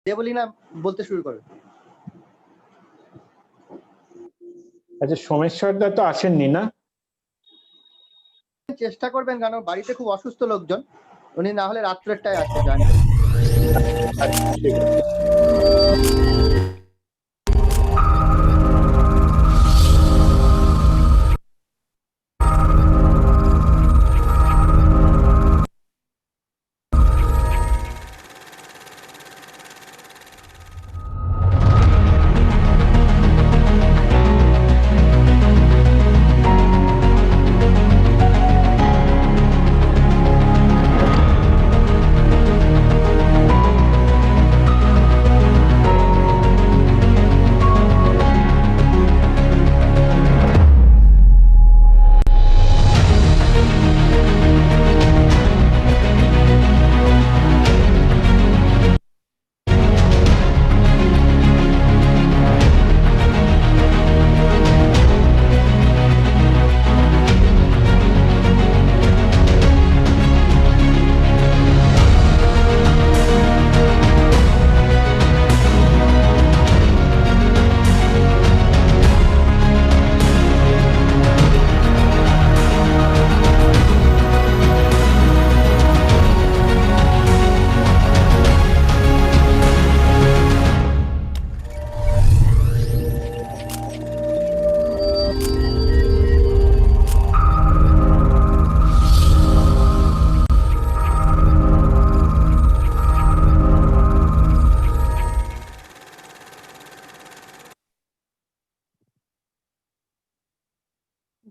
দেবলীনা বলতে শুরু করো। আচ্ছা, সোমেশ্বর দা তো আসেননি না? চেষ্টা করবেন, কারণ বাড়িতে খুব অসুস্থ লোকজন, উনি না হলে রাত্রেরটায় আসতে জয়েন করবেন। ঠিক আছে।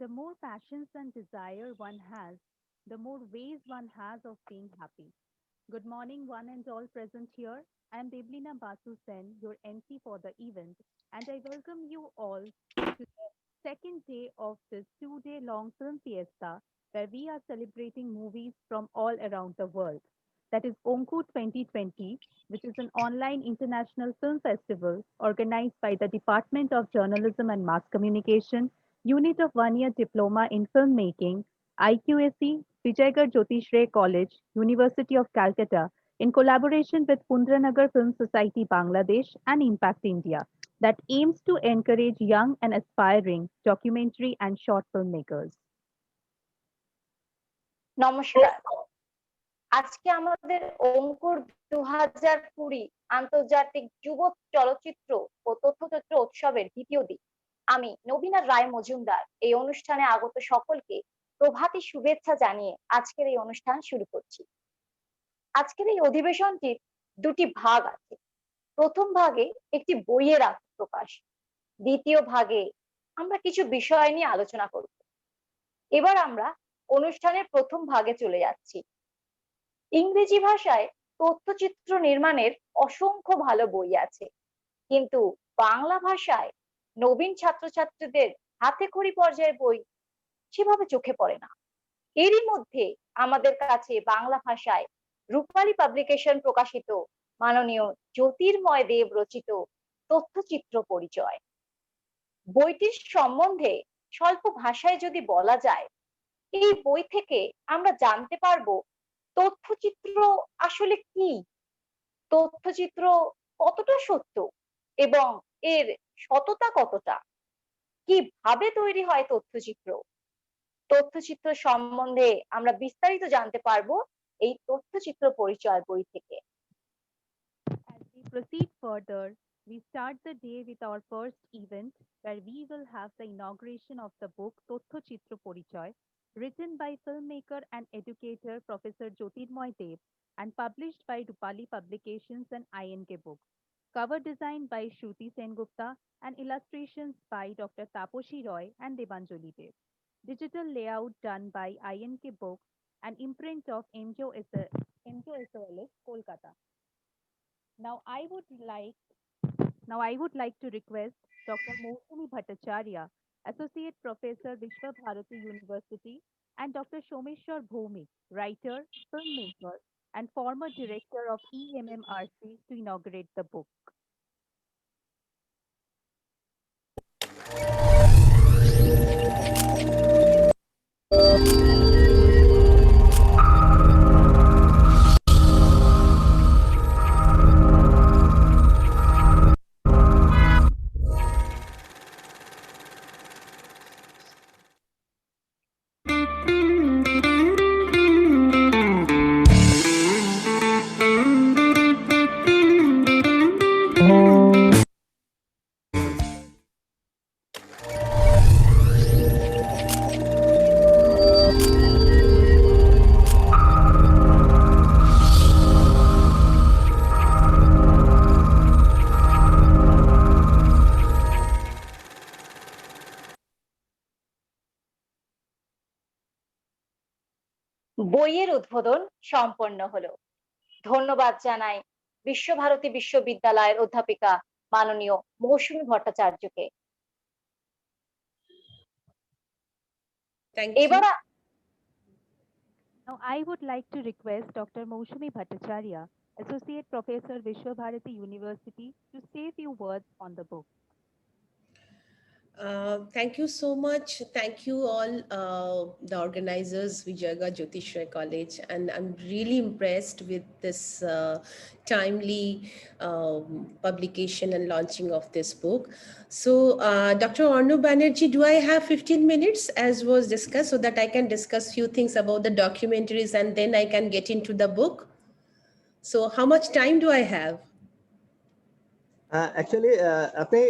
The more passions and desire one has, the more ways one has of being happy. Good morning, one and all present here. I am Deblina Basu Sen, your MC for the event, and I welcome you all to the second day of this 2 day long film fiesta where we are celebrating movies from all around the world. That is ONCU 2020, which is an online international film festival organized by the Department of Journalism and Mass Communication, Unit of 1 Year Diploma in Filmmaking, IQAC, Vijaygarh Jyotish Ray College, University of Calcutta, in collaboration with Pundranagar Film Society Bangladesh and Impact India, that aims to encourage young and aspiring documentary and short filmmakers. নমস্কার। আজকে আমাদের অঙ্কুর 2020 আন্তর্জাতিক যুব চলচ্চিত্র ও তথ্যচিত্র উৎসবের দ্বিতীয় দিন। আমি নবীনা রায় মজুমদার এই অনুষ্ঠানে আগত সকলকে প্রভাতী শুভেচ্ছা জানিয়ে আজকের এই অনুষ্ঠান শুরু করছি। আজকের এই অধিবেশনটির দুটি ভাগ আছে। প্রথম ভাগে একটি বইয়ের আত্মপ্রকাশ, দ্বিতীয় ভাগে আমরা কিছু বিষয় নিয়ে আলোচনা করব। এবার আমরা অনুষ্ঠানের প্রথম ভাগে চলে যাচ্ছি। ইংরেজি ভাষায় তথ্যচিত্র নির্মাণের অসংখ্য ভালো বই আছে, কিন্তু বাংলা ভাষায় নবীন ছাত্রছাত্রীদের হাতে খড়ি পর্যায়ের বই সেভাবে চোখে পড়ে না। এরই মধ্যে আমাদের কাছে বাংলা ভাষায় রূপালী পাবলিকেশন প্রকাশিত মাননীয় জ্যোতির্ময় দেব রচিত তথ্যচিত্র পরিচয় বইটির সম্বন্ধে স্বল্প ভাষায় যদি বলা যায়, এই বই থেকে আমরা জানতে পারবো তথ্যচিত্র আসলে কি, তথ্যচিত্র কতটা সত্য এবং এর সততা কতটা, কিভাবে তৈরি হয় তথ্যচিত্র। তথ্যচিত্র সম্বন্ধে আমরা বিস্তারিত জানতে পারবো এই তথ্যচিত্র পরিচয় বই থেকে। As we proceed further, we start the day with our first event where we will have the inauguration of the book Tothochitra Porichoy, written by filmmaker and educator Professor Jyotirmoy Dev and published by Rupali Publications and INK Books. Cover design by Shruti Sengupta and illustrations by Dr. Taposhi Roy and Debanjali Dev. Digital layout done by INK Books and imprint of MJO SOLS, Kolkata. Now I would like to request Dr. Mousumi Bhattacharya, Associate Professor, Vishwa Bharati University, and Dr. Someshwar Bhomik, writer, filmmaker, and former director of EMMRC, to inaugurate the book. বইয়ের উদ্বোধন সম্পন্ন হলো। ধন্যবাদ জানাই বিশ্বভারতী বিশ্ববিদ্যালয়ের অধ্যাপিকা মাননীয় মৌসুমী ভট্টাচার্যকে। Thank you. এবার Now, I would like to request Dr. Moushumi Bhattacharya, Associate Professor, Vishwabharati University, to say a few words on the book. Thank you so much. Thank you all, the organizers, Vijayagarh Jyotishray College, and I'm really impressed with this timely publication and launching of this book. So, Dr. Arno Banerjee, do I have 15 minutes as was discussed so that I can discuss few things about the documentaries and then I can get into the book? So how much time do I have? Actually আপনি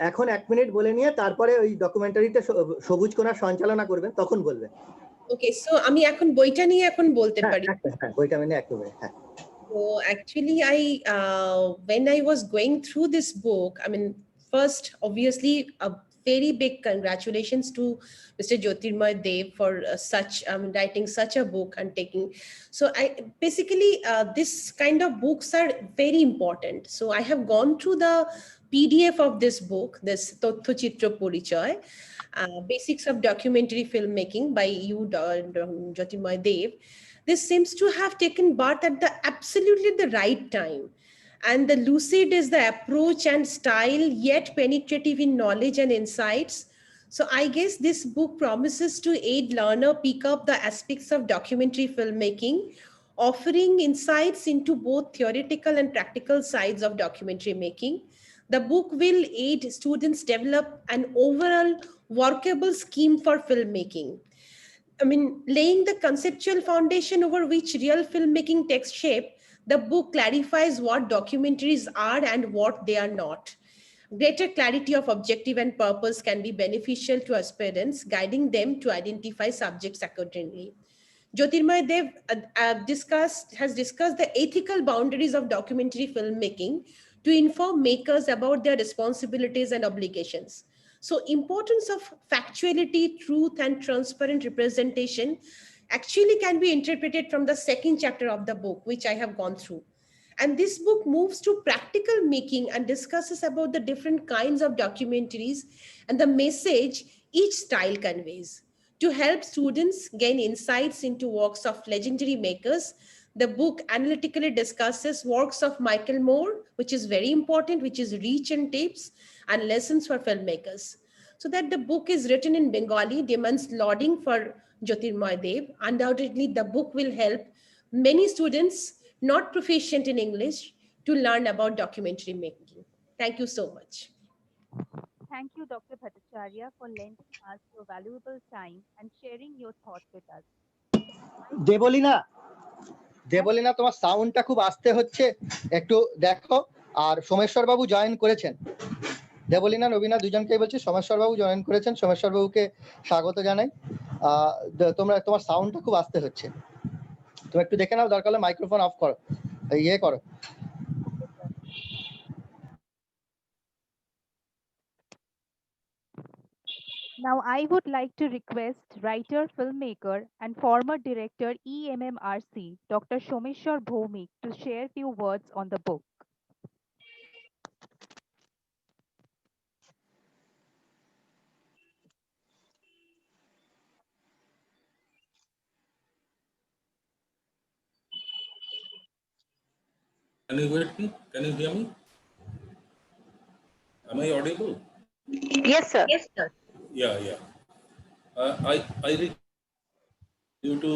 এখন 1 minute বলে নিয়ে তারপরে ওই ডকুমেন্টারিটা সবুজ কোণার সঞ্চালনা করবেন, তখন বলবেন। Okay, so আমি এখন বইটা নিয়ে এখন বলতে পারি। হ্যাঁ, বইটা মানে একদম হ্যাঁ। So actually, when I was going through this book, I mean, first, obviously, a very big congratulations to Mr. Jyotirmoy Dev for writing such a book and taking. So basically, this kind of books are very important. So I have gone through the PDF of this book, this Tottho Chitra Porichoy, Basics of Documentary Filmmaking by Jyotirmoy Dev. This seems to have taken birth at absolutely the right time. And the lucid is the approach and style, yet penetrative in knowledge and insights. So I guess this book promises to aid learner pick up the aspects of documentary filmmaking, offering insights into both theoretical and practical sides of documentary making. The book will aid students develop an overall workable scheme for filmmaking. I mean, laying the conceptual foundation over which real filmmaking takes shape, the book clarifies what documentaries are and what they are not. Greater clarity of objective and purpose can be beneficial to aspirants, guiding them to identify subjects accordingly. Jyotirmoy Dev has discussed the ethical boundaries of documentary filmmaking to inform makers about their responsibilities and obligations. So importance of factuality, truth, and transparent representation actually can be interpreted from the second chapter of the book, which I have gone through. And this book moves to practical making and discusses about the different kinds of documentaries and the message each style conveys. To help students gain insights into works of legendary makers, the book analytically discusses works of Michael Moore, which is very important, which is Reach and Tapes, and lessons for filmmakers. So that the book is written in Bengali demands lauding for Jyotirmoy Dev. Undoubtedly, the book will help many students not proficient in English to learn about documentary making. Thank you so much. Thank you, Dr. Bhattacharya, for lending us your valuable time and sharing your thoughts with us. Debolina, তোমার সাউন্ডটা খুব আস্তে হচ্ছে, একটু দেখো। আর সোমেশ্বর বাবু join করেছেন, দেবলীনা নবীনা দুজনকেই বলছি, সোমেশ্বর বাবু জয়েন করেছেন, সোমেশ্বর বাবুকে স্বাগত জানাই। তোমার সাউন্ডটা খুব আস্তে হচ্ছে, তুমি একটু দেখে নাও, দরকার হলে মাইক্রোফোন অফ করো, করো। Now, I would like to request writer, filmmaker, and former director EMMRC, Dr. Someshwar Bhaumik, to share few words on the book. Can you hear me? Can you hear me? Am I audible? Yes, sir. Yes, sir. Yeah. I due to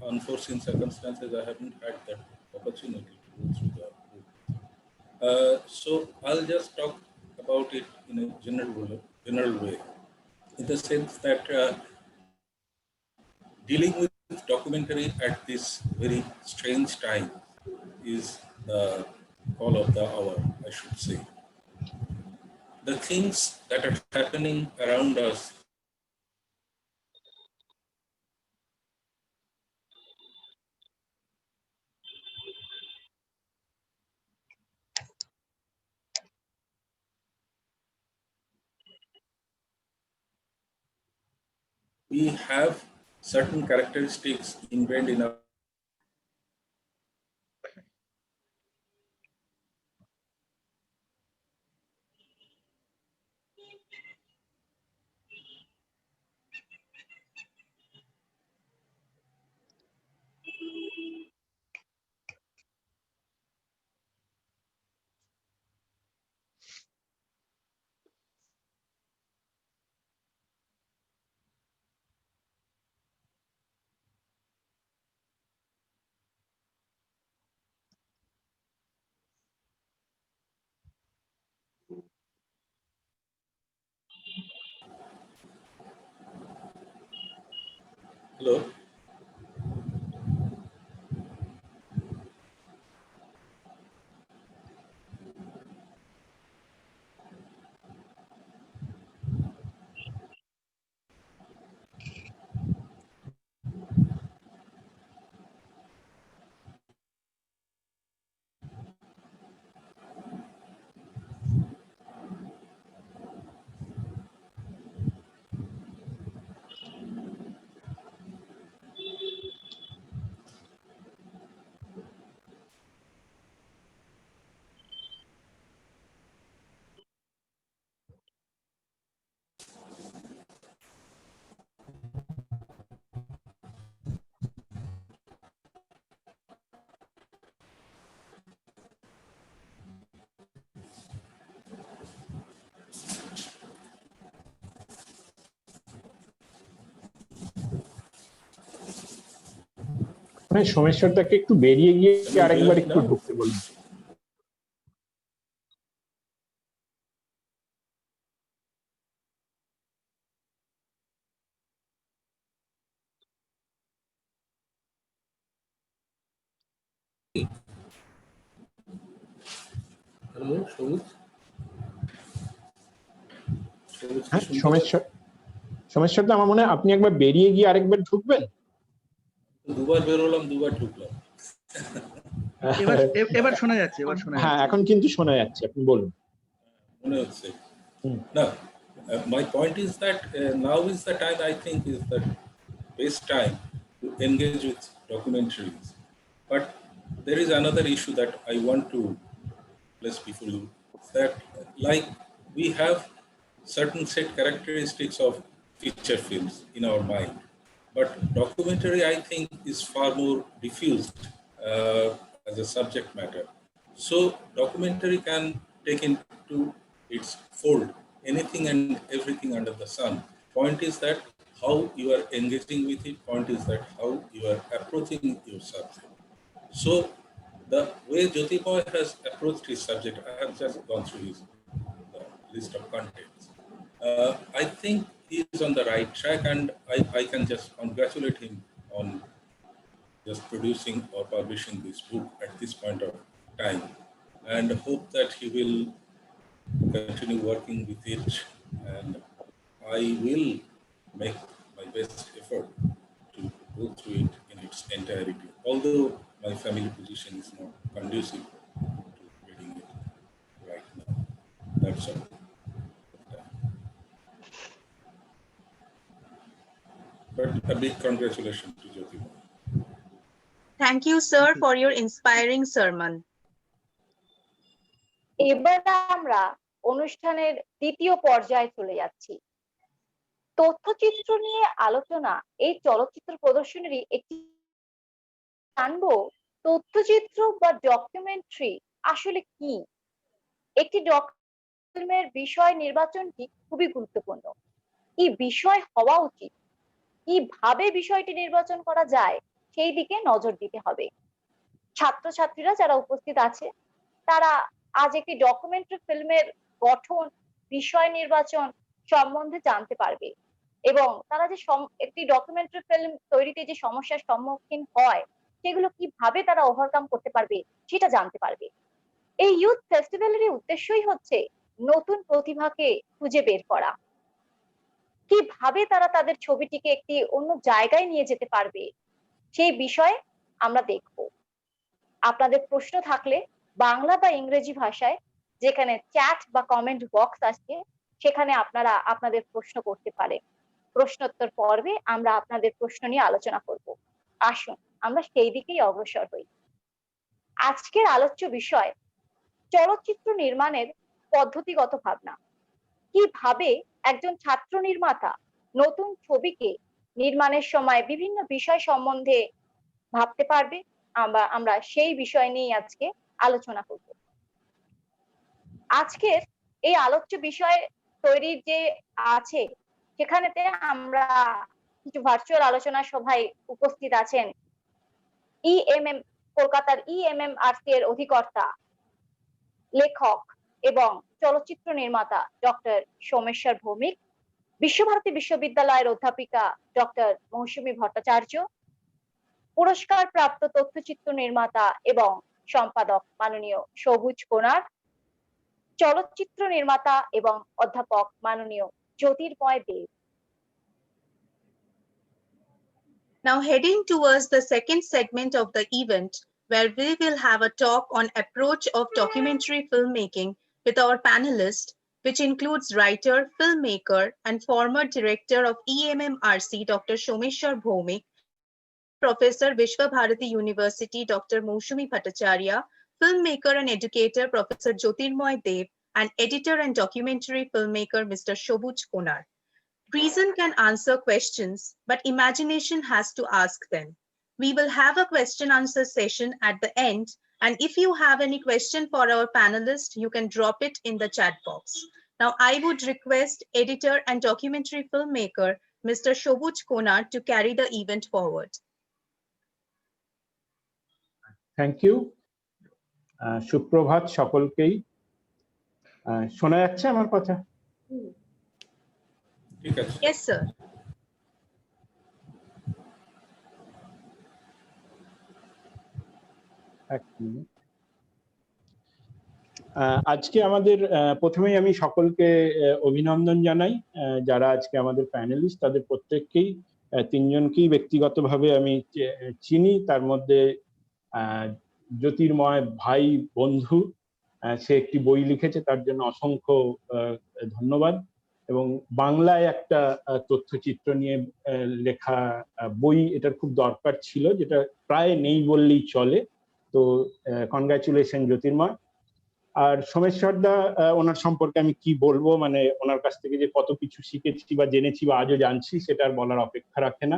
unforeseen circumstances, I haven't had that opportunity to go through the book. So I'll just talk about it in a general way, in the sense that dealing with documentary at this very strange time is call of the hour, I should say. The things that are happening around us we have certain characteristics ingrained in our hello. মানে সোমেশ্বরদাকে একটু বেরিয়ে গিয়ে Can you hear আরেকবার me একটু now? ঢুকতে বলুন। Hello, সবুজ? সবুজ কি হ্যাঁ শুনতে সোমেশ্বরদা, আমার মনে হয় আপনি একবার বেরিয়ে গিয়ে আরেকবার ঢুকবেন। পাচ্ছেন? দুবার বেরোলাম, দুবার ঢুকলাম। এবার শোনা যাচ্ছে, এবার শোনা হ্যাঁ, যাচ্ছে। এখন কিন্তু শোনা যাচ্ছে, আপনি বলুন। মনে হচ্ছে। হুম। Now, my point is that now is the time, I think, is the best time to engage with documentaries. But there is another issue that I want to place before you, that like we have certain set characteristics of feature films in our mind, but documentary, I think, is far more diffused as a subject matter. So documentary can take into its fold anything and everything under the sun. Point is that how you are engaging with it. Point is that how you are approaching your subject. So the way Jyotirmoy has approached his subject, I have just gone through his list of contents. I think he is on the right track, and I can just congratulate him on just producing or publishing this book at this point of time, and hope that he will continue working with it, and I will make my best effort to go through it in its entirety, although my family position is not conducive to reading it right now. That's all. But a big congratulations to Jyotirmoy. Thank you, sir, for your inspiring sermon. এবার আমরা অনুষ্ঠানের দ্বিতীয় পর্যায়ে চলে যাচ্ছি। তথ্যচিত্র নিয়ে আলোচনা এই চলচ্চিত্র প্রদর্শনেরই একটি। জানবো তথ্যচিত্র বা ডকুমেন্টারি আসলে কি। একটি ফিল্মের বিষয় নির্বাচনটি খুবই গুরুত্বপূর্ণ। কি বিষয় হওয়া উচিত, কিভাবে বিষয়টি নির্বাচন করা যায়, সেই দিকে নজর দিতে হবে। ছাত্রছাত্রীরা যারা উপস্থিত আছে তারা আজ একটি ডকুমেন্টারি ফিল্মের গঠন, বিষয় নির্বাচন সম্বন্ধে জানতে পারবে এবং তারা যে একটি ডকুমেন্টারি ফিল্ম তৈরিতে যে সমস্যার সম্মুখীন হয় সেগুলো কিভাবে তারা ওভারকাম করতে পারবে সেটা জানতে পারবে। এই ইউথ ফেস্টিভ্যালের উদ্দেশ্যই হচ্ছে নতুন প্রতিভাকে খুঁজে বের করা, কিভাবে তারা তাদের ছবিটিকে একটি অন্য জায়গায় নিয়ে যেতে পারবে সেই বিষয়ে আমরা দেখব। আপনাদের প্রশ্ন থাকলে বাংলা বা ইংরেজি ভাষায়, যেখানে চ্যাট বা কমেন্ট বক্স আছে, সেখানে আপনারা আপনাদের প্রশ্ন করতে পারেন। প্রশ্নোত্তর পর্বে আমরা আপনাদের প্রশ্ন নিয়ে আলোচনা করব। আসুন আমরা সেই দিকেই অগ্রসর হই। আজকের আলোচ্য বিষয় চলচ্চিত্র নির্মাণের পদ্ধতিগত ভাবনা। কিভাবে একজন ছাত্র নির্মাতা নতুন ছবিকে নির্মাণের সময় বিভিন্ন বিষয় সম্বন্ধে ভাবতে পারবে, আমরা সেই বিষয় নিয়ে আজকে আলোচনা করব। আজকের এই আলোচ্য বিষয় তৈরির যে আছে, সেখানেতে আমরা কিছু ভার্চুয়াল আলোচনা সভায় উপস্থিত আছেন ইএমএম কলকাতার ইএমএমআরসি এর অধিকর্তা, লেখক এবং চলচ্চিত্র নির্মাতা ডক্টর সোমেশ্বর ভৌমিক, বিশ্বভারতী বিশ্ববিদ্যালয়ের অধ্যাপিকা ডক্টর মৌসুমী ভট্টাচার্য, পুরস্কার প্রাপ্ত তথ্যচিত্র নির্মাতা এবং সম্পাদক মাননীয় সবুজ কোনার, চলচ্চিত্র নির্মাতা এবং অধ্যাপক মাননীয় জ্যোতির্ময় দেব। Now heading towards the second segment of the event, where we will have a talk on approach of documentary filmmaking with our panelist, which includes writer, filmmaker, and former director of EMMRC, Dr. Someshwar Bhaumik, Professor Vishwabharati University, Dr. Moushumi Bhattacharya, filmmaker and educator, Professor Jyotirmoy Dev, and editor and documentary filmmaker, Mr. Shobuj Konar. Reason can answer questions, but imagination has to ask them. We will have a question answer session at the end, and if you have any question for our panelist, you can drop it in the chat box. Now, I would request editor and documentary filmmaker, Mr. Shobuj Konar, to carry the event forward. Thank you. সুপ্রভাত সকলকেই। শোনা যাচ্ছে আমার কথা? ঠিক আছে। Yes, sir. আজকে আমাদের প্রথমেই আমি সকলকে অভিনন্দন জানাই, যারা আজকে আমাদের প্যানেলিস্ট তাদের প্রত্যেককেই, তিনজনকেই ব্যক্তিগতভাবে আমি চিনি। তার মধ্যে জ্যোতির্ময় ভাই, বন্ধু, সে একটি বই লিখেছে, তার জন্য অসংখ্য ধন্যবাদ। এবং বাংলায় একটা তথ্যচিত্র নিয়ে লেখা বই, এটার খুব দরকার ছিল, যেটা প্রায় নেই বললেই চলে। তো কনগ্রাচুলেশন জ্যোতির্ময়। আর সোমেশ্বরদা, ওনার সম্পর্কে আমি কি বলবো, মানে ওনার কাছ থেকে যে কত কিছু শিখেছি বা জেনেছি বা আজও জানছি, সেটা আর বলার অপেক্ষা রাখে না।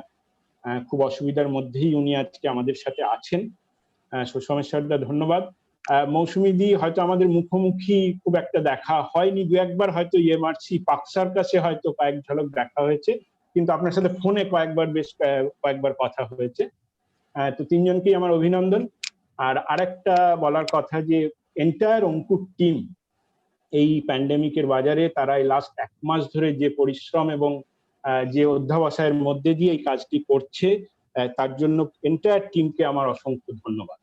খুব অসুবিধার মধ্যেই উনি আজকে আমাদের সাথে আছেন। সোমেশ্বরদা ধন্যবাদ। মৌসুমী দি, হয়তো আমাদের মুখোমুখি খুব একটা দেখা হয়নি, দু একবার হয়তো ইএমআরসি পাকসার কাছে হয়তো কয়েক ঝলক দেখা হয়েছে, কিন্তু আপনার সাথে ফোনে বেশ কয়েকবার কথা হয়েছে। তো তিনজনকেই আমার অভিনন্দন। আর আরেকটা বলার কথা, যে এন্টায়ার অঙ্কুর টিম এই প্যান্ডেমিকের বাজারে তারা এই লাস্ট 1 মাস ধরে যে পরিশ্রম এবং যে অধ্যাবসায়ের মধ্যে দিয়ে এই কাজটি করছে, তার জন্য এন্টায়ার টিমকে আমার অসংখ্য ধন্যবাদ।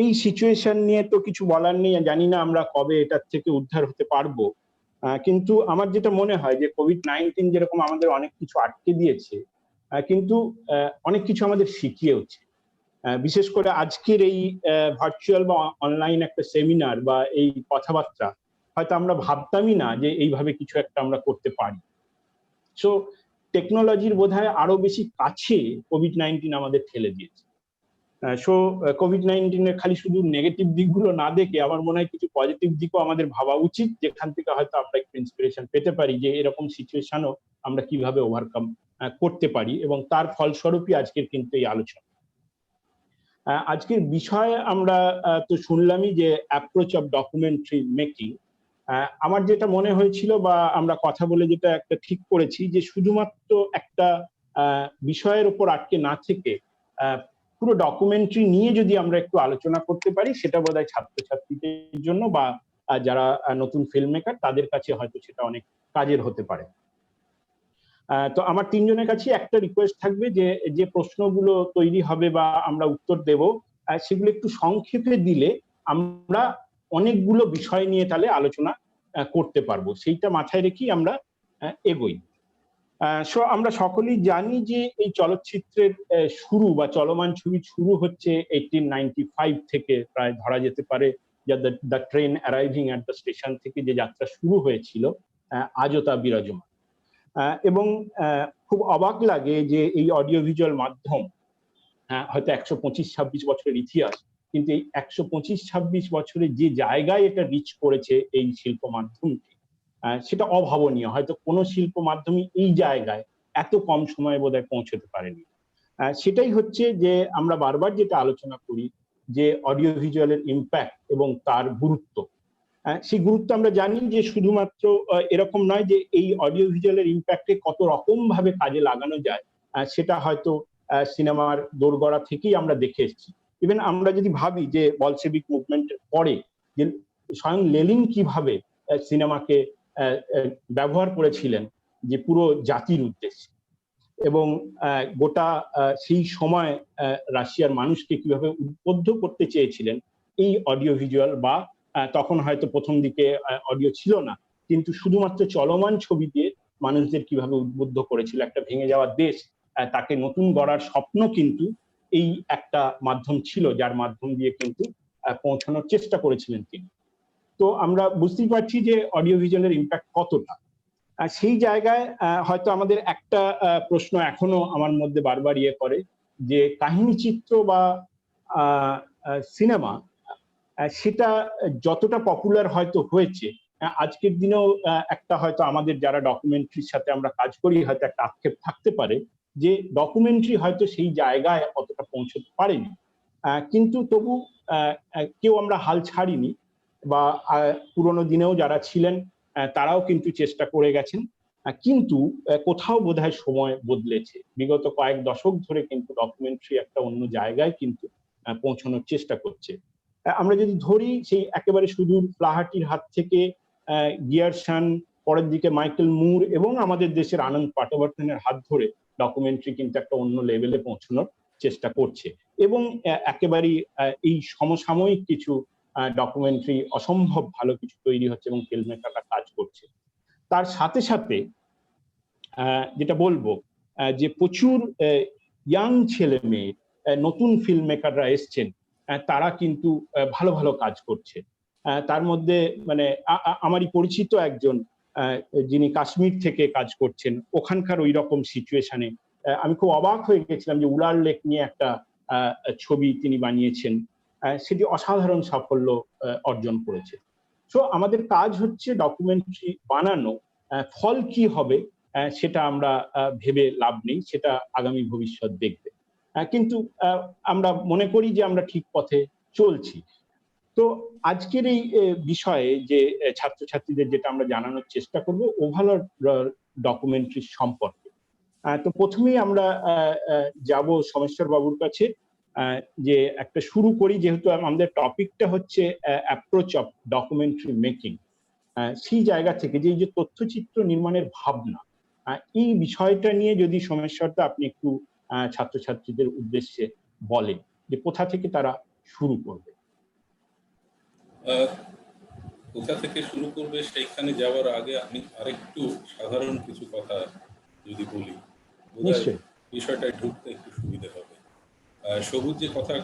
এই সিচুয়েশন নিয়ে তো কিছু বলার নেই, জানি না আমরা কবে এটার থেকে উদ্ধার হতে পারবো, কিন্তু আমার যেটা মনে হয় যে কোভিড-19 যেরকম আমাদের অনেক কিছু আটকে দিয়েছে, কিন্তু অনেক কিছু আমাদের শিখিয়েওছে। বিশেষ করে আজকের এই ভার্চুয়াল বা অনলাইন একটা সেমিনার বা এই কথাবার্তা, হয়তো আমরা ভাবতামই না যে এইভাবে কিছু একটা আমরা করতে পারি। সো টেকনোলজির বোধহয় আরো বেশি কাছে কোভিড-19 আমাদের ঠেলে দিয়েছে। সো কোভিড-19 এর খালি শুধু নেগেটিভ দিকগুলো না দেখে আমার মনে হয় কিছু পজিটিভ দিকও আমাদের ভাবা উচিত, যেখান থেকে হয়তো আমরা একটু ইন্সপিরেশন পেতে পারি যে এরকম সিচুয়েশনও আমরা কিভাবে ওভারকাম করতে পারি, এবং তার ফলস্বরূপই আজকের কিন্তু এই আলোচনা। আজকের বিষয় আমরা তো শুনলামই, যে অ্যাপ্রোচ অফ ডকুমেন্টারি মেকিং। আমার যেটা মনে হয়েছিল বা আমরা কথা বলে যেটা একটা ঠিক করেছি, যে শুধুমাত্র একটা বিষয়ের উপর আটকে না থেকে পুরো ডকুমেন্টারি নিয়ে যদি আমরা একটু আলোচনা করতে পারি, সেটা বোধহয় ছাত্রছাত্রীদের জন্য বা যারা নতুন ফিল্ম মেকার তাদের কাছে হয়তো সেটা অনেক কাজের হতে পারে। তো আমার তিনজনের কাছে একটা রিকোয়েস্ট থাকবে, যে প্রশ্নগুলো তৈরি হবে বা আমরা উত্তর দেব, সেগুলো একটু সংক্ষেপে দিলে আমরা অনেকগুলো বিষয় নিয়ে তাহলে আলোচনা করতে পারবো, সেইটা মাথায় রেখেই আমরা এগোই। আমরা সকলেই জানি যে এই চলচ্চিত্রের শুরু বা চলমান ছবি শুরু হচ্ছে 1895 থেকে, প্রায় ধরা যেতে পারে the train arriving at the station থেকে যে যাত্রা শুরু হয়েছিল, আজও তা বিরাজমান। এবং খুব অবাক লাগে যে এই অডিও ভিজুয়াল মাধ্যম হয়তো 125-26 বছরের ইতিহাস, কিন্তু এই 125-26 বছরে যে জায়গায় এটা রিচ করেছে এই শিল্প মাধ্যমটি, সেটা অভাবনীয়। হয়তো কোনো শিল্প মাধ্যমই এই জায়গায় এত কম সময়ে বোধহয় পৌঁছতে পারেনি। সেটাই হচ্ছে যে আমরা বারবার যেটা আলোচনা করি, যে অডিও ভিজুয়ালের ইম্প্যাক্ট এবং তার গুরুত্ব। সেই গুরুত্ব আমরা জানি যে শুধুমাত্র এরকম নয় যে এই অডিও ভিজুয়ালের ইম্প্যাক্টে কত রকম ভাবে কাজে লাগানো যায়, সেটা হয়তো সিনেমার দোরগড়া থেকেই আমরা দেখে এসেছি। ইভেন আমরা যদি ভাবি যে বলশেভিক মুভমেন্টের পরে যে স্বয়ং লেনিন কিভাবে সিনেমাকে ব্যবহার করেছিলেন যে পুরো জাতির উদ্দেশ্যে, এবং গোটা সেই সময় রাশিয়ার মানুষকে কিভাবে উদ্বুদ্ধ করতে চেয়েছিলেন এই অডিও ভিজুয়াল, বা তখন হয়তো প্রথম দিকে অডিও ছিল না, কিন্তু শুধুমাত্র চলমান ছবি দিয়ে মানুষদের কিভাবে উদ্বুদ্ধ করেছিল। একটা ভেঙে যাওয়া দেশ, তাকে নতুন গড়ার স্বপ্ন কিন্তু এই একটা মাধ্যম ছিল, যার মাধ্যম দিয়ে কিন্তু পৌঁছানোর চেষ্টা করেছিলেন তিনি। তো আমরা বুঝতেই পারছি যে অডিও ভিজুয়ালের ইম্প্যাক্ট কতটা। সেই জায়গায় হয়তো আমাদের একটা প্রশ্ন এখনো আমার মধ্যে বারবার করে, যে কাহিনী চিত্র বা সিনেমা সেটা যতটা পপুলার হয়তো হয়েছে, আজকের দিনেও একটা হয়তো আমাদের যারা ডকুমেন্টারির সাথে আমরা কাজ করি হয়তো একটা আক্ষেপ থাকতে পারে যে ডকুমেন্টারি হয়তো সেই জায়গায় অতটা পৌঁছতে পারেনি। কিন্তু তবু কেউ আমরা হাল ছাড়িনি, বা পুরোনো দিনেও যারা ছিলেন তারাও কিন্তু চেষ্টা করে গেছেন। কিন্তু কোথাও বোধহয় সময় বদলেছে। বিগত কয়েক দশক ধরে কিন্তু ডকুমেন্টারি একটা অন্য জায়গায় কিন্তু পৌঁছানোর চেষ্টা করছে। আমরা যদি ধরি সেই একেবারে সুদূর ফ্লাহাটির হাত থেকে গিয়ারশান, পরের দিকে মাইকেল মুর এবং আমাদের দেশের আনন্দ পাটবর্ধনের হাত ধরে ডকুমেন্টারি কিন্তু একটা অন্য লেভেলে পৌঁছানোর চেষ্টা করছে। এবং একেবারেই এই সমসাময়িক কিছু ডকুমেন্টারি অসম্ভব ভালো কিছু তৈরি হচ্ছে এবং ফিল্ম মেকাররা কাজ করছে। তার সাথে সাথে যেটা বলবো যে প্রচুর ইয়াং ছেলে মেয়ে নতুন ফিল্ম মেকাররা এসছেন, তারা কিন্তু ভালো ভালো কাজ করছে। তার মধ্যে মানে আমারই পরিচিত একজন যিনি কাশ্মীর থেকে কাজ করছেন, ওখানকার ওই রকম সিচুয়েশনে আমি খুব অবাক হয়ে গেছিলাম যে উলার লেক নিয়ে একটা ছবি তিনি বানিয়েছেন, সেটি অসাধারণ সাফল্য অর্জন করেছে। সো আমাদের কাজ হচ্ছে ডকুমেন্টারি বানানো, ফল কি হবে সেটা আমরা ভেবে লাভ নেই, সেটা আগামী ভবিষ্যৎ দেখবে। কিন্তু আমরা মনে করি যে আমরা ঠিক পথে চলছি। তো আজকের এই বিষয়ে যে ছাত্রছাত্রীদের যেটা আমরা জানানোর চেষ্টা করব ওভারঅল ডকুমেন্টারি সম্পর্কে। তো প্রথমেই আমরা যাব সোমেশ্বর বাবুর কাছে, যে একটা শুরু করি, যেহেতু আমাদের টপিকটা হচ্ছে অ্যাপ্রোচ অফ ডকুমেন্টারি মেকিং। সেই জায়গা থেকে যে এই যে তথ্যচিত্র নির্মাণের ভাবনা, এই বিষয়টা নিয়ে যদি সোমেশ্বরদা আপনি একটু ছাত্রছাত্রীদের উদ্দেশ্যে বলেন যে কোথা থেকে তারা শুরু করবে। কোথা থেকে শুরু করবে সেইখানে যাওয়ার আগে আমি আরেকটু সাধারণ কিছু কথা যদি বলি, বোধহয় বিষয়টায় ঢুকতে একটু সুবিধা হবে। সবুজ যে কথা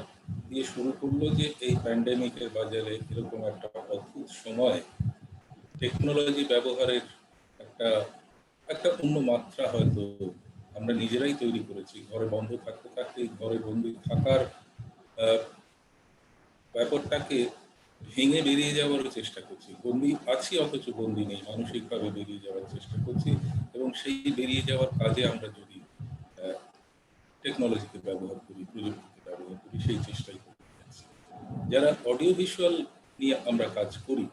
দিয়ে শুরু করলো যে এই প্যান্ডেমিকের বাজারে এরকম একটা অদ্ভুত সময় টেকনোলজি ব্যবহারের একটা অন্য মাত্রা হয়তো আমরা নিজেরাই তৈরি করেছি। ঘরে বন্ধ থাকতে থাকতে ঘরে বন্দি থাকার ব্যাপারটাকে ভেঙে বেরিয়ে যাওয়ারও চেষ্টা করছি। বন্দি আছি অথচ বন্দি নেই, মানসিকভাবে বেরিয়ে যাওয়ার চেষ্টা করছি, এবং সেই বেরিয়ে যাওয়ার কাজে আমরা যদি টেকনোলজিকে ব্যবহার করি, প্রযুক্তিকে ব্যবহার করি, সেই চেষ্টাই করছি। যারা অডিও ভিজুয়াল নিয়ে আমরা কাজ করি,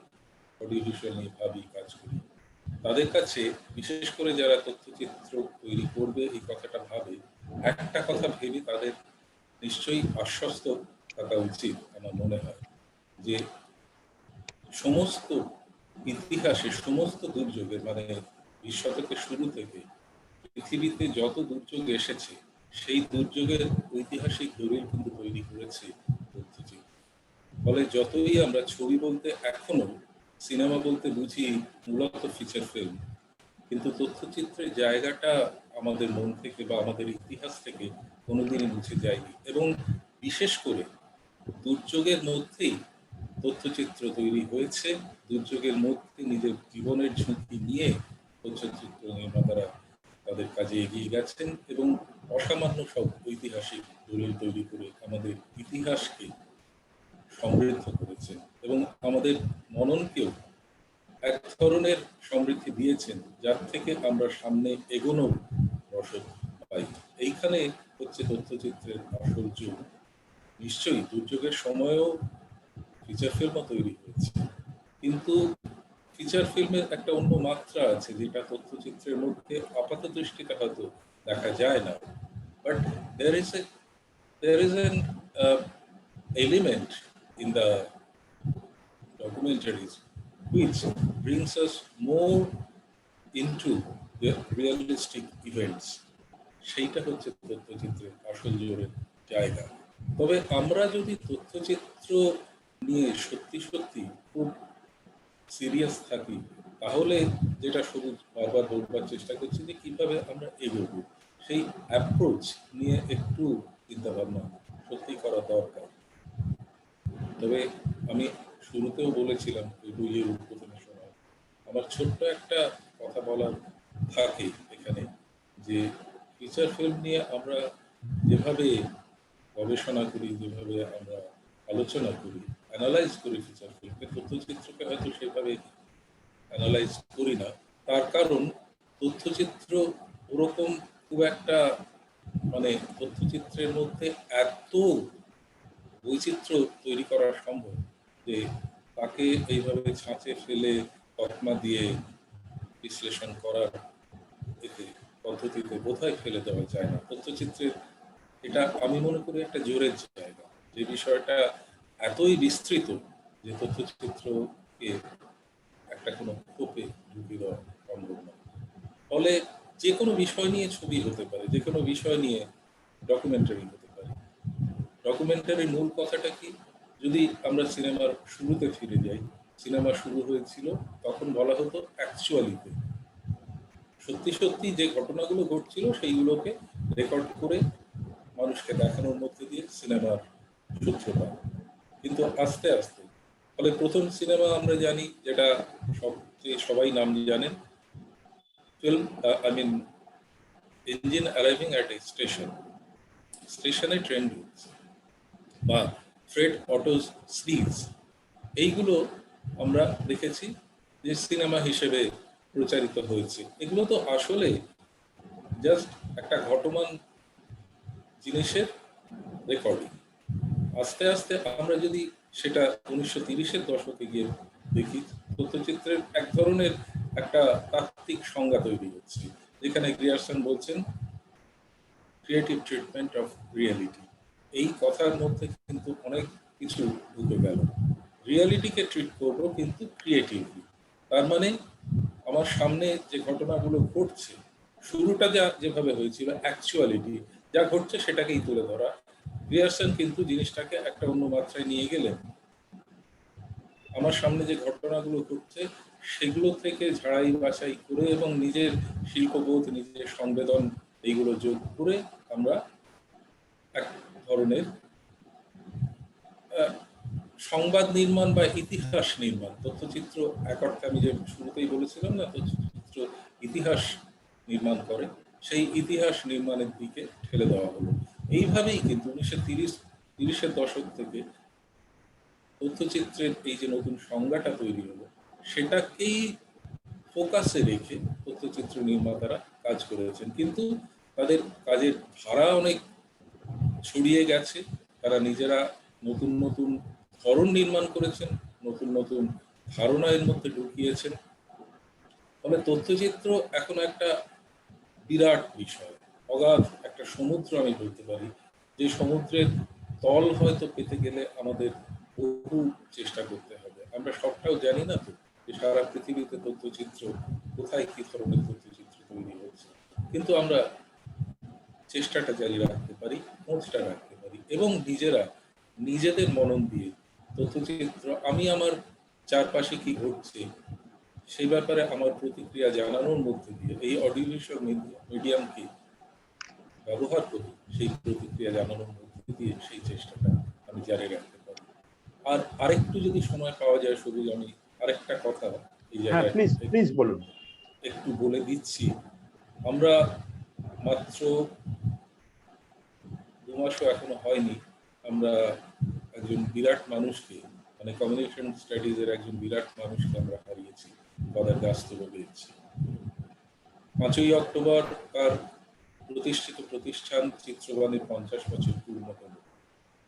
অডিও ভিজুয়াল নিয়ে ভাবি, কাজ করি, তাদের কাছে বিশেষ করে যারা তথ্যচিত্র তৈরি করবে এই কথাটা ভাবে, একটা কথা ভেবে তাদের নিশ্চয়ই আশ্বস্ত থাকা উচিত। আমার মনে হয় যে সমস্ত ইতিহাসে সমস্ত দুর্যোগের মানে 20 শতকের শুরু থেকে পৃথিবীতে যত দুর্যোগ এসেছে সেই দুর্যোগের ঐতিহাসিক দলিল কিন্তু তৈরি করেছে তথ্যচিত্র। ফলে যতই আমরা ছবি বলতে এখনো সিনেমা বলতে বুঝি মূলত ফিচার ফিল্ম, কিন্তু তথ্যচিত্রের জায়গাটা আমাদের মন থেকে বা আমাদের ইতিহাস থেকে কোনোদিনই মুছে যায়নি। এবং বিশেষ করে দুর্যোগের মধ্যেই তথ্যচিত্র তৈরি হয়েছে, দুর্যোগের মধ্যে নিজের জীবনের ঝুঁকি নিয়ে তথ্যচিত্র নির্মাতারা তাদের কাজে এগিয়ে গেছেন এবং অসামান্য সব ঐতিহাসিক দলিল তৈরি করে আমাদের ইতিহাসকে সমৃদ্ধ করেছেন এবং আমাদের মননকেও এক ধরনের সমৃদ্ধি দিয়েছেন, যার থেকে আমরা সামনে এগোনোর রসদ পাই। এইখানে হচ্ছে তথ্যচিত্রের আসল যুগ। নিশ্চয়ই দুর্যোগের সময়েও ফিচার ফিল্মও তৈরি হয়েছে, কিন্তু ফিচার ফিল্মের একটা অন্য মাত্রা আছে যেটা তথ্যচিত্রের মধ্যে আপাত দৃষ্টিতে হয়তো দেখা যায় না, but there is an element in the documentaries which brings us more into the realistic events. সেইটা হচ্ছে তথ্যচিত্রের আসল জোরের জায়গা। তবে আমরা যদি তথ্যচিত্র নিয়ে সত্যি সত্যি খুব সিরিয়াস থাকি, তাহলে যেটা সবুজ বারবার বলবার চেষ্টা করছি যে কিভাবে আমরা এগোবো, সেই অ্যাপ্রোচ নিয়ে একটু চিন্তা ভাবনা সত্যি করা দরকার। তবে আমি শুরুতেও বলেছিলাম এই বইয়ের উদ্বোধনের সময় আমার ছোট্ট একটা কথা বলার থাকে এখানে, যে ফিচার ফিল্ম নিয়ে আমরা যেভাবে গবেষণা করি, যেভাবে আমরা আলোচনা করি, অ্যানালাইজ করি ফিচার ফিল্মকে, তথ্যচিত্রকে হয়তো সেভাবে অ্যানালাইজ করি না। তার কারণ তথ্যচিত্র ওরকম খুব একটা মানে তথ্যচিত্রের মধ্যে এত বৈচিত্র্য তৈরি করা সম্ভব যে তাকে এইভাবে ছাঁচে ফেলে তকমা দিয়ে বিশ্লেষণ করার এতে পদ্ধতিতে বোধহয় ফেলে দেওয়া যায় না। তথ্যচিত্রের এটা আমি মনে করি একটা জোরের জায়গা, যে বিষয়টা এতই বিস্তৃত যে তথ্যচিত্রকে একটা কোনো খোপে ঢুকিয়ে দেওয়া সম্ভব না। ফলে যে কোনো বিষয় নিয়ে ছবি হতে পারে, যে কোনো বিষয় নিয়ে ডকুমেন্টারি হতে পারে। ডকুমেন্টারির মূল কথাটা কি? যদি আমরা সিনেমার শুরুতে ফিরে যাই, সিনেমা শুরু হয়েছিল তখন বলা হতো অ্যাকচুয়ালিতে, সত্যি সত্যি যে ঘটনাগুলো ঘটছিল সেইগুলোকে রেকর্ড করে মানুষকে দেখানোর মধ্যে দিয়ে সিনেমার সূত্রপাত। কিন্তু আস্তে আস্তে, ফলে প্রথম সিনেমা আমরা জানি যেটা সবচেয়ে সবাই নাম জানেন, film engine arriving at a স্টেশনে ট্রেন ঢুকছে, বা ফ্রেড অটোস স্লিজ, এইগুলো আমরা দেখেছি যে সিনেমা হিসেবে প্রচারিত হয়েছে। এগুলো তো আসলে জাস্ট একটা ঘটমান জিনিসের রেকর্ডিং। আস্তে আস্তে আমরা যদি সেটা 1930-এর দশকে গিয়ে দেখি, তথ্যচিত্রের এক ধরনের একটা তাত্ত্বিক সংজ্ঞা তৈরি হচ্ছে, যেখানে গ্রিয়ারসন বলছেন ক্রিয়েটিভ ট্রিটমেন্ট অফ রিয়েলিটি। এই কথার মধ্যে কিন্তু অনেক কিছু ঢুকে গেল। রিয়েলিটিকে ট্রিট করবো কিন্তু ক্রিয়েটিভলি। তার মানে আমার সামনে যে ঘটনাগুলো ঘটছে, শুরুটা যেভাবে হয়েছিল অ্যাকচুয়ালিটি, যা ঘটছে সেটাকেই তুলে ধরা। গ্রিয়ারসন কিন্তু জিনিসটাকে একটা অন্য মাত্রায় নিয়ে গেলেন। আমার সামনে যে ঘটনাগুলো ঘটছে সেগুলো থেকে ঝাড়াই বাছাই করে এবং নিজের শিল্পবোধ, নিজের সংবেদন এইগুলো যোগ করে আমরা এক ধরনের সংবাদ নির্মাণ বা ইতিহাস নির্মাণ, তথ্যচিত্র এক অর্থে আমি যে শুরুতেই বলেছিলাম না, তথ্যচিত্র ইতিহাস নির্মাণ করে, সেই ইতিহাস নির্মাণের দিকে ঠেলে দেওয়া হলো। এইভাবেই কিন্তু 1930-এর দশক থেকে তথ্যচিত্রের এই যে নতুন সংজ্ঞাটা তৈরি হলো, সেটাকেই ফোকাসে রেখে তথ্যচিত্র নির্মাতারা কাজ করেছেন। কিন্তু তাদের কাজের ধারা অনেক ছড়িয়ে গেছে, তারা নিজেরা নতুন নতুন ধরন নির্মাণ করেছেন, নতুন নতুন ধারণা এর মধ্যে ঢুকিয়েছেন। ফলে তথ্যচিত্র এখন একটা বিরাট বিষয়, অগাধ একটা সমুদ্র আমি বলতে পারি, যে সমুদ্রের তল হয়তো পেতে গেলে আমাদের বহু চেষ্টা করতে হবে। আমরা সবটাও জানি না তো যে সারা পৃথিবীতে তথ্যচিত্র কোথায় কি ধরনের তথ্যচিত্র তৈরি হচ্ছে, কিন্তু আমরা চেষ্টাটা জারি রাখতে পারি, খোঁজটা রাখতে পারি এবং নিজেরা নিজেদের মনন দিয়ে তথ্যচিত্র, আমি আমার চারপাশে কি ঘটছে সেই ব্যাপারে আমার প্রতিক্রিয়া জানানোর মধ্যে দিয়ে এই অডিও ভিজুয়াল মিডিয়ামকে ব্যবহার করে সেই প্রতিক্রিয়া জানানোর মধ্যে দিয়ে সেই চেষ্টাটা আমি জারি রাখতে পারি। আর আরেকটু যদি সময় পাওয়া যায় সবুজ, আমি আরেকটা কথা এই জায়গায় প্লিজ বলুন। একটু বলে দিচ্ছি। আমরা মাত্র 2 মাসও এখনো হয়নি, আমরা একজন বিরাট মানুষকে, মানে কমিউনিকেশন স্টাডিজের একজন বিরাট মানুষকে আমরা হারিয়েছি, ফাদার গাস্তো রোবেজ। 5ই অক্টোবর তার প্রতিষ্ঠিত প্রতিষ্ঠান চিত্রবাণীর 50 বছর পূর্ণ হল,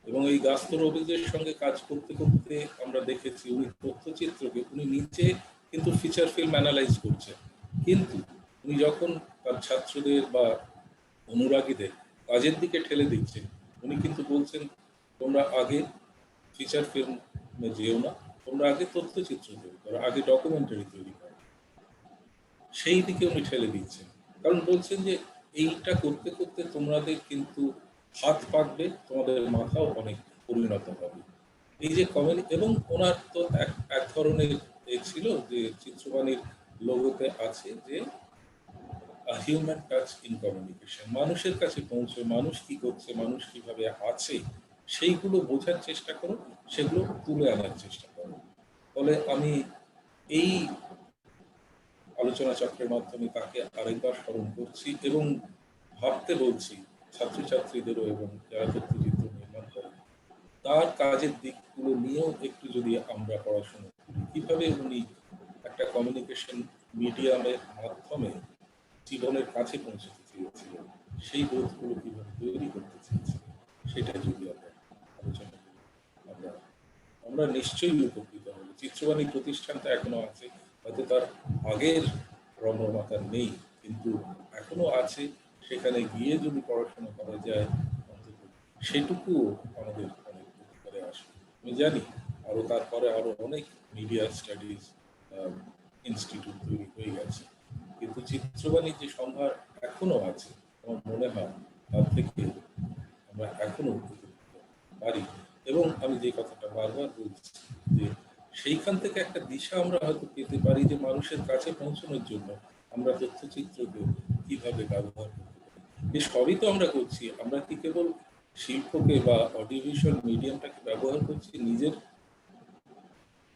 এবং এই গাস্তো রোবেজের সঙ্গে কাজ করতে করতে আমরা দেখেছি উনি তথ্যচিত্রকে, উনি নিচে কিন্তু ফিচার ফিল্ম অ্যানালাইজ করছেন, কিন্তু উনি যখন তার ছাত্রদের বা অনুরাগীদের কাজের দিকে ঠেলে দিচ্ছেন, উনি কিন্তু বলছেন তোমরা আগে ফিচার ফিল্মে যেও না, তোমরা আগে তথ্যচিত্র তৈরি করো, আগে ডকুমেন্টারি তৈরি করো, সেই দিকে উনি ঠেলে দিচ্ছেন। কারণ বলছেন যে এইটা করতে করতে তোমাদের কিন্তু হাত পাকবে, তোমাদের মাথাও অনেক পরিণত হবে। এই যে এবং ওনার তো এক ধরনের ছিল যে চিত্রবাণীর লোগোতে আছে যে হিউম্যান টাচ ইন কমিউনিকেশন, মানুষের কাছে পৌঁছে মানুষ কি করছে, মানুষ কিভাবে আছে সেইগুলো বোঝার চেষ্টা করো, সেগুলো তুলে আনার চেষ্টা করো। ফলে আমি এই আলোচনা চক্রের মাধ্যমে তাকে আরেকবার স্মরণ করছি এবং ভাবতে বলছি ছাত্রছাত্রীদেরও এবং যারা তথ্যচিত্র নির্মাণ করে তার কাজের দিকগুলো নিয়েও একটু যদি আমরা পড়াশোনা করি, কিভাবে উনি একটা কমিউনিকেশন মিডিয়ামের মাধ্যমে জীবনের কাছে পৌঁছতে চেয়েছিলেন, সেই বোধগুলো কিভাবে তৈরি করতে চেয়েছিলেন, সেটা যদি আমরা আলোচনা করি আমরা নিশ্চয়ই উপকৃত হব। চিত্রবাণী প্রতিষ্ঠানটা এখনো আছে, হয়তো তার আগের রমরমাতা নেই, কিন্তু এখনো আছে। সেখানে গিয়ে যদি পড়াশোনা করা যায় অন্তত সেটুকু আমাদের অনেক উপকারে আসবে। আমি জানি তারপরে আরো অনেক মিডিয়া স্টাডিজ ইনস্টিটিউট তৈরি হয়ে গেছে, কিন্তু চিত্রবাণীর যে সম্ভার এখনো আছে আমার মনে হয় তার থেকে আমরা এখনো উপকৃত পারি। এবং আমি যে কথাটা বারবার বলছি যে সেইখান থেকে একটা দিশা আমরা হয়তো পেতে পারি যে মানুষের কাছে পৌঁছানোর জন্য আমরা তথ্যচিত্রকে কিভাবে ব্যবহার করতে পারি। এই সবই তো আমরা করছি, আমরা কি কেবল শিল্পকে বা অডিওভিজুয়াল মিডিয়ামটাকে ব্যবহার করছি নিজের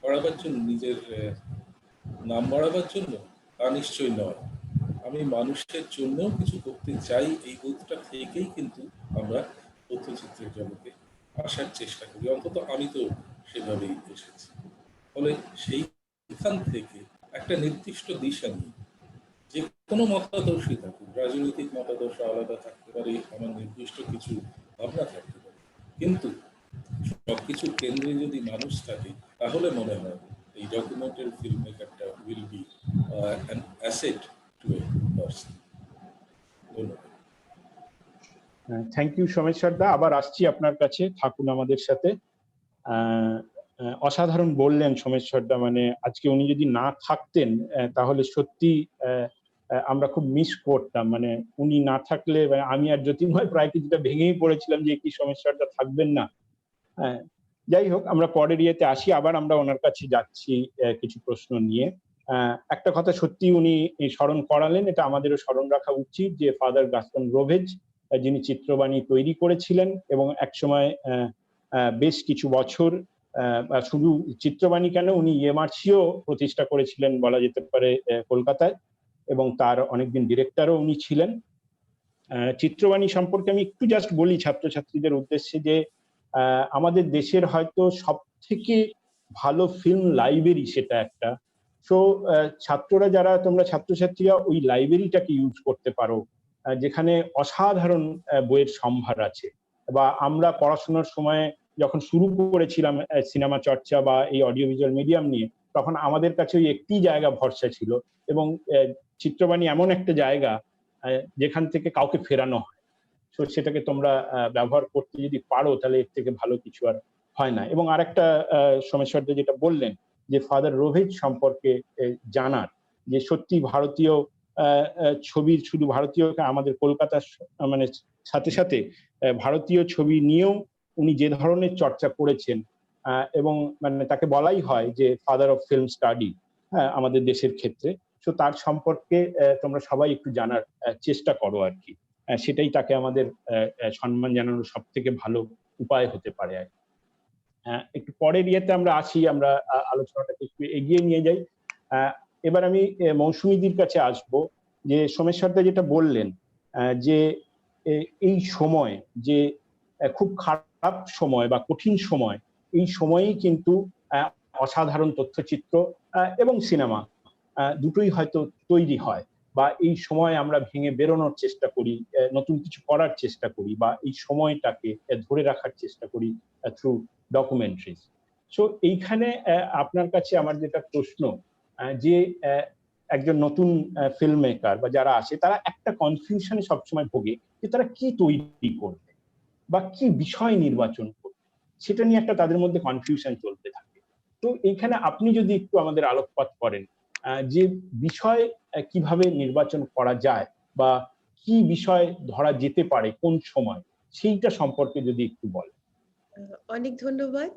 বাড়াবার জন্য, নিজের নাম বাড়াবার জন্য? তা নিশ্চয়ই নয়। আমি মানুষের জন্যও কিছু করতে চাই, এই বোধটা থেকেই কিন্তু আমরা তথ্যচিত্রের জগতে আসার চেষ্টা করি, অন্তত আমি তো সেভাবেই এসেছি। ফলে সেইখান থেকে একটা নির্দিষ্ট দিশা নিয়ে যে কোনো মতাদর্শী থাকুক, রাজনৈতিক মতাদর্শ আলাদা থাকতে পারে, আমার নির্দিষ্ট কিছু ভাবনা থাকতে পারে, কিন্তু সবকিছুর কেন্দ্রে যদি মানুষ থাকে তাহলে মনে হয় এই ডকুমেন্টারি ফিল্ম মেকারটা will be an asset to a person. ধন্যবাদ। থ্যাংক ইউ সোমেশ্বর দা, আবার আসছি আপনার কাছে, থাকুন আমাদের সাথে। অসাধারণ বললেন সোমেশ্বর দা, মানে আজকে উনি যদি না থাকতেন তাহলে সত্যি আমরা খুব মিস করতাম। মানে উনি না থাকলে আমি আর জ্যোতির্ময় প্রায় কিছুটা ভেঙেই পড়েছিলাম যে কি সোমেশ্বর দা থাকবেন না। যাই হোক, আমরা পরের ইয়েতে আসি, আবার আমরা ওনার কাছে যাচ্ছি কিছু প্রশ্ন নিয়ে। একটা কথা সত্যি উনি স্মরণ করালেন, এটা আমাদেরও স্মরণ রাখা উচিত যে ফাদার গাস্তন রোভেজ যিনি চিত্রবাণী তৈরি করেছিলেন এবং একসময় বেশ কিছু বছর শুধু চিত্রবাণী কেন, উনি এমআরসিও প্রতিষ্ঠা করেছিলেন বলা যেতে পারে কলকাতায়, এবং তার অনেকদিন ডিরেক্টরও উনি ছিলেন। চিত্রবাণী সম্পর্কে আমি একটু জাস্ট বলি ছাত্রছাত্রীদের উদ্দেশ্যে যে আমাদের দেশের হয়তো সব থেকে ভালো ফিল্ম লাইব্রেরি সেটা একটা। সো ছাত্ররা যারা, তোমরা ছাত্রছাত্রীরা ওই লাইব্রেরিটাকে ইউজ করতে পারো, যেখানে অসাধারণ বইয়ের সম্ভার আছে। বা আমরা পড়াশোনার সময় যখন শুরু করেছিলাম সিনেমা চর্চা বা এই অডিও ভিজুয়াল মিডিয়াম নিয়ে, তখন আমাদের কাছে ওই একটি জায়গা ভরসা ছিল, এবং চিত্রবাণী এমন একটা জায়গা যেখান থেকে কাউকে ফেরানো হয়। তো সেটাকে তোমরা ব্যবহার করতে যদি পারো তাহলে এর থেকে ভালো কিছু আর হয় না। এবং আরেকটা সোমেশ্বর দা যেটা বললেন যে ফাদার রোভেজ সম্পর্কে জানার, যে সত্যি ভারতীয় ছবির, শুধু ভারতীয় আমাদের কলকাতার মানে সাথে সাথে ভারতীয় ছবি নিয়েও উনি যে ধরনের চর্চা করেছেন, এবং মানে তাকে বলাই হয় যে ফাদার অফ ফিল্ম স্টাডি আমাদের দেশের ক্ষেত্রে। তো তার সম্পর্কে তোমরা সবাই একটু জানার চেষ্টা করো আর কি। সেটাই তাকে আমাদের সম্মান জানানোর সব থেকে ভালো উপায় হতে পারে আর কি। একটু পরের ইয়েতে আমরা আসি, আমরা আলোচনাটাকে একটু এগিয়ে নিয়ে যাই। এবার আমি মৌসুমীদির কাছে আসব, যে সোমেশ্বরদা যেটা বললেন যে এই সময় যে খুব খারাপ সময় বা কঠিন সময়, এই সময়েই কিন্তু অসাধারণ তথ্যচিত্র এবং সিনেমা দুটোই হয়তো তৈরি হয়, বা এই সময় আমরা ভেঙে বেরোনোর চেষ্টা করি, নতুন কিছু করার চেষ্টা করি, বা এই সময়টাকে ধরে রাখার চেষ্টা করি থ্রু ডকুমেন্টারিজ। সো এইখানে আপনার কাছে আমার যেটা প্রশ্ন, যে একজন নতুন ফিল্ম মেকার বা যারা আসে তারা একটা কনফিউশনে সবসময় ভোগে যে তারা কি তৈরি করবে বা কি বিষয় নির্বাচন করবে, সেটা নিয়ে একটা তাদের মধ্যে কনফিউশন চলতে থাকে। তো এইখানে আপনি যদি একটু আমাদের আলোকপাত করেন যে বিষয় কিভাবে নির্বাচন করা যায় বা কি বিষয় ধরা যেতে পারে কোন সময়, সেইটা সম্পর্কে যদি একটু বলেন। অনেক ধন্যবাদ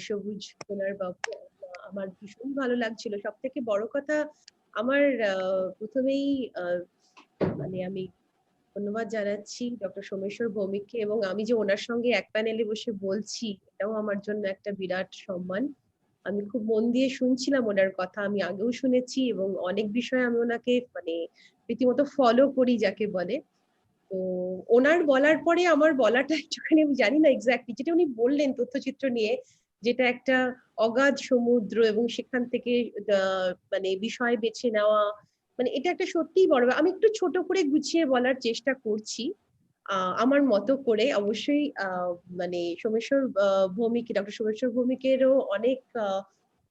সবুজ কুমার বাবু, আমার ভীষণ ভালো লাগছিল। সব থেকে বড় কথা, আমার প্রথমেই মানে আমি ধন্যবাদ জানাচ্ছি ডক্টর সোমেশ্বর ভৌমিককে, এবং আমি যে ওনার সঙ্গে এক প্যানেলে বসে বলছি এটাও আমার জন্য একটা বিরাট সম্মান। আমি খুব মন দিয়ে শুনছিলাম ওনার কথা, আমি আগেও শুনেছি এবং অনেক বিষয়ে আমি ওনাকে মানে রীতিমতো ফলো করি যাকে বলে। তো ওনার বলার পরে আমার বলাটা একটুখানি, আমি জানি না এক্স্যাক্টলি যেটা উনি বললেন তথ্যচিত্র নিয়ে, যেটা একটা অগাধ সমুদ্র এবং সেখান থেকে মানে বিষয় বেছে নেওয়া, মানে এটা একটা সত্যিই বড়। আমি একটু ছোট করে গুছিয়ে বলার চেষ্টা করছি আমার মতো করে। অবশ্যই মানে সোমেশ্বর ভৌমিক, ডক্টর সোমেশ্বর ভৌমিকেরও অনেক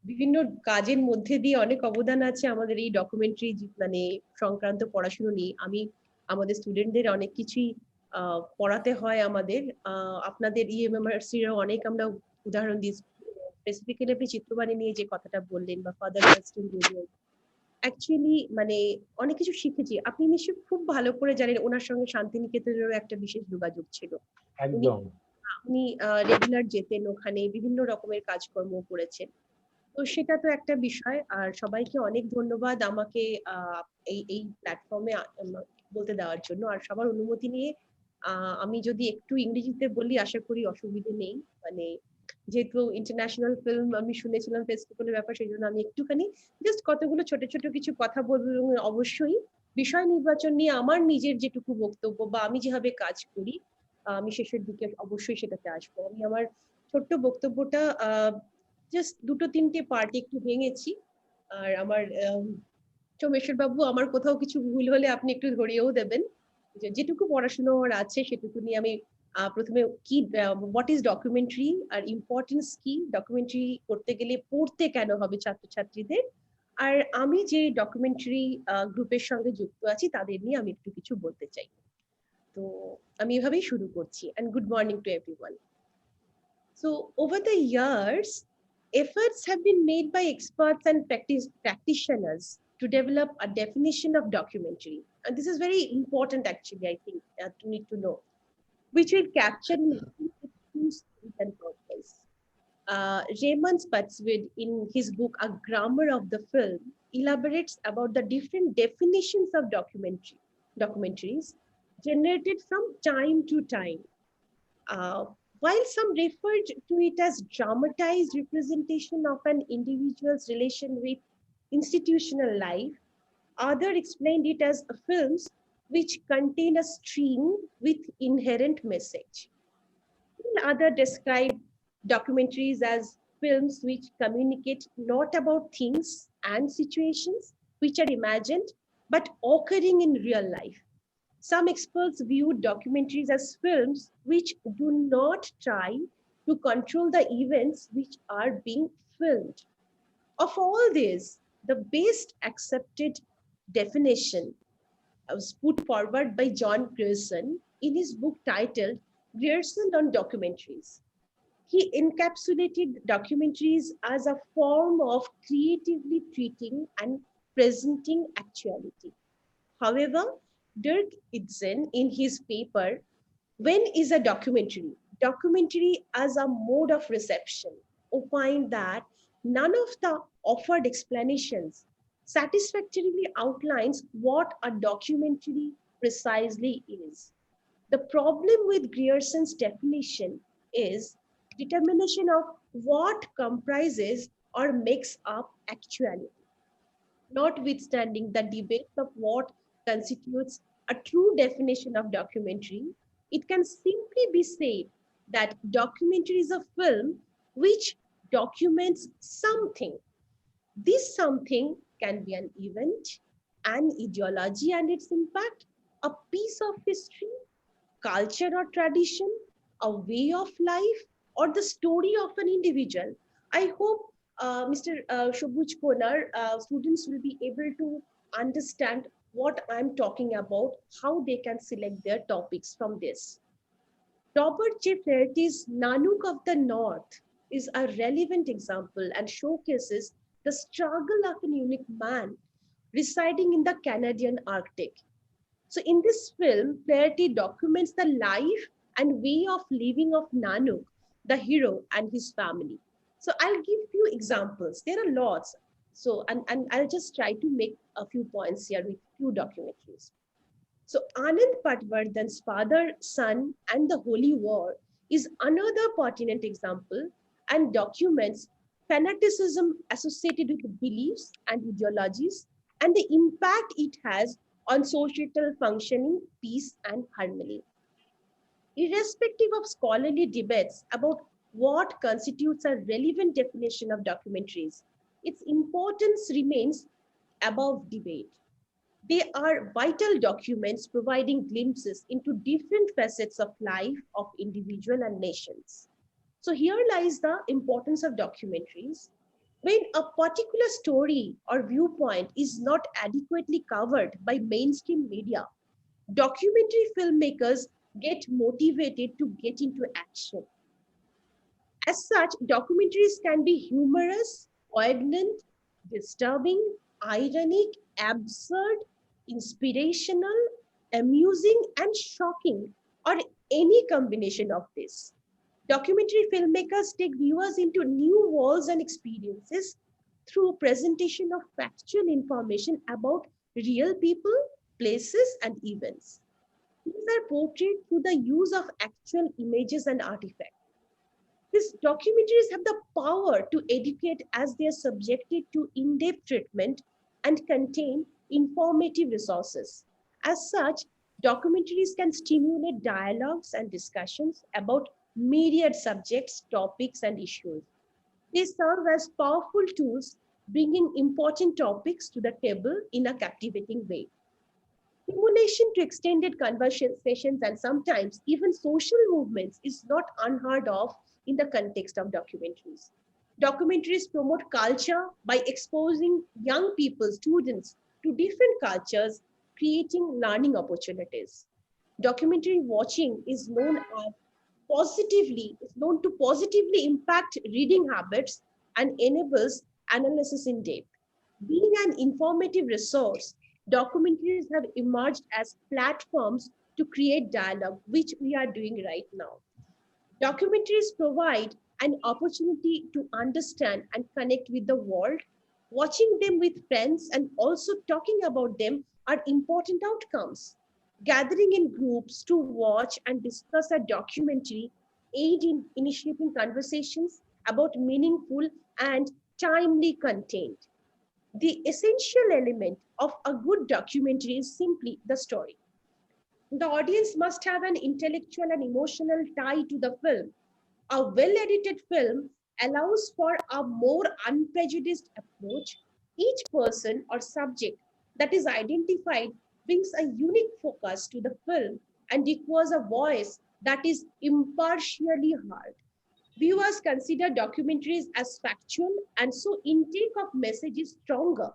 বিভিন্ন কাজের মধ্যে দিয়ে অনেক অবদান আছে আমাদের এই ডকুমেন্টারি মানে সংক্রান্ত পড়াশুনো নিয়ে। আমি আমাদের স্টুডেন্টদের অনেক কিছুই পড়াতে হয় আমাদের। আপনাদের ইএমএমআরসির অনেক আমরা উদাহরণ দিই, স্পেসিফিক্যালি আপনি চিত্রবাণী নিয়ে যে কথাটা বললেন বা ফাদার অ্যাকচুয়ালি মানে অনেক কিছু শিখেছি। আপনি নিশ্চয়ই খুব ভালো করে জানেন ওনার সঙ্গে শান্তিনিকেতনেরও একটা বিশেষ যোগাযোগ ছিল। একদম। উনি রেগুলার যেতেন ওখানে, বিভিন্ন রকমের কাজকর্ম করেছেন। তো সেটা তো একটা বিষয়। আর সবাইকে অনেক ধন্যবাদ আমাকে এই প্ল্যাটফর্মে বলতে দেওয়ার জন্য। আর সবার অনুমতি নিয়ে আমি যদি একটু ইংরেজিতে বলি আশা করি অসুবিধে নেই। মানে যেহেতু ইন্টারন্যাশনাল ফিল্ম আমি শুনেছিলাম ফেস্টিভ্যালের ব্যাপার, সেই জন্য আমি একটুখানি জাস্ট কতগুলো ছোট ছোট কিছু কথা বলবো, এবং অবশ্যই বিষয় নির্বাচন নিয়ে আমার নিজের যেটুকু বক্তব্য বা আমি যেভাবে কাজ করি আমি শেষের দিকে অবশ্যই সেটাতে আসবো। আমি আমার ছোট্ট বক্তব্যটা জাস্ট দুটো তিনটে পার্টি একটু ভেঙেছি। আর আমার সোমেশ্বর বাবু, আমার কোথাও কিছু ভুল হলে আপনি একটু ধরিয়েও দেবেন। যেটুকু পড়াশোনা আমার আছে সেটুকু নিয়ে আমি প্রথমে কি হোয়াট ইজ ডকুমেন্টারি আর ইম্পর্টেন্স কি, ডকুমেন্টারি করতে গেলে পড়তে কেন হবে ছাত্রছাত্রীদের, আর আমি যে ডকুমেন্টারি গ্রুপের সঙ্গে যুক্ত আছি তাদের নিয়ে আমি একটু কিছু বলতে চাই। তো আমি এভাবেই শুরু করছি। And good morning to everyone. So over the years, efforts have been made by experts and practitioners to develop a definition of documentary. And this is very important actually, I think, to need to know, which will capture its truth and purpose. Raymond Spatswood, in his book A Grammar of the Film, elaborates about the different definitions of documentaries generated from time to time. While some referred to it as dramatized representation of an individual's relation with institutional life, others explained it as films which contain a stream with inherent message. Others described documentaries as films which communicate not about things and situations which are imagined but occurring in real life. Some experts viewed documentaries as films which do not try to control the events which are being filmed. Of all this, the best accepted definition was put forward by John Grierson in his book titled Grierson on Documentaries. He encapsulated documentaries as a form of creatively treating and presenting actuality. However, Dirk Idsen, in his paper, When is a Documentary? documentary as a mode of reception, opined that none of the offered explanations satisfactorily outlines what a documentary precisely is. The problem with Grierson's definition is determination of what comprises or makes up actuality. Notwithstanding the debate of what constitutes a true definition of documentary, it can simply be said that documentary is a film which documents something. This something can be an event, an ideology and its impact, a piece of history, culture or tradition, a way of life, or the story of an individual. I hope Mr. Shobuj Konar, students will be able to understand what I'm talking about, how they can select their topics from this. Robert J. Flaherty's Nanook of the North is a relevant example and showcases the struggle of a unique man residing in the Canadian Arctic. So in this film, Flaherty documents the life and way of living of Nanook, the hero, and his family. So I'll give few examples. There are lots. So, and I'll just try to make a few points here with few documentaries. So Anand Patwardhan's Father, Son, and the Holy War is another pertinent example and documents fanaticism associated with beliefs and ideologies and the impact it has on societal functioning, peace, and harmony. Irrespective of scholarly debates about what constitutes a relevant definition of documentaries, its importance remains above debate. They are vital documents providing glimpses into different facets of life of individual and nations. So here lies the importance of documentaries. When a particular story or viewpoint is not adequately covered by mainstream media, documentary filmmakers get motivated to get into action. As such, documentaries can be humorous, poignant, disturbing, ironic, absurd, inspirational, amusing, and shocking, or any combination of this. Documentary filmmakers take viewers into new worlds and experiences through presentation of factual information about real people, places, and events. These are portrayed through the use of actual images and artifacts. These documentaries have the power to educate as they are subjected to in-depth treatment and contain informative resources. As such, documentaries can stimulate dialogues and discussions about myriad subjects, topics, and issues. They serve as powerful tools, bringing important topics to the table in a captivating way. Stimulation to extended conversations and sometimes even social movements is not unheard of in the context of documentaries. Documentaries promote culture by exposing young people, students, to different cultures, creating learning opportunities. Documentary watching is known to positively impact reading habits and enables analysis in depth. Being an informative resource, documentaries have emerged as platforms to create dialogue, which we are doing right now. Documentaries provide an opportunity to understand and connect with the world. Watching them with friends and also talking about them are important outcomes. Gathering in groups to watch and discuss a documentary aid in initiating conversations about meaningful and timely content. The essential element of a good documentary is simply the story. The audience must have an intellectual and emotional tie to the film. A well-edited film allows for a more unprejudiced approach. Each person or subject that is identified brings a unique focus to the film and requires a voice that is impartially heard. Viewers consider documentaries as factual and so intake of message is stronger.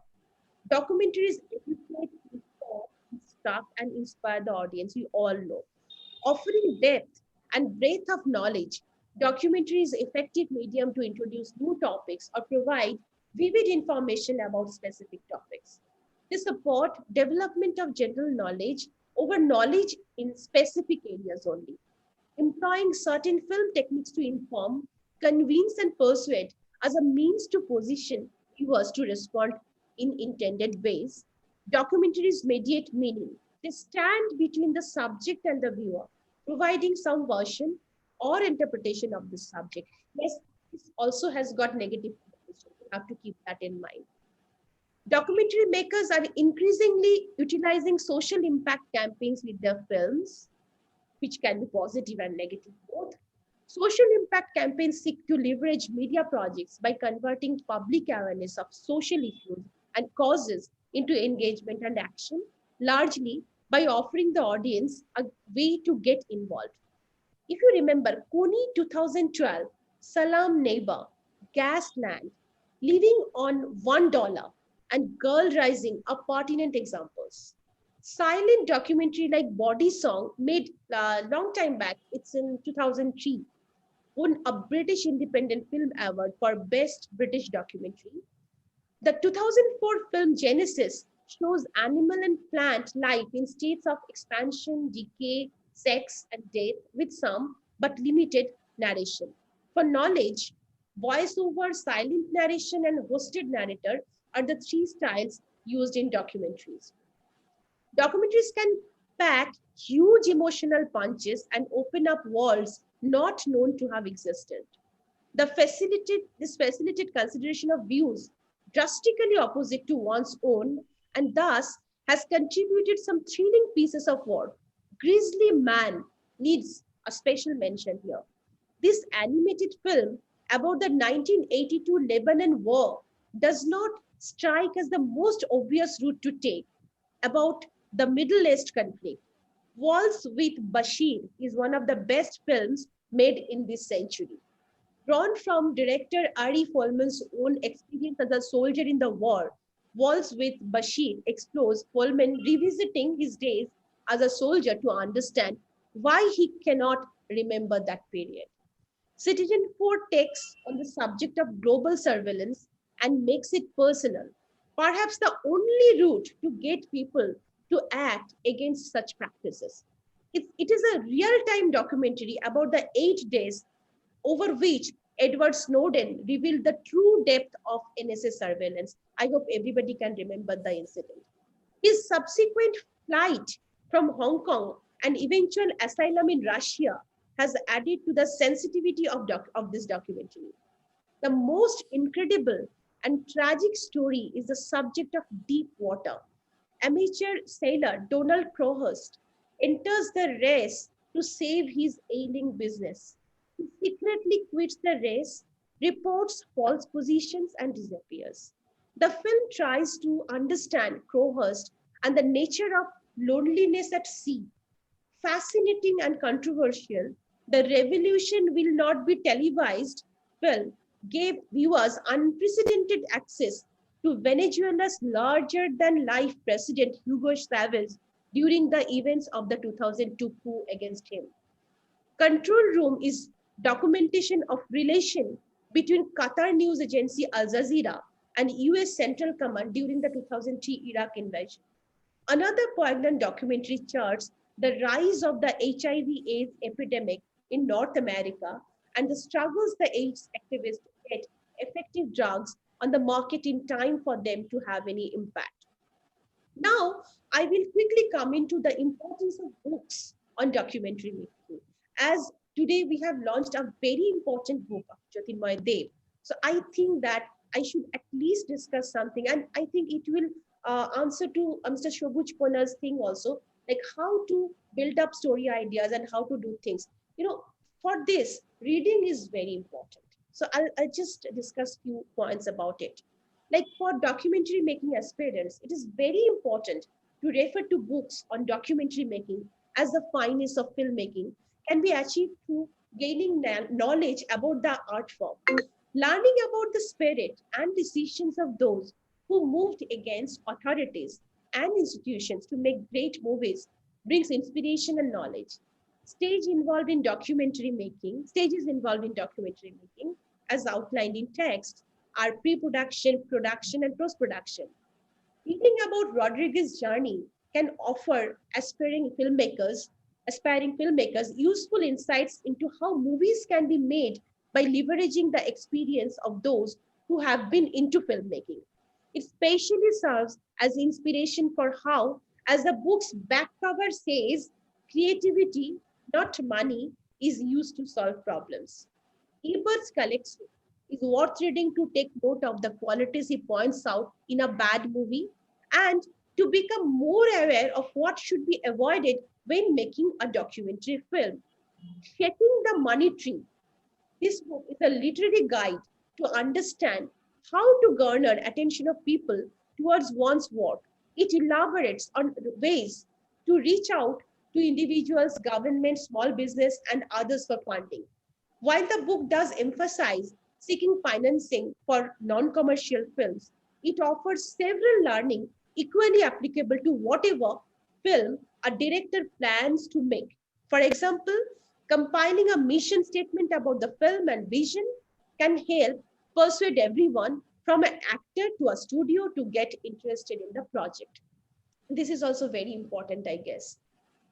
Documentaries educate, inform, instruct, and inspire the audience, we all know. Offering depth and breadth of knowledge, documentary is an effective medium to introduce new topics or provide vivid information about specific topics. They support development of general knowledge over knowledge in specific areas only. employing certain film techniques to inform, convince, and persuade as a means to position viewers to respond in intended ways. Documentaries mediate meaning. They stand between the subject and the viewer, providing some version or interpretation of the subject. Yes, this also has got negative connotation. You have to keep that in mind. Documentary makers are increasingly utilizing social impact campaigns with their films, which can be positive and negative both. Social impact campaigns seek to leverage media projects by converting public awareness of social issues and causes into engagement and action, largely by offering the audience a way to get involved. If you remember, Kony 2012, Salam Neighbor, Gasland, Living on $1, and Girl Rising are pertinent examples. Silent documentary like Body Song, made a long time back, it's in 2003, won a British Independent Film Award for Best British Documentary. The 2004 film Genesis shows animal and plant life in states of expansion, decay, sex, and death with some but limited narration. For knowledge, voiceover, silent narration, and hosted narrator are the three styles used in documentaries. Documentaries can pack huge emotional punches and open up worlds not known to have existed. This facilitated consideration of views drastically opposite to one's own, and thus has contributed some thrilling pieces of work. Grizzly Man needs a special mention here. This animated film about the 1982 Lebanon War does not strike as the most obvious route to take about the Middle East conflict. Waltz with Bashir is one of the best films made in this century. Drawn from director Ari Folman's own experience as a soldier in the war, Waltz with Bashir explores Folman revisiting his days as a soldier to understand why he cannot remember that period. Citizen 4 takes on the subject of global surveillance and makes it personal, perhaps the only route to get people to act against such practices. It is a real-time documentary about the 8 days over which Edward Snowden revealed the true depth of NSA surveillance. I hope everybody can remember the incident. His subsequent flight from Hong Kong and eventual asylum in Russia has added to the sensitivity of this documentary. The most incredible and tragic story is the subject of deep water. Amateur sailor Donald Crowhurst enters the race to save his ailing business. He secretly quits the race, reports false positions, and disappears. The film tries to understand Crowhurst and the nature of loneliness at sea. Fascinating and controversial, The Revolution Will Not Be Televised film gave viewers unprecedented access to Venezuela's larger-than-life President Hugo Chavez during the events of the 2002 coup against him. Control Room is documentation of relation between Qatar news agency Al Jazeera and US Central Command during the 2003 Iraq invasion. Another poignant documentary charts the rise of the HIV/AIDS epidemic in North America and the struggles the AIDS activists get effective drugs on the market in time for them to have any impact. Now, I will quickly come into the importance of books on documentary making. As today we have launched a very important book of Jyotirmoy Dev. So I think that I should at least discuss something, and I think it will answer to Mr. Shobuj Kona's thing also, like how to build up story ideas and how to do things. For this, reading is very important. So I'll just discuss few points about it. Like for documentary making aspirants, it is very important to refer to books on documentary making, as the finest of filmmaking can be achieved through gaining knowledge about the art form, learning about the spirit and decisions of those who moved against authorities and institutions to make great movies brings inspiration and knowledge. Stages involved in documentary making, as outlined in text, are pre-production, production, and post-production. Reading about Rodriguez's journey can offer aspiring filmmakers aspiring filmmakers useful insights into how movies can be made by leveraging the experience of those who have been into filmmaking. It especially serves as inspiration for how, as the book's back cover says, creativity, not money, is used to solve problems. Ebert's collection is worth reading to take note of the qualities he points out in a bad movie and to become more aware of what should be avoided when making a documentary film. Checking the Money Tree. This book is a literary guide to understand how to garner attention of people towards one's work. It elaborates on ways to reach out to individuals, government, small business, and others for funding. While the book does emphasize seeking financing for non-commercial films, it offers several learning equally applicable to whatever film a director plans to make. For example, compiling a mission statement about the film and vision can help persuade everyone from an actor to a studio to get interested in the project. This is also very important, I guess.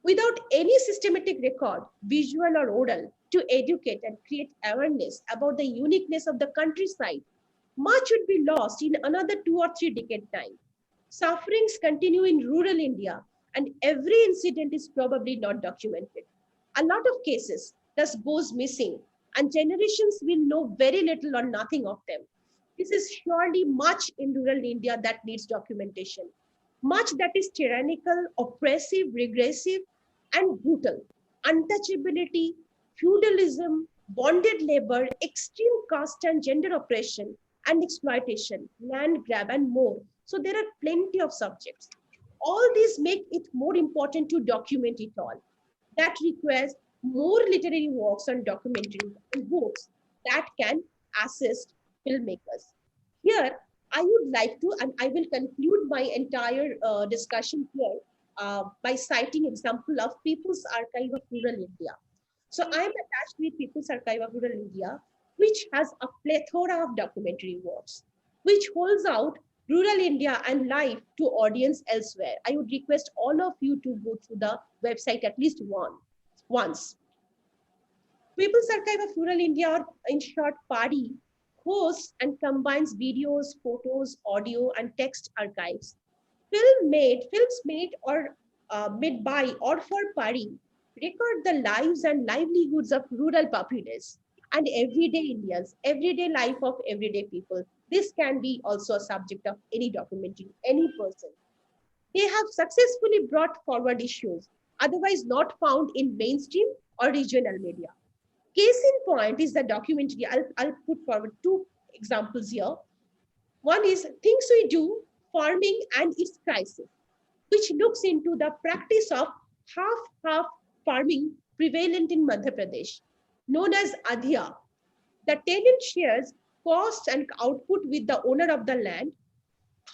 Without any systematic record, visual or oral, to educate and create awareness about the uniqueness of the countryside, much would be lost in another 2 or 3 decade time. Sufferings continue in rural India, and every incident is probably not documented. A lot of cases thus goes missing, and generations will know very little or nothing of them. This is surely much in rural India that needs documentation. Much that is tyrannical, oppressive, regressive, and brutal. Untouchability, feudalism, bonded labor, extreme caste and gender oppression, and exploitation, land grab, and more. So there are plenty of subjects. All these make it more important to document it all. That requires more literary works on documentary and books that can assist filmmakers. Here, I would like to, and I will conclude my entire discussion here by citing example of People's Archive of Rural India. So I am attached with People's Archive of Rural India, which has a plethora of documentary works, which holds out rural India and life to audience elsewhere. I would request all of you to go through the website at least once. People's Archive of Rural India, or in short, PARI, hosts and combines videos, photos, audio, and text archives. Films made or made by or for PARI record the lives and livelihoods of rural populace and everyday Indians, everyday life of everyday people. This can be also a subject of any documentary, any person. They have successfully brought forward issues otherwise not found in mainstream or regional media. Case in point is the documentary. I'll put forward 2 examples here. One is Things We Do, Farming and Its Crisis, which looks into the practice of half-half farming prevalent in Madhya Pradesh, known as Adhya. The tenant shares cost and output with the owner of the land.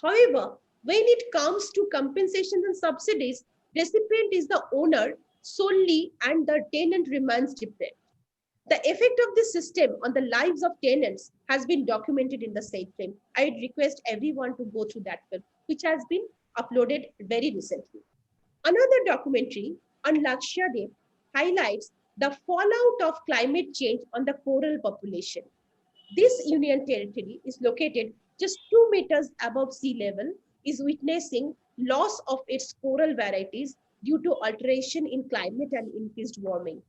However, when it comes to compensations and subsidies, recipient is the owner solely and the tenant remains deprived. The effect of this system on the lives of tenants has been documented in the said film. I would request everyone to go through that film, which has been uploaded very recently. Another documentary on Lakshadweep highlights the fallout of climate change on the coral population. This union territory is located just 2 meters above sea level, is witnessing loss of its coral varieties due to alteration in climate and increased warming.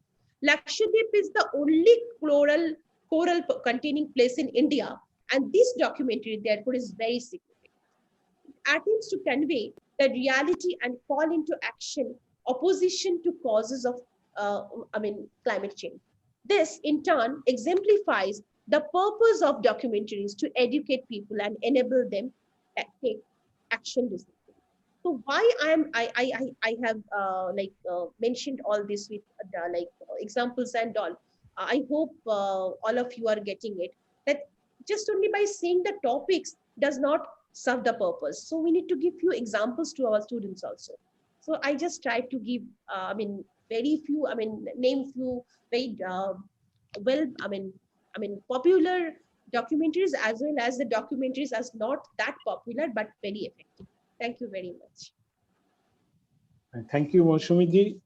Lakshadweep is the only coral containing place in India, and this documentary therefore is very significant. It attempts to convey the reality and call into action opposition to causes of climate change. This in turn exemplifies the purpose of documentaries to educate people and enable them to take action decisively. So why I have mentioned all this with examples and all. I hope all of you are getting it. That just only by saying the topics does not serve the purpose. So we need to give few examples to our students also. So I just tried to give name few very popular documentaries as well as the documentaries as not that popular but very effective. Thank you very much. Thank you, Mousumi ji.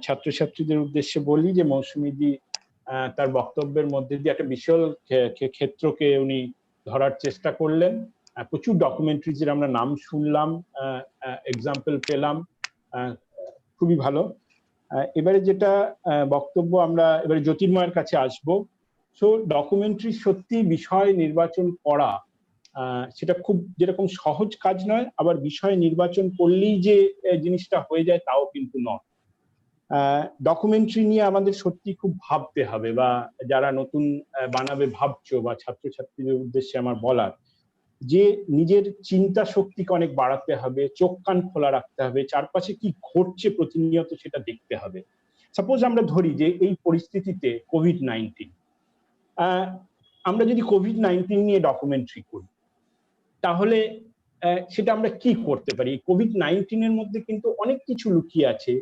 ছাত্রছাত্রীদের উদ্দেশ্যে বলি যে মৌসুমীদি তার বক্তব্যের মধ্যে দিয়ে একটা বিশাল ক্ষেত্রকে উনি ধরার চেষ্টা করলেন। প্রচুর ডকুমেন্টারিজের আমরা নাম শুনলাম, এক্সাম্পল পেলাম, খুবই ভালো। এবারে যেটা বক্তব্য, আমরা এবারে জ্যোতির্ময়ের কাছে আসব। সো ডকুমেন্টারি সত্যি বিষয় নির্বাচন করা সেটা খুব যেরকম সহজ কাজ নয়, আবার বিষয় নির্বাচন করলেই যে জিনিসটা হয়ে যায় তাও কিন্তু নয়। ডকুমেন্টারি নিয়ে আমাদের সত্যি খুব ভাবতে হবে, বা যারা নতুন বানাবে ভাবছো, বা ছাত্রছাত্রীদের উদ্দেশ্যে আমার বলার যে নিজের চিন্তা শক্তিকে অনেক বাড়াতে হবে, চোখ কান খোলা রাখতে হবে, চারপাশে কি ঘটছে প্রতিনিয়ত সেটা দেখতে হবে। সাপোজ আমরা ধরি যে এই পরিস্থিতিতে কোভিড-19, আমরা যদি কোভিড-19 নিয়ে ডকুমেন্টারি করি তাহলে সেটা আমরা কি করতে পারি? কোভিড-19 এর মধ্যে কিন্তু অনেক কিছু লুকিয়ে আছে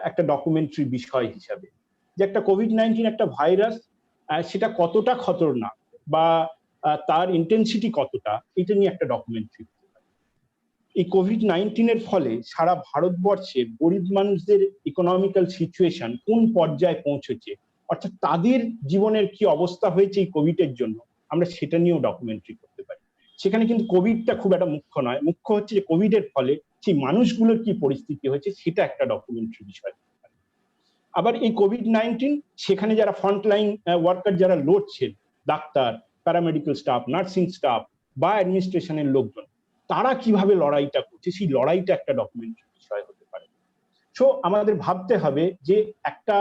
একটা ডকুমেন্টারি বিষয় হিসাবে। যে একটা কোভিড-19 একটা ভাইরাস, সেটা কতটা খতরনাক বা তার ইন্টেন্সিটি কতটা, এটা নিয়ে একটা ডকুমেন্টারি। এই কোভিড-19 এর ফলে সারা ভারতবর্ষে গরিব মানুষদের ইকোনমিক্যাল সিচুয়েশন কোন পর্যায়ে পৌঁছেছে, অর্থাৎ তাদের জীবনের কি অবস্থা হয়েছে এই কোভিড এর জন্য, আমরা সেটা নিয়েও ডকুমেন্টারি করতে পারি। সেখানে কিন্তু কোভিডটা খুব একটা মুখ্য নয়, মুখ্য হচ্ছে যে কোভিড এর ফলে সেই মানুষগুলোর কি পরিস্থিতি হয়েছে সেটা একটা ডকুমেন্টারি বিষয়। আবার এই কোভিড-19 সেখানে যারা ফ্রন্টলাইন ওয়ার্কার যারা লড়ছেন, doctor, paramedical staff, nursing staff বা অ্যাডমিনিস্ট্রেশনের লোকজন, তারা কিভাবে লড়াইটা করছে, সেই লড়াইটা একটা ডকুমেন্টারি বিষয় হতে পারে। সো আমাদের ভাবতে হবে যে একটা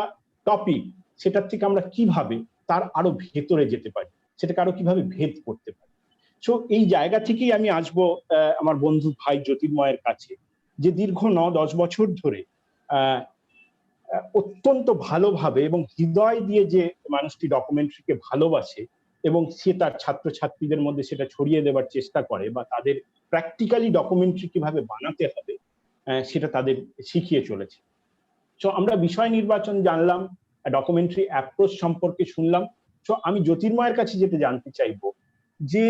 টপিক, সেটার থেকে আমরা কিভাবে তার আরো ভেতরে যেতে পারি, সেটাকে আরো কিভাবে ভেদ করতে পারি। সো এই জায়গা থেকেই আমি আসবো আমার বন্ধু ভাই জ্যোতির্ময়ের কাছে, যে দীর্ঘ 9-10 বছর ধরে অত্যন্ত ভালোভাবে এবং হৃদয় দিয়ে যে মানুষটি ডকুমেন্টারিকে ভালোবাসে এবং সে তার ছাত্রছাত্রীদের মধ্যে সেটা ছড়িয়ে দেওয়ার চেষ্টা করে, বা তাদের প্র্যাকটিক্যালি ডকুমেন্টারি কিভাবে বানাতে হবে সেটা তাদের শিখিয়ে চলেছে। সো আমরা বিষয় নির্বাচন জানলাম, ডকুমেন্টারি অ্যাপ্রোচ সম্পর্কে শুনলাম। সো আমি জ্যোতির্ময়ের কাছে যেটা জানতে চাইবো যে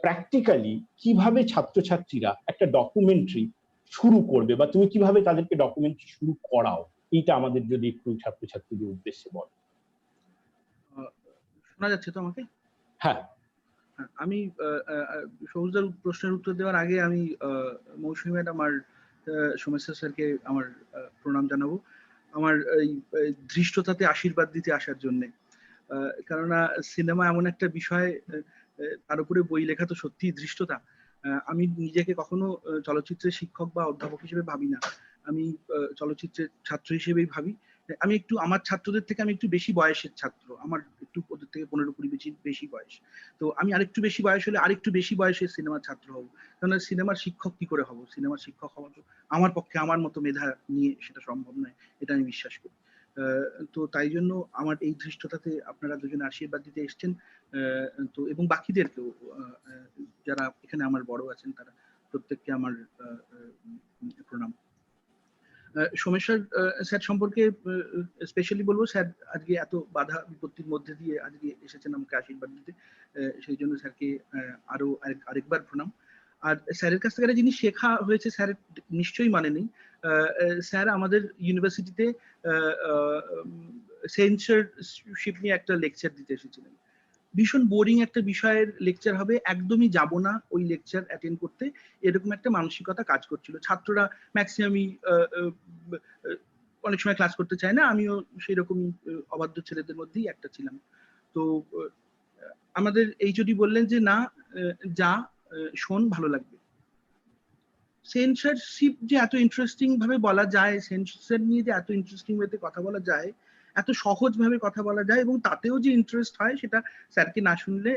প্র্যাকটিক্যালি কিভাবে ছাত্রছাত্রীরা একটা ডকুমেন্টারি শুরু করবে, বা তুমি কিভাবে তাদেরকে ডকুমেন্টারি শুরু করাও, এইটা আমাদের যদি একটু ছাত্রছাত্রীদের উদ্দেশ্যে বল। শোনা যাচ্ছে তো আমাকে? হ্যাঁ, আমি সবুজদার প্রশ্নের উত্তর দেওয়ার আগে আমি মৌসুমী ম্যাডাম আর সোমেশ্বর স্যারকে আমার প্রণাম জানাবো আমার এই ধৃষ্টতাতে আশীর্বাদ দিতে আসার জন্যে। কেননা সিনেমা এমন একটা বিষয়, তার উপরে বই লেখা তো সত্যিই ধৃষ্টতা। আমি নিজেকে কখনো চলচ্চিত্রের শিক্ষক বা অধ্যাপক হিসেবে ভাবি না, আমি চলচ্চিত্রের ছাত্র হিসেবেই ভাবি। আমি একটু আমার ছাত্রদের থেকে আমি একটু বেশি বয়সের ছাত্র, আমার একটু ওদের থেকে 15-20 বেশি বয়স। তো আমি আরেকটু বেশি বয়স হলে আরেকটু বেশি বয়সের সিনেমার ছাত্র হব, কারণ সিনেমার শিক্ষক কি করে হব? সিনেমার শিক্ষক হওয়া তো আমার পক্ষে, আমার মতো মেধা নিয়ে সেটা সম্ভব নয়, এটা আমি বিশ্বাস করি। তো তাই জন্য আমার এই ধৃষ্টতাতে আপনারা দুজনে আশীর্বাদ দিতে এসছেন, তো এবং বাকিদেরকেও যারা এখানে আমার বড় আছেন তারা প্রত্যেককে আমার প্রণাম। সোমেশ্বর স্যার সম্পর্কে স্পেশালি বলবো, স্যার আজকে এত বাধা বিপত্তির মধ্যে দিয়ে আজকে এসেছেন আমাকে আশীর্বাদ দিতে, সেই জন্য স্যারকে আরো আরেকবার প্রণাম। আর স্যারের কাছ থেকে একটা জিনিস শেখা হয়েছে, স্যার নিশ্চয়ই মানে নেই, স্যার আমাদের ইউনিভার্সিটিতে সেন্সরশিপ নিয়ে একটা লেকচার দিতে এসেছিলেন। ভীষণ বোরিং একটা বিষয়ের লেকচার হবে, একদমই যাব না ওই লেকচার অ্যাটেন্ড করতে, এরকম একটা মানসিকতা কাজ করছিল। ছাত্ররা ম্যাক্সিমামই অনেক সময় ক্লাস করতে চায় না, আমিও সেই রকমই অবাধ্য ছেলেদের মধ্যেই একটা ছিলাম। তো আমাদের এই যদি বললেন যে না যা শোন ভালো লাগবে। সেন্সরশিপ যে এত ইন্টারেস্টিং ভাবে বলা যায়, সেন্সর নিয়ে যে এত ইন্টারেস্টিং ওয়েতে কথা বলা যায়, এত সহজ ভাবে কথা বলা যায়, এবং তাতেও যে ইন্টারেস্ট হয় সেটা স্যারকে না শুনলে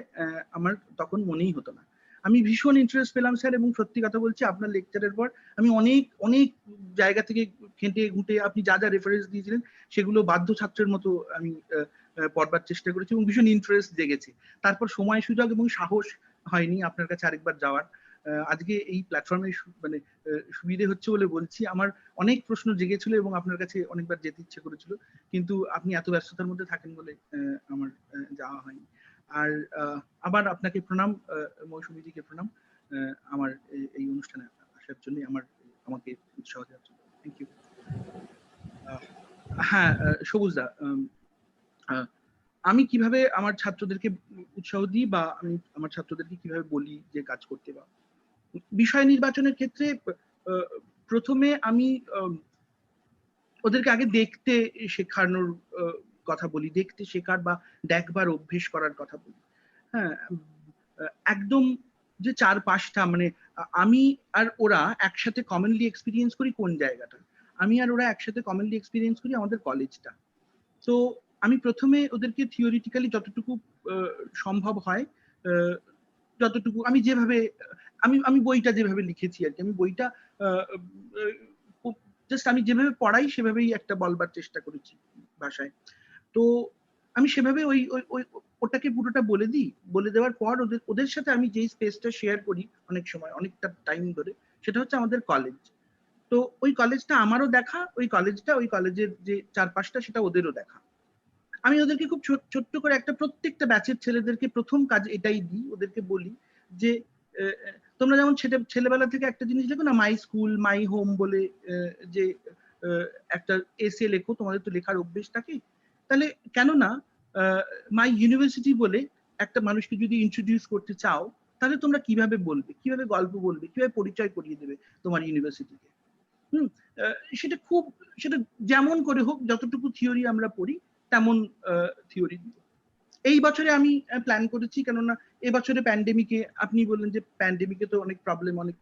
আমার তখন মনেই হতো না। আমি ভীষণ ইন্টারেস্ট পেলাম স্যার, এবং সত্যি কথা বলছি আপনার লেকচারের পর আমি অনেক অনেক জায়গা থেকে ঘেঁটে ঘুঁটে আপনি যা যা রেফারেন্স দিয়েছিলেন সেগুলো বাধ্য ছাত্রের মতো আমি পড়বার চেষ্টা করেছি, এবং ভীষণ ইন্টারেস্ট জেগেছে। তারপর সময় সুযোগ এবং সাহস হয়নি আপনার কাছে আরেকবার যাওয়ার। আজকে এই প্ল্যাটফর্মে মানে সুবিধে হচ্ছে বলে বলছি, আমার অনেক প্রশ্ন জেগেছিল এবং আপনার কাছে অনেকবার যেতে ইচ্ছে করেছিল, কিন্তু আপনি এত ব্যস্ততার মধ্যে থাকেন বলে আমার যাওয়া হয়নি। আর আবার আপনাকে প্রণাম, মৌসুমীজিকে প্রণাম আমার এই অনুষ্ঠানে আসার জন্য, আমাকে উৎসাহ দেওয়ার জন্য। Thank you. হ্যাঁ সবুজদা, আমি কিভাবে আমার ছাত্রদেরকে উৎসাহ দিই বা আমি আমার ছাত্রদেরকে কিভাবে বলি যে কাজ করতে, বা বিষয় নির্বাচনের ক্ষেত্রে প্রথমে আমি ওদেরকে আগে দেখতে শেখানোর কথা বলি, দেখতে শেখার বা দেখবার অভ্যেস করার কথা বলি। হ্যাঁ, একদম যে 4-5টা মানে আমি আর ওরা একসাথে কমনলি এক্সপিরিয়েন্স করি কোন জায়গাটা, আমি আর ওরা একসাথে কমনলি এক্সপিরিয়েন্স করি আমাদের কলেজটা। তো আমি প্রথমে ওদেরকে থিওরিটিক্যালি যতটুকু সম্ভব হয়, যতটুকু আমি যেভাবে আমি বইটা যেভাবে লিখেছি আর কি, আমি বইটা জাস্ট আমি যেভাবে পড়াই সেভাবেই একটা বলবার চেষ্টা করেছি ভাষায়। তো আমি সেভাবে ওই ওটাকে পুরোটা বলে দিই, বলে দেওয়ার পর ওদের সাথে আমি যেই স্পেসটা শেয়ার করি অনেক সময় অনেকটা টাইম ধরে, সেটা হচ্ছে আমাদের কলেজ। তো ওই কলেজটা আমারও দেখা, ওই কলেজের যে 4-5টা সেটা ওদেরও দেখা। আমি ওদেরকে খুব ছোট্ট করে একটা প্রত্যেকটা ব্যাচের ছেলেদেরকে প্রথম কাজ এটাই দিই, ওদেরকে বলি যে তোমরা যেমন ছেলেবেলা থেকে একটা জিনিস লেখো না, মাই স্কুল মাই হোম বলে, যে একটা এসে লেখো, তোমাদের তো লেখার অভ্যেস থাকে, তাহলে কেন না মাই ইউনিভার্সিটি বলে একটা মানুষকে যদি ইন্ট্রোডিউস করতে চাও, তাহলে তোমরা কিভাবে বলবে, কিভাবে গল্প বলবে, কিভাবে পরিচয় করিয়ে দেবে তোমার ইউনিভার্সিটিকে। সেটা যেমন করে হোক, যতটুকু থিওরি আমরা পড়ি তেমন থিওরি দিব। এই বছরে আমি প্ল্যান করেছি, কেননা এবছরে প্যান্ডেমিকে, আপনি বললেন যে প্যান্ডেমিকে তো অনেক প্রবলেম, অনেক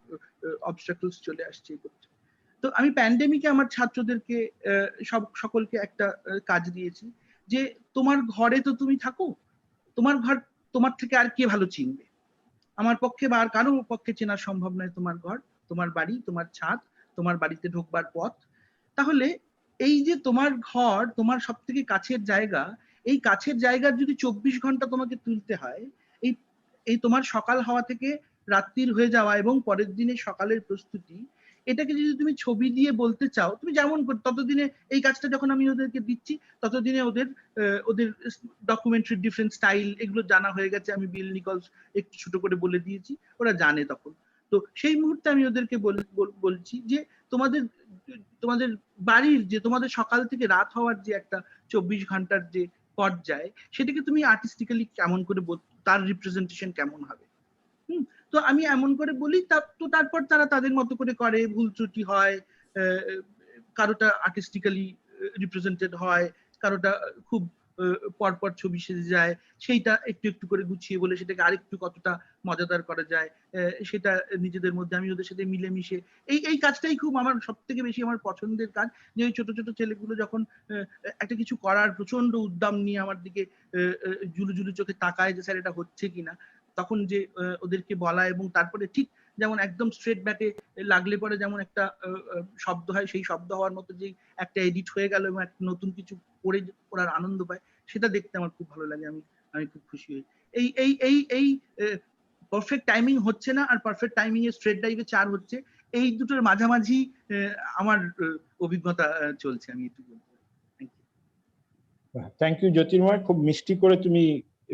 অবস্ট্রাকলস চলে আসছে, তো আমি প্যান্ডেমিকে আমার ছাত্রদেরকে সকলকে একটা কাজ দিয়েছি যে তোমার ঘরে তো তুমি থাকো, তোমার ঘর তোমার থেকে আর কে ভালো চিনবে, আমার পক্ষে বা আর কারো পক্ষে চেনা সম্ভব নয় তোমার ঘর, তোমার বাড়ি, তোমার ছাদ, তোমার বাড়িতে ঢোকবার পথ। তাহলে এই যে তোমার ঘর, তোমার সব থেকে কাছের জায়গা, এই কাছের জায়গার যদি 24 ঘন্টা তোমাকে তুলতে হয়, এই তোমার সকাল হওয়া থেকে রাত্রির হয়ে যাওয়া এবং পরের দিনে সকালের প্রস্তুতি, এটাকে যদি তুমি ছবি দিয়ে বলতে চাও, তুমি যেমন ততদিনে এই কাজটা যখন আমি ওদেরকে দিচ্ছি, ততদিনে ওদের ডকুমেন্টারি ডিফারেন্ট স্টাইল এগুলো জানা হয়ে গেছে। আমি বিল নিকলস একটু ছোট করে বলে দিয়েছি, ওরা জানে তখন। তো সেই মুহূর্তে আমি ওদেরকে বলছি যে তোমাদের বাড়ির যে তোমাদের সকাল থেকে রাত হওয়ার যে একটা 24 ঘন্টার যে পর্যায়, সেটাকে তুমি আর্টিস্টিক্যালি কেমন করে, তার রিপ্রেজেন্টেশন কেমন হবে। তো আমি এমন করে বলি, তো তারপর তারা তাদের মতো করে করে, ভুল ত্রুটি হয়, কারোটা আর্টিস্টিক্যালি রিপ্রেজেন্টেড হয়, কারোটা খুব পরপর ছবি সেজে যায়, সেইটা একটু একটু করে গুছিয়ে বলে সেটাকে আরেকটু কতটা মজাদার করা যায়, সেটা নিজেদের মধ্যে আমি ওদের সাথে মিলেমিশে, এই কাজটাই খুব আমার সব থেকে বেশি আমার পছন্দের কাজ। যে ওই ছোট ছোট ছেলেগুলো যখন একটা কিছু করার প্রচন্ড উদ্যম নিয়ে আমার দিকে জুলু জুলু চোখে তাকায় যে স্যার এটা হচ্ছে কিনা, তখন যে ওদেরকে বলা, এবং তারপরে ঠিক যেমন একদম স্ট্রেট ব্যাকে লাগলে পরে যেমন একটা শব্দ হয়, সেই শব্দ হওয়ার মতো যে একটা এডিট হয়ে গেল এবং একটা নতুন কিছু করে করার আনন্দ পায়, সেটা দেখতে আমার খুব ভালো লাগে। আমি খুব খুশি হই। এই পারফেক্ট টাইমিং হচ্ছে না, আর পারফেক্ট টাইমিং এ স্ট্রেট ড্রাইভে 4 হচ্ছে, এই দুটোর মাঝামাঝি আমার অভিজ্ঞতা চলছে। আমি একটু বলবো। থ্যাংক ইউ জ্যোতির্ময়, খুব মিষ্টি করে তুমি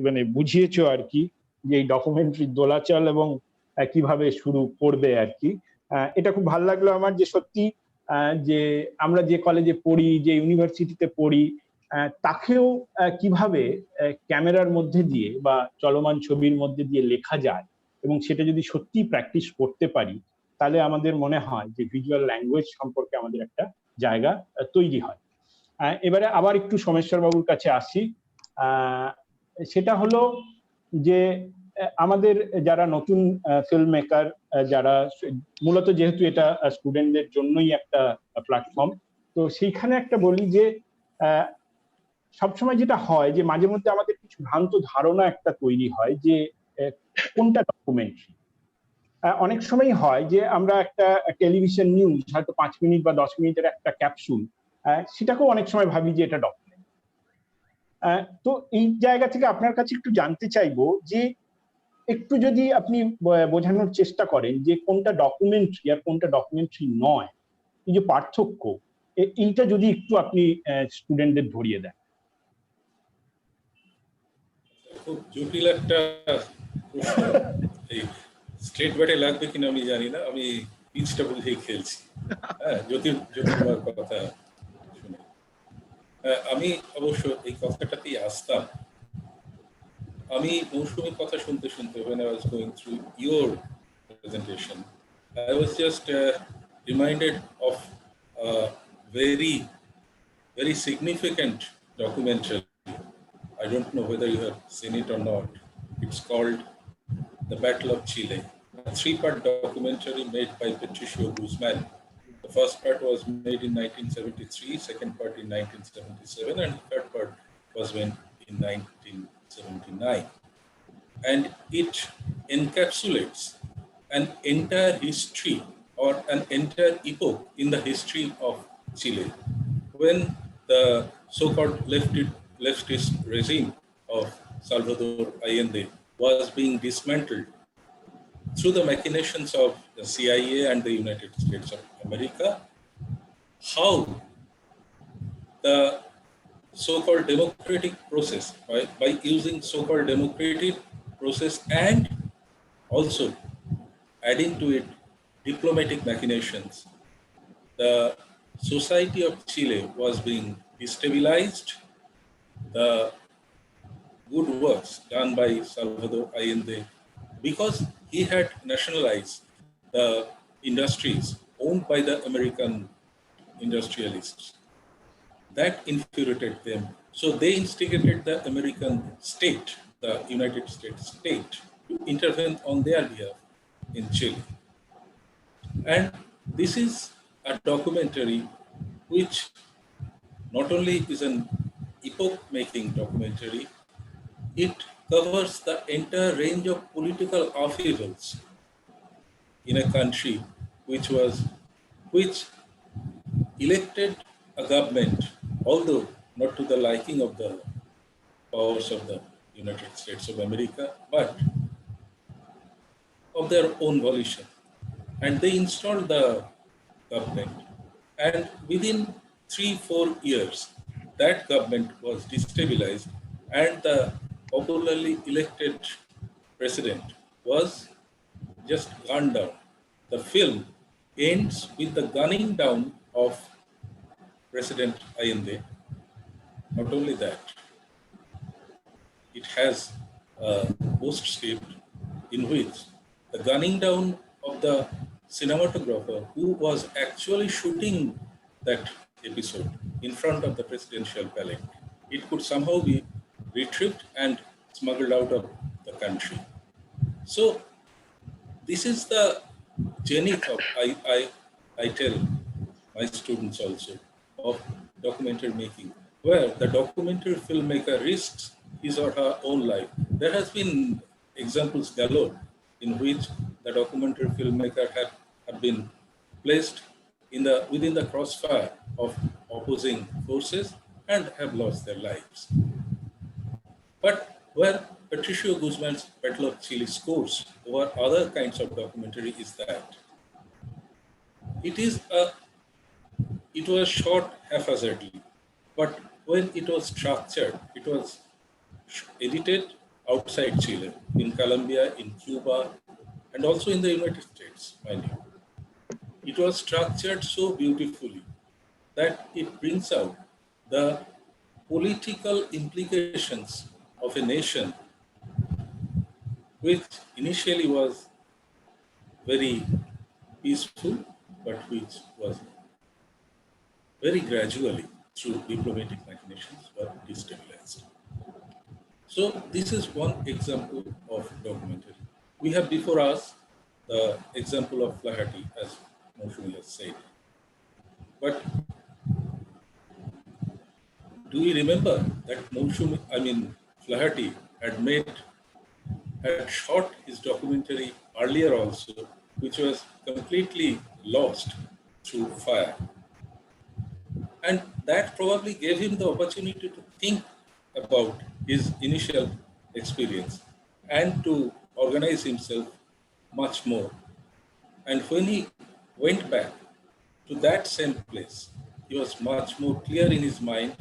মানে বুঝিয়েছো আর কি, যে এই ডকুমেন্টারি দোলাচল এবং কিভাবে শুরু করবে আর কি। এটা খুব ভালো লাগলো আমার, যে সত্যি যে আমরা যে কলেজে পড়ি, যে ইউনিভার্সিটিতে পড়ি, তাকেও কিভাবে ক্যামেরার মধ্যে দিয়ে বা চলমান ছবির মধ্যে দিয়ে লেখা যায়, এবং সেটা যদি সত্যি প্র্যাকটিস করতে পারি, তাহলে আমাদের মনে হয় যে ভিজুয়াল ল্যাঙ্গুয়েজ সম্পর্কে আমাদের একটা জায়গা তৈরি হয়। এবারে আবার একটু সোমেশ্বর বাবুর কাছে আসি। সেটা হলো যে আমাদের যারা নতুন ফিল্ম মেকার, যারা মূলত, যেহেতু এটা স্টুডেন্টদের জন্যই একটা প্ল্যাটফর্ম, তো সেইখানে একটা বলি যে সবসময় যেটা হয় যে মাঝে মধ্যে আমাদের কিছু ভ্রান্ত ধারণা একটা তৈরি হয় যে কোনটা ডকুমেন্টারি। অনেক সময় হয় যে আমরা একটা টেলিভিশন নিউজ, হয়তো 5 মিনিট বা 10 মিনিটের একটা ক্যাপসুল, সেটাকেও অনেক সময় ভাবি যে এটা ডকুমেন্ট। তো এই জায়গা থেকে আপনার কাছে একটু জানতে চাইবো যে একটু যদি আপনি বোঝানোর চেষ্টা করেন যে কোনটা ডকুমেন্টারি আর কোনটা ডকুমেন্টারি নয়, এই যে পার্থক্য, এইটা যদি একটু আপনি স্টুডেন্টদের ধরিয়ে দেন। খুব জটিল একটা প্রশ্ন, এই স্ট্রেট ব্যাটে লাগবে কিনা আমি জানি না, আমি পিচটা বুঝেই খেলছি। হ্যাঁ, জ্যোতির্ময়ের কথা শুনে আমি অবশ্য এই কথাটাতেই আসতাম। আমি মৌসুমীর কথা শুনতে শুনতে when I was going through your presentation, I was just reminded of a very, very significant documentary. I don't know whether you have seen it or not. It's called The Battle of Chile, a three-part documentary made by Patricio Guzman. The first part was made in 1973, second part in 1977, and the third part was made in 1979. And it encapsulates an entire history or an entire epoch in the history of Chile, when the so-called leftist regime of Salvador Allende was being dismantled through the machinations of the CIA and the United States of America. How the so-called democratic process, by using so-called democratic process and also adding to it diplomatic machinations, the society of Chile was being destabilized. The good works done by Salvador Allende, because he had nationalized the industries owned by the American industrialists, that infuriated them. So they instigated the American state, the United States state, to intervene on their behalf in Chile. And this is a documentary which not only is an epoch-making documentary, it covers the entire range of political upheavals in a country which elected a government, although not to the liking of the powers of the United States of America, but of their own volition. And they installed the government. And within 3-4 years, that government was destabilized, and the popularly elected president was just gunned down. The film ends with the gunning down of President Allende. Not only that, it has a postscript in which the gunning down of the cinematographer who was actually shooting that episode in front of the presidential palace, it could somehow be retrieved and smuggled out of the country. So this is the zenith of, I tell my students also, of documentary making, where the documentary filmmaker risks his or her own life. There has been examples galore in which the documentary filmmaker have been placed within the crossfire of opposing forces and have lost their lives. But where Patricio Guzman's Battle of Chile scores over other kinds of documentary is that it was shot haphazardly, but when it was structured, it was edited outside Chile, in Colombia, in Cuba, and also in the United States, mind you. It was structured so beautifully that it brings out the political implications of a nation which initially was very peaceful, but which was very gradually, through diplomatic machinations, were destabilized. So this is one example of documentary. We have before us the example of Flaherty, as Moushumi has said. But do we remember that Flaherty had shot his documentary earlier also, which was completely lost through fire. And that probably gave him the opportunity to think about his initial experience and to organize himself much more. And when he went back to that same place, he was much more clear in his mind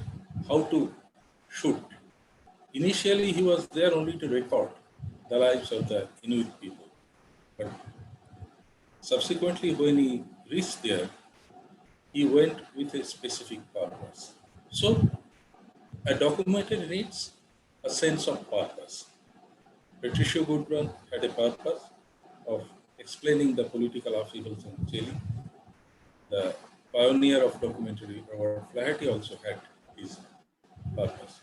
how to shoot. Initially, he was there only to record the lives of the Inuit people. But subsequently, when he reached there, he went with a specific purpose. So a documentary needs a sense of purpose. Patricio Goodman had a purpose of explaining the political upheavals in Chile. The pioneer of documentary, Robert Flaherty, also had his purpose.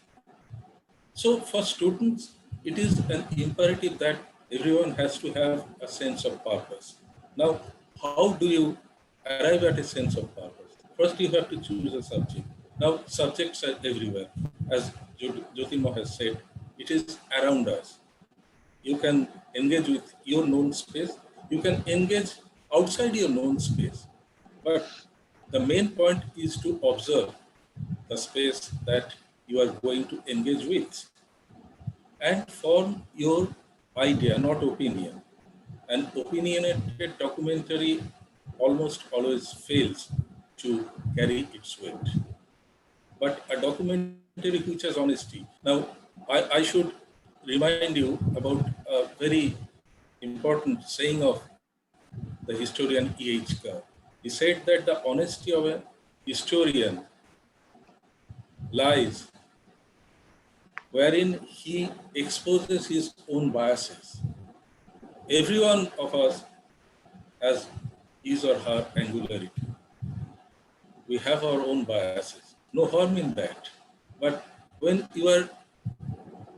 So for students, it is an imperative that everyone has to have a sense of purpose. Now, how do you arrive at a sense of purpose? First, you have to choose a subject. Now, subjects are everywhere. As Jyotirmoy has said, it is around us. You can engage with your known space. You can engage outside your known space. But the main point is to observe the space that you are going to engage with and form your idea, not opinion. An opinionated documentary almost always fails to carry its weight. But a documentary which has honesty. Now, I should remind you about a very important saying of the historian E.H. Carr. He said that the honesty of a historian lies wherein he exposes his own biases. Every one of us has his or her angularity. We have our own biases. No harm in that. But when you are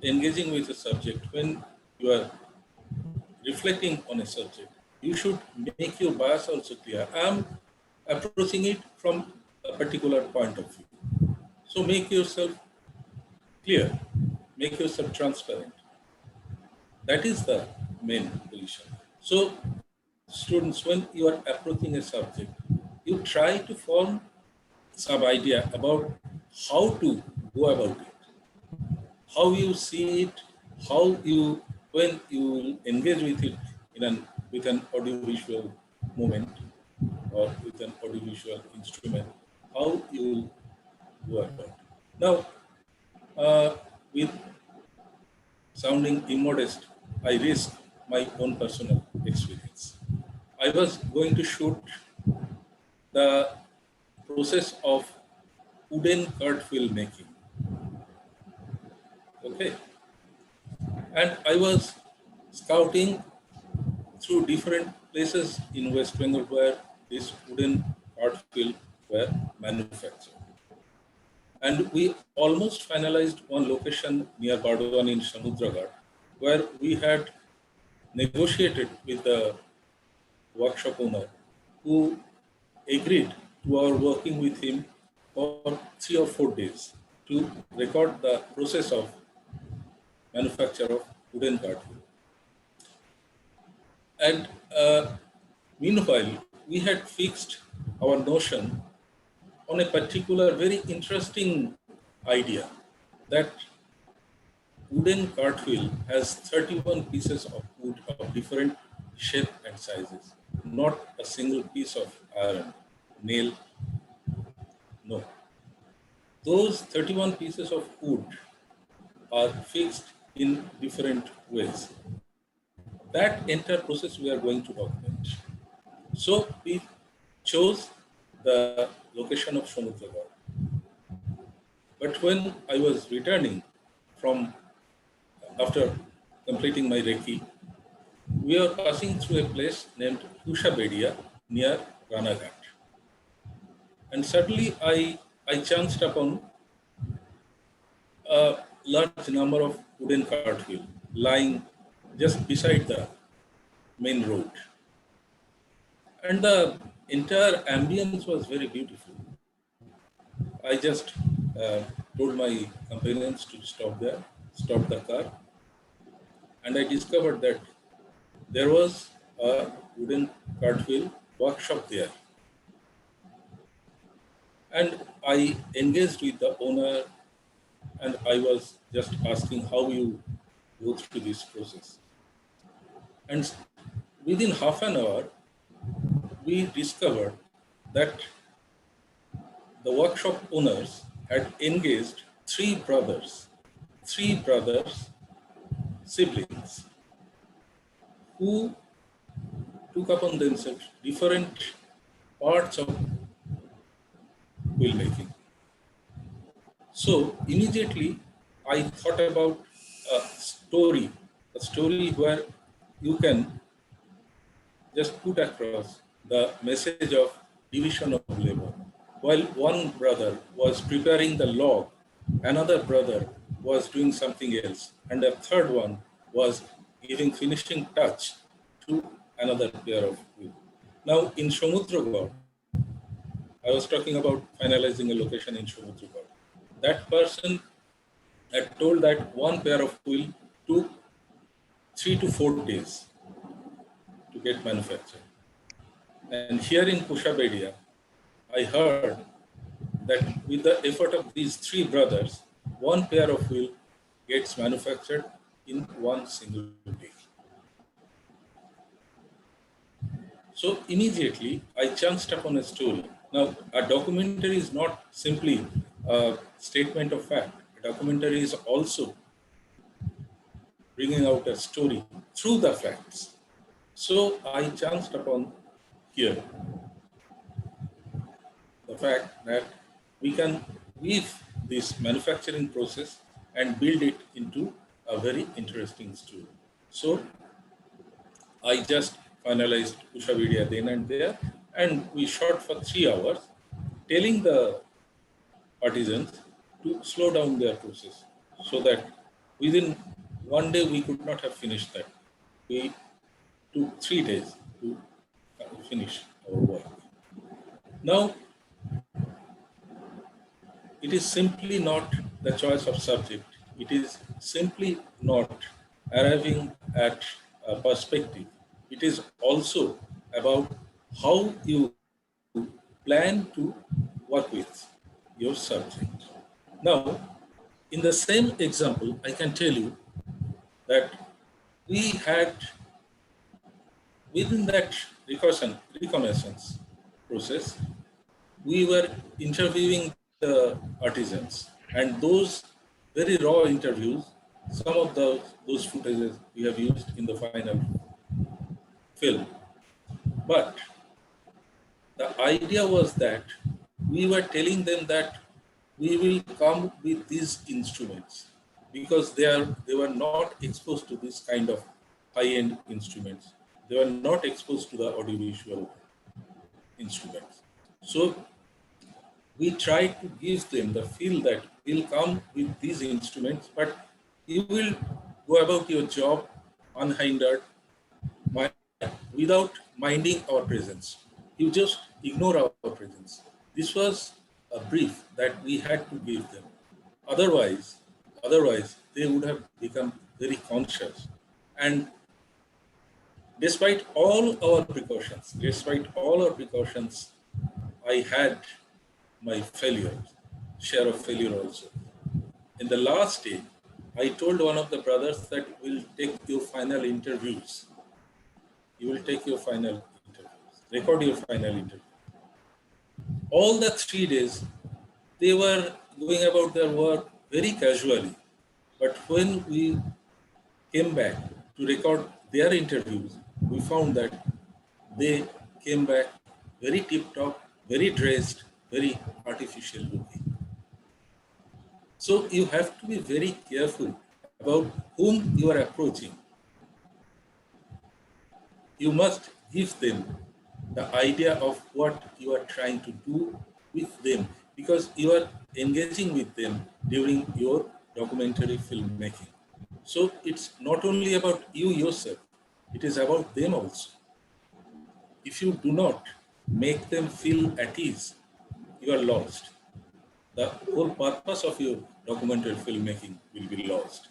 engaging with a subject, when you are reflecting on a subject, you should make your bias also clear. I'm approaching it from a particular point of view. So make yourself clear, make yourself transparent. That is the main position. So students, when you are approaching a subject, you try to form some idea about how to go about it, how you see it, how you, when you will engage with it with an audiovisual moment or with an audiovisual instrument, how you will go about it. Now, with sounding immodest, I risk my own personal experience. I was going to shoot the process of wooden card filmmaking. Okay. And I was scouting through different places in West Bengal where these wooden art film were manufactured. And we almost finalized one location near Bardwan in Samudraghat, where we had negotiated with the workshop owner who agreed to our working with him for 3 or 4 days to record the process of manufacture of wooden card film. And meanwhile, we had fixed our notion on a particular very interesting idea that wooden cart wheel has 31 pieces of wood of different shape and sizes, not a single piece of iron, nail, no. Those 31 pieces of wood are fixed in different ways. That entire process we are going to document. So we chose the location of Samudraghat. But when I was returning from, after completing my Recce, we are passing through a place named Kushabedia near Ranaghat. And suddenly I chanced upon a large number of wooden cart wheel lying just beside the main road. And the entire ambience was very beautiful. I just told my companions to stop there, stop the car, and I discovered that there was a wooden cart wheel workshop there. And I engaged with the owner, and I was just asking how you go through this process. And within half an hour, we discovered that the workshop owners had engaged three brothers, siblings, who took upon themselves different parts of wheel making. So immediately I thought about a story where you can just put across the message of division of labor. While one brother was preparing the log, another brother was doing something else, and a third one was giving finishing touch to another pair of wheel. Now in Samudragarh, I was talking about finalizing a location in Samudragarh. That person had told that one pair of wheel took 3 to 4 days to get manufactured. And here in Kushabedia, I heard that with the effort of these 3 brothers, one pair of wheel gets manufactured in one single day. So immediately I chanced upon a story. Now, a documentary is not simply a statement of fact. A documentary is also bringing out a story through the facts. So I chanced upon here the fact that we can weave this manufacturing process and build it into a very interesting story. So I just finalized Kushabedia then and there, and we shot for 3 hours, telling the artisans to slow down their process so that within one day we could not have finished that. We took 3 days to finish our work. Now, it is simply not the choice of subject. It is simply not arriving at a perspective. It is also about how you plan to work with your subject. Now, in the same example, I can tell you that we had, within that reconnaissance process, we were interviewing the artisans, and those very raw interviews, some of those footages we have used in the final film. But the idea was that we were telling them that we will come with these instruments because they were not exposed to this kind of high-end instruments. They were not exposed to the audiovisual instruments. So we try to give them the feel that we'll come with these instruments, but you will go about your job unhindered without minding our presence. You just ignore our presence. This was a brief that we had to give them. Otherwise, they would have become very conscious. And despite all our precautions, I had my share of failure also. In the last day, I told one of the brothers that we'll take your final interviews. You will take your final interviews, record your final interview. All the 3 days, they were going about their work very casually. But when we came back to record their interviews, we found that they came back very tip-top, very dressed, very artificial looking. So you have to be very careful about whom you are approaching. You must give them the idea of what you are trying to do with them, because you are engaging with them during your documentary filmmaking. So it's not only about you yourself, it is about them also. If you do not make them feel at ease, you are lost. The whole purpose of your documentary filmmaking will be lost.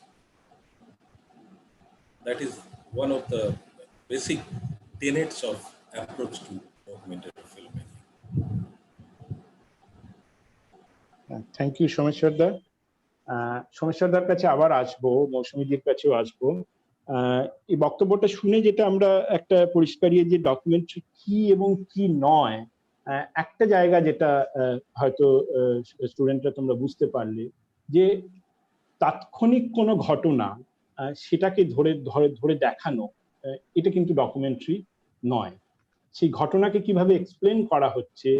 That is one of the basic tenets of approach to documentary filmmaking. Thank you Someshwarda. সোমেশ্বরদার কাছে আবার আসবো, মৌসুমীদির কাছেও আসবো। এই বক্তব্যটা শুনে যেটা আমরা একটা পরিষ্কার যে ডকুমেন্টারি কি এবং কি নয়, একটা জায়গা যেটা হয়তো স্টুডেন্টরা তোমরা বুঝতে পারলে, যে তাৎক্ষণিক কোনো ঘটনা সেটাকে ধরে দেখানো, এটা কিন্তু ডকুমেন্টারি নয়। সেই ঘটনাকে কিভাবে এক্সপ্লেন করা হচ্ছে,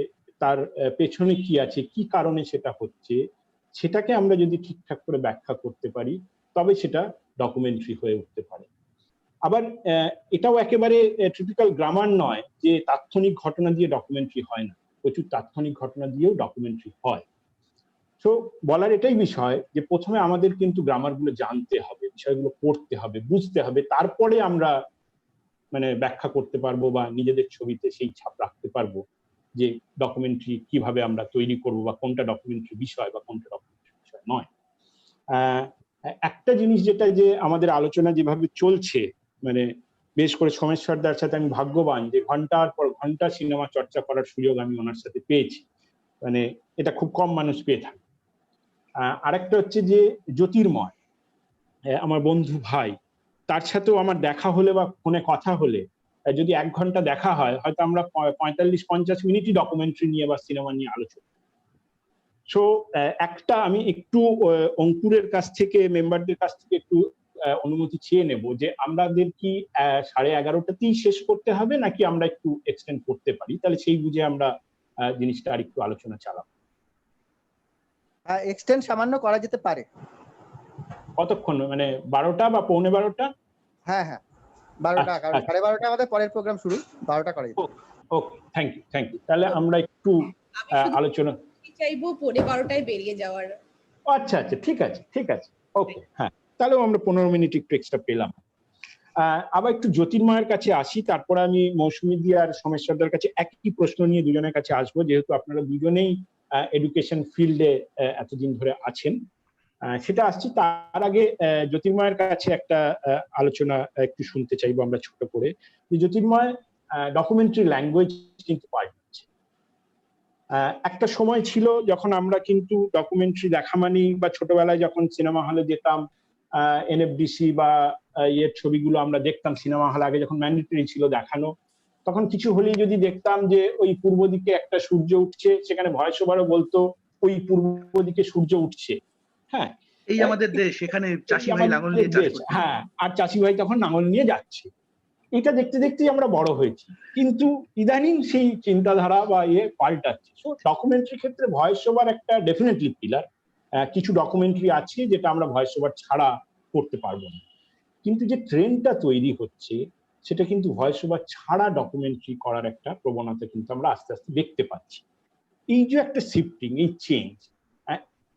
তার পেছনে কি আছে, কি কারণে সেটা হচ্ছে, সেটাকে আমরা যদি ঠিকঠাক করে ব্যাখ্যা করতে পারি তবে সেটা ডকুমেন্টারি হয়ে উঠতে পারে। আবার এটাও একেবারে টিপিক্যাল গ্রামার নয় যে তাৎক্ষণিক ঘটনা দিয়ে ডকুমেন্টারি হয় না, প্রচুর তাৎক্ষণিক ঘটনা দিয়েও ডকুমেন্টারি হয়। তো বলার এটাই বিষয় যে প্রথমে আমাদের কিন্তু গ্রামারগুলো জানতে হবে, বিষয়গুলো পড়তে হবে, বুঝতে হবে, তারপরে আমরা মানে ব্যাখ্যা করতে পারবো বা নিজেদের ছবিতে সেই ছাপ রাখতে পারবো যে ডকুমেন্টারি কিভাবে আমরা তৈরি করব বা কোনটা ডকুমেন্টারি বিষয় বা কোনটা ডকুমেন্টারি বিষয় নয়। একটা জিনিস যেটা যে আমাদের আলোচনা যেভাবে চলছে, মানে বেশ করে সোমেশ্বরদার সাথে আমি ভাগ্যবান যে ঘন্টার পর ঘন্টা সিনেমা চর্চা করার সুযোগ আমি ওনার সাথে পেয়েছি, মানে এটা খুব কম মানুষ পেয়ে থাকে। আরেকটা হচ্ছে যে জ্যোতির্ময় আমার বন্ধু ভাই, তার সাথেও আমার দেখা হলে বা ফোনে কথা হলে যদি 1 ঘন্টা দেখা হয়, হয়তো আমরা 45-50 মিনিটই ডকুমেন্টারি নিয়ে বা সিনেমা নিয়ে আলোচনা। সো একটা আমি একটু অঙ্কুরের কাছ থেকে, মেম্বারদের কাছ থেকে একটু অনুমতি চেয়ে নেব যে আমাদের কি 11:30টাতেই শেষ করতে হবে নাকি আমরা একটু এক্সটেন্ড করতে পারি, তাহলে সেই বুঝে আমরা জিনিসটা আর একটু আলোচনা চালাবো। এক্সটেন্ড সামান্য করা যেতে পারে। কতক্ষণ, মানে 12টা বা 12:45? হ্যাঁ 12টা, কারণ 12:30 আমাদের পরের প্রোগ্রাম শুরু, 12টা করা যেতে পারে। ওকে, থ্যাংক ইউ। তাহলে আমরা একটু আলোচনা চাইবো 12:15টায় বেরিয়ে যাওয়ার। আচ্ছা, ঠিক আছে, ওকে, হ্যাঁ, তাহলেও আমরা 15 মিনিট একটু এক্সট্রা পেলাম। আবার একটু জ্যোতির্ময়ের কাছে আসি, তারপর আমি মৌসুমী দি আর সোমেশ্বরদার কাছে একই প্রশ্ন নিয়ে দুজনের কাছে আসবো, যেহেতু আপনারা দুজনেই এডুকেশন ফিল্ডে এতদিন ধরে আছেন। সেটা আসছি, তার আগে জ্যোতির্ময়ের কাছে একটা আলোচনা একটু শুনতে চাইবো আমরা ছোট করে। জ্যোতির্ময়, ডকুমেন্টারি ল্যাঙ্গুয়েজ কিন্তু পাল্টেছে। একটা সময় ছিল যখন আমরা কিন্তু ডকুমেন্টারি দেখা মানি, বা ছোটবেলায় যখন সিনেমা হলে যেতাম, এনএফডিসি বা এর ছবিগুলো আমরা দেখতাম সিনেমা হলে, আগে যখন ম্যান্ডেটরি ছিল দেখানো, তখন কিছু হলেই যদি দেখতাম যে ওই পূর্ব দিকে একটা সূর্য উঠছে, সেখানে ভয়েস ওভারও বলতো ওই পূর্ব দিকে সূর্য উঠছে। হ্যাঁ, এই আমাদের দেশ, এখানে চাষি ভাই লাঙল নিয়ে চাষ করছে। হ্যাঁ, আর চাষি ভাই তখন লাঙল নিয়ে যাচ্ছে। এটা দেখতে দেখতেই আমরা বড় হয়েছি, কিন্তু ইদানিং সেই চিন্তাধারা বা পাল্টাচ্ছে। ডকুমেন্টারি ক্ষেত্রে ভয়েস ওভার একটা ডেফিনেটলি পিলার। কিছু ডকুমেন্টারি আছে যেটা আমরা ভয়েস ওভার ছাড়া করতে পারবো না, কিন্তু যে ট্রেন্ডটা তৈরি হচ্ছে সেটা কিন্তু ভয়েস ওভার ছাড়া ডকুমেন্টারি করার একটা প্রবণতা কিন্তু আমরা আস্তে আস্তে দেখতে পাচ্ছি। এই যে একটা শিফটিং, এই চেঞ্জ,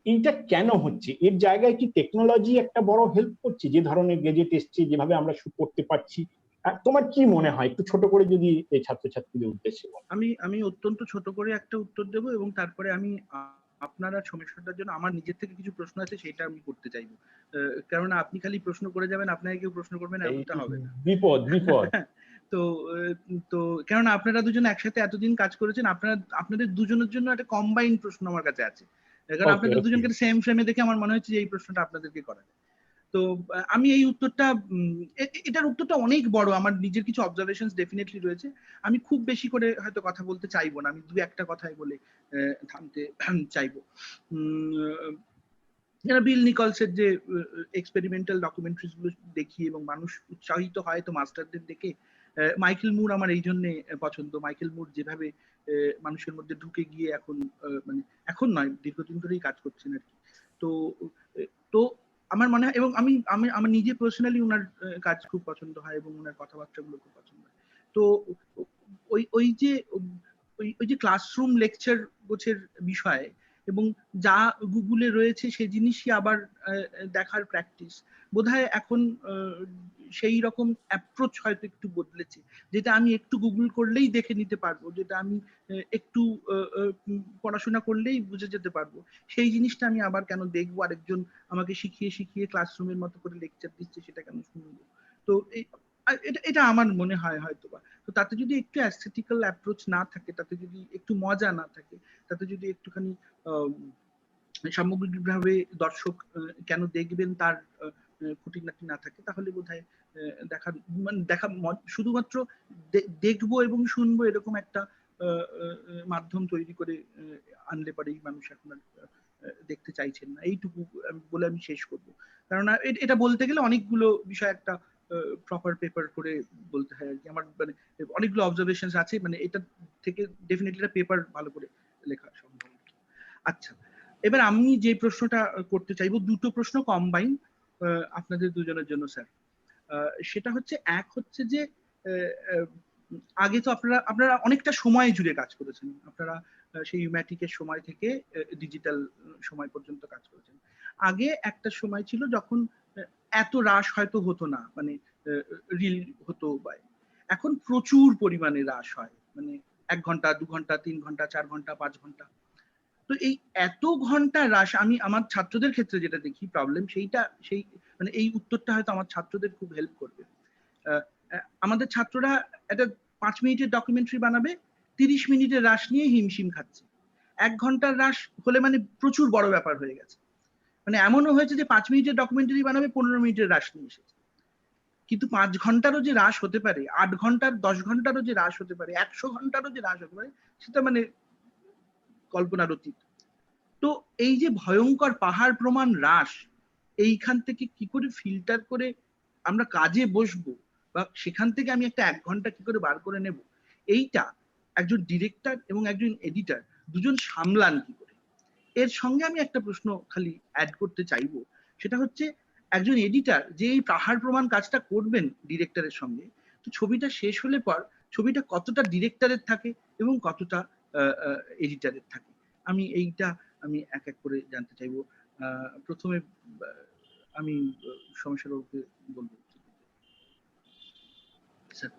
এইটা কেন হচ্ছে? এর জায়গায় কি টেকনোলজি একটা বড় হেল্প করছে? যে ধরনের গেজেট এসছে, যেভাবে আমরা শুট করতে পারছি, তোমার কি মনে হয়? একটু ছোট করে যদি এই ছাত্রছাত্রীদের উদ্দেশ্যে বলো। আমি অত্যন্ত ছোট করে একটা উত্তর দেব, এবং তারপরে আমি আপনারা সমস্যাটার জন্য আমার নিজের থেকে কিছু প্রশ্ন আছে সেটা আমি করতে চাইবো, কেননা আপনি খালি প্রশ্ন করে যাবেন, আপনাকে কেউ প্রশ্ন করবেন এমনটা হবে না। বিপদ তো তো কেননা আপনারা দুজন একসাথে এতদিন কাজ করেছেন, আপনাদের দুজনের জন্য একটা কম্বাইন্ড প্রশ্ন আমার কাছে আছে, কারণ আপনাদের দুজনকে সেম ফ্রেমে দেখে আমার মনে হচ্ছে যে এই প্রশ্নটা আপনাদেরকে করা যায়। তো আমি এই উত্তরটা, এটার উত্তরটা অনেক বড়, আমার নিজের কিছু অবজারভেশনস ডেফিনেটলি রয়েছে। আমি খুব বেশি করে হয়তো কথা বলতে চাইবো না, আমি 2-1টা কথাই বলে থামতে চাইবো। বিল নিকলসের যে এক্সপেরিমেন্টাল ডকুমেন্টারিজ গুলো দেখি এবং মানুষ উৎসাহিত হয় তো মাস্টারদের দেখে। মাইকেল মুর আমার এই জন্য পছন্দ। মাইকেল মুর যেভাবে মানুষের মধ্যে ঢুকে গিয়ে এখন, মানে এখন নয়, দীর্ঘদিন ধরেই কাজ করছেন আর কি। তো আমার মনে হয়, এবং আমি আমার নিজে পার্সোনালি ওনার কাজ খুব পছন্দ হয় এবং ওনার কথাবার্তাগুলো খুব পছন্দ হয়। তো ওই যে ক্লাসরুম লেকচার গোছের বিষয় এবং যা গুগলে রয়েছে সেই জিনিসই আবার দেখার প্র্যাকটিস বোধহয় এখন সেই রকম অ্যাপ্রোচ হয়তো একটু বদলেছে, যেটা আমি একটু গুগল করলেই দেখে নিতে পারবো, যেটা আমি একটু পড়াশোনা করলেই বুঝে যেতে পারবো, সেই জিনিসটা আমি আবার কেন দেখবো? আরেকজন আমাকে শিখিয়ে ক্লাসরুমের মতো করে লেকচার দিচ্ছে, সেটা কেন শুনবো? তো এটা আমার মনে হয় হয়তোবা। তো তাতে যদি একটু অ্যাস্থেটিক্যাল অ্যাপ্রোচ না থাকে, তাতে যদি একটু মজা না থাকে, তাতে যদি একটুখানি সামগ্রিকভাবে দর্শক কেন দেখবেন তার খুঁটিনাটি না থাকে, তাহলে বোধহয় দেখা শুধুমাত্র দেখবো এবং শুনবো এরকম একটা মাধ্যম তৈরি করে আনলে পারেই মানুষ এখন আর দেখতে চাইছেন না। এইটুকু বলে আমি শেষ করব, কারণ এটা বলতে গেলে অনেকগুলো বিষয় একটা প্রপার পেপার করে বলতে হয় আর কি। আমার মানে অনেকগুলো অবজারভেশন আছে, মানে এটা থেকে ডেফিনেটলি একটা পেপার ভালো করে লেখা সম্ভব। আচ্ছা, এবার আমি যে প্রশ্নটা করতে চাইবো, দুটো প্রশ্ন কম্বাইন আপনাদের দুজনের জন্য স্যার। সেটা হচ্ছে, এক হচ্ছে যে আগে তো আপনারা অনেকটা সময় জুড়ে কাজ করেছেন, আপনারা সেই ইউম্যাটিকের সময় থেকে ডিজিটাল সময় পর্যন্ত কাজ করেছেন। আগে একটা সময় ছিল যখন এত রাশ হয়তো হতো না, মানে রিল হতো, বা এখন প্রচুর পরিমাণে রাশ হয়, মানে 1 ঘন্টা 2 ঘন্টা 3 ঘন্টা 4 ঘন্টা 5 ঘন্টা। তো এই এত ঘন্টা রাশ, আমি আমার ছাত্রদের ক্ষেত্রে যেটা দেখি প্রবলেম, সেই মানে এই উত্তরটা হয়তো আমার ছাত্রদের খুব হেল্প করবে। আমাদের ছাত্ররা একটা 5 মিনিটের ডকুমেন্টারি বানাবে, 30 মিনিটের রাশ নিয়ে হিমশিম খাচ্ছে। 1 ঘন্টার রাশ হলে মানে প্রচুর বড় ব্যাপার হয়ে গেছে। মানে এমনও হয়েছে যে 5 মিনিটের ডকুমেন্টারি বানাবে, 15 মিনিটের রাশ নিয়ে এসেছে। কিন্তু 5 ঘন্টারও যে রাশ হতে পারে, 8 ঘন্টার 10 ঘন্টারও যে রাশ হতে পারে, 100 ঘন্টারও যে রাশ হতে পারে, সেটা মানে কল্পনার অতীত। তো এই যে ভয়ঙ্কর পাহাড় প্রমাণ রাশ, এইখান থেকে কি করে ফিল্টার করে আমরা কাজে বসবো, বা সেখান থেকে আমি একটা 1 ঘন্টা কি করে বার করে নেব, এইটা একজন ডিরেক্টর এবং একজন এডিটর দুজন সামলান কি করে। এর সঙ্গে আমি একটা প্রশ্ন খালি অ্যাড করতে চাইবো, সেটা হচ্ছে একজন এডিটর যে এই পাহাড় প্রমাণ কাজটা করবেন ডিরেক্টরের সঙ্গে, তো ছবিটা শেষ হলে পর ছবিটা কতটা ডিরেক্টরের থাকে এবং কতটা এডিটরের থাকে, আমি এইটা এক এক করে জানতে চাইবো। প্রথমে আমি সমস্যার বাবুকে বলবো। স্যার,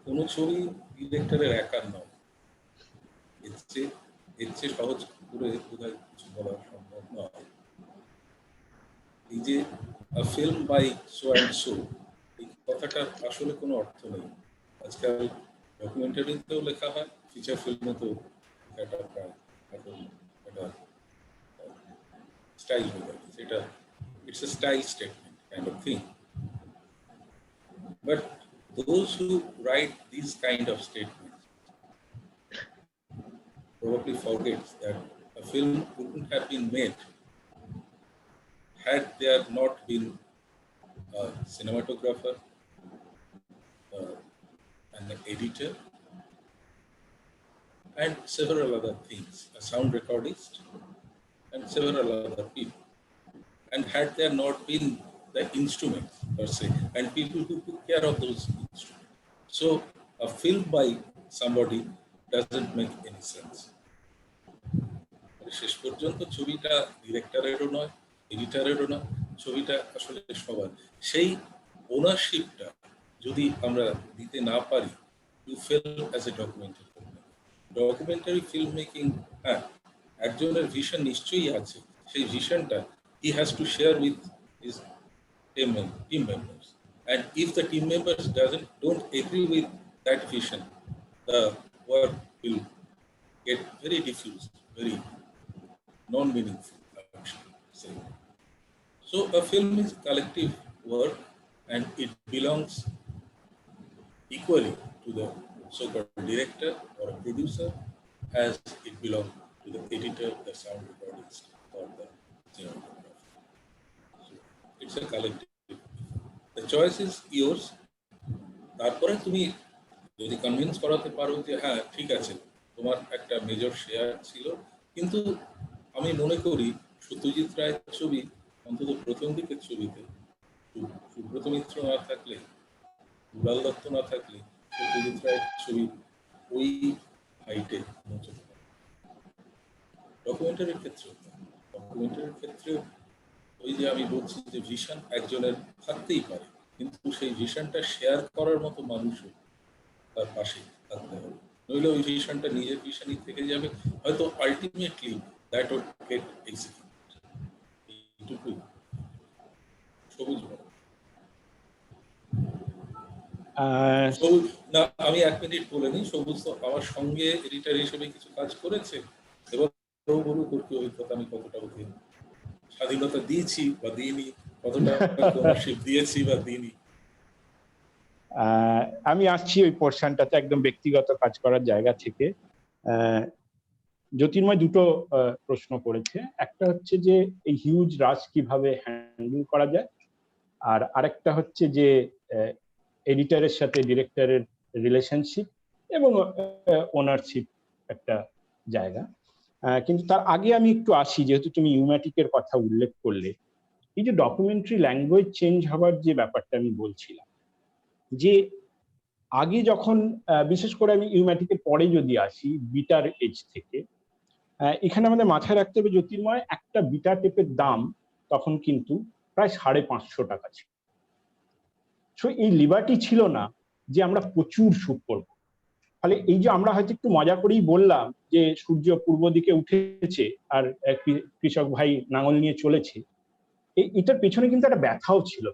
কোন ছবি ডিরেক্টরের একার নয়, এর চেয়ে সহজ করে বোধহয় কিছু বলা সম্ভব নয়। এই যে film by so and so, এই কথাটার আসলে কোনো অর্থ নেই। আজকাল ডকুমেন্টারিতেও লেখা হয়, ফিচার ফিল্মেতেও এটা প্রায় এখন এটা স্টাইল হয়ে গেছে, সেটা it's a style statement kind of thing. But those who write these kind of statements probably forget that a film wouldn't have been made had there not been a cinematographer, an editor, and several other things, a sound recordist, and several other people. And had there not been the instruments per se, and people who took care of those instruments. So a film by somebody doesn't make any sense. শেষ পর্যন্ত ছবিটা ডিরেক্টরেরও নয়, এডিটরেরও নয়, ছবিটা আসলে সবার। সেই ওনারশিপটা যদি আমরা দিতে না পারি, you fail as a documentary film. Documentary film making, হ্যাঁ, একজনের ভিশন নিশ্চয়ই আছে, সেই ভিশনটা he has to share with his team members, and if the team members don't agree with that vision, the work will get very diffused, very non-meaningful, I should say. So a film is collective work, and it belongs equally to the so-called director or a producer as it belongs to the editor, the sound recordist, or the cinematographer. It's a collective. The choice is yours. তারপরে তুমি যদি convince করাতে পারো যে হ্যাঁ ঠিক আছে, তোমার একটা মেজর শেয়ার ছিল, কিন্তু আমি মনে করি সত্যজিৎ রায়ের ছবি, অন্তত প্রথম দিকের ছবিতে, সুব্রত মিত্র না থাকলে, দুলাল দত্ত না থাকলে, সত্যজিৎ রায়ের ছবি ওই হাইটে পৌঁছতে পারে। ডকুমেন্টারির ক্ষেত্রেও ওই যে আমি বলছি যে ভিশন একজনের থাকতেই পারে, কিন্তু সেই ভিশনটা শেয়ার করার মতো মানুষও তার পাশে থাকতে হবে, নইলে ওই ভিশনটা নিজের ভিশনই থেকে যাবে, হয়তো ultimately that would get executed. এইটুকুই। সবুজ না, আমি 1 মিনিট বলে নিই। সবুজ তো আমার সঙ্গে এডিটর হিসেবে কিছু কাজ করেছে, এবং বলুক ওর কি অভিজ্ঞতা, আমি কতটা ওকে স্বাধীনতা দিয়েছি বা দিইনি, কতটা ওনারশিপ দিয়েছি বা দিইনি। আমি আসছি ওই পোর্শনটাতে একদম ব্যক্তিগত কাজ করার জায়গা থেকে। জ্যোতির্ময় দুটো প্রশ্ন করেছে, একটা হচ্ছে যে এই হিউজ রাশ কিভাবে হ্যান্ডেল করা যায়, আর আরেকটা হচ্ছে যে এডিটরের সাথে ডিরেক্টরের রিলেশনশিপ এবং ওনারশিপ একটা জায়গা। কিন্তু তার আগে আমি একটু আসি, যেহেতু তুমি ইউম্যাটিকের কথা উল্লেখ করলে, এই যে ডকুমেন্টারি ল্যাঙ্গুয়েজ চেঞ্জ হওয়ার যে ব্যাপারটা আমি বলছিলাম, যে আগে যখন বিশেষ করে আমি ইউম্যাটিকের পরে যদি আসি বিটার এজ থেকে, এখানে আমাদের মাথায় রাখতে হবে জ্যোতির্ময়, একটা বিটা টেপের দাম তখন কিন্তু প্রায় 550 টাকা ছিল। সো এই লিবার্টি ছিল না যে আমরা প্রচুর শুট করব। ফলে এই যে আমরা হয়তো একটু মজা করেই বললাম যে সূর্য পূর্ব দিকে উঠেছে আর কৃষক ভাই নাঙল নিয়ে চলেছে, এটার পেছনে কিন্তু একটা ব্যথাও ছিল।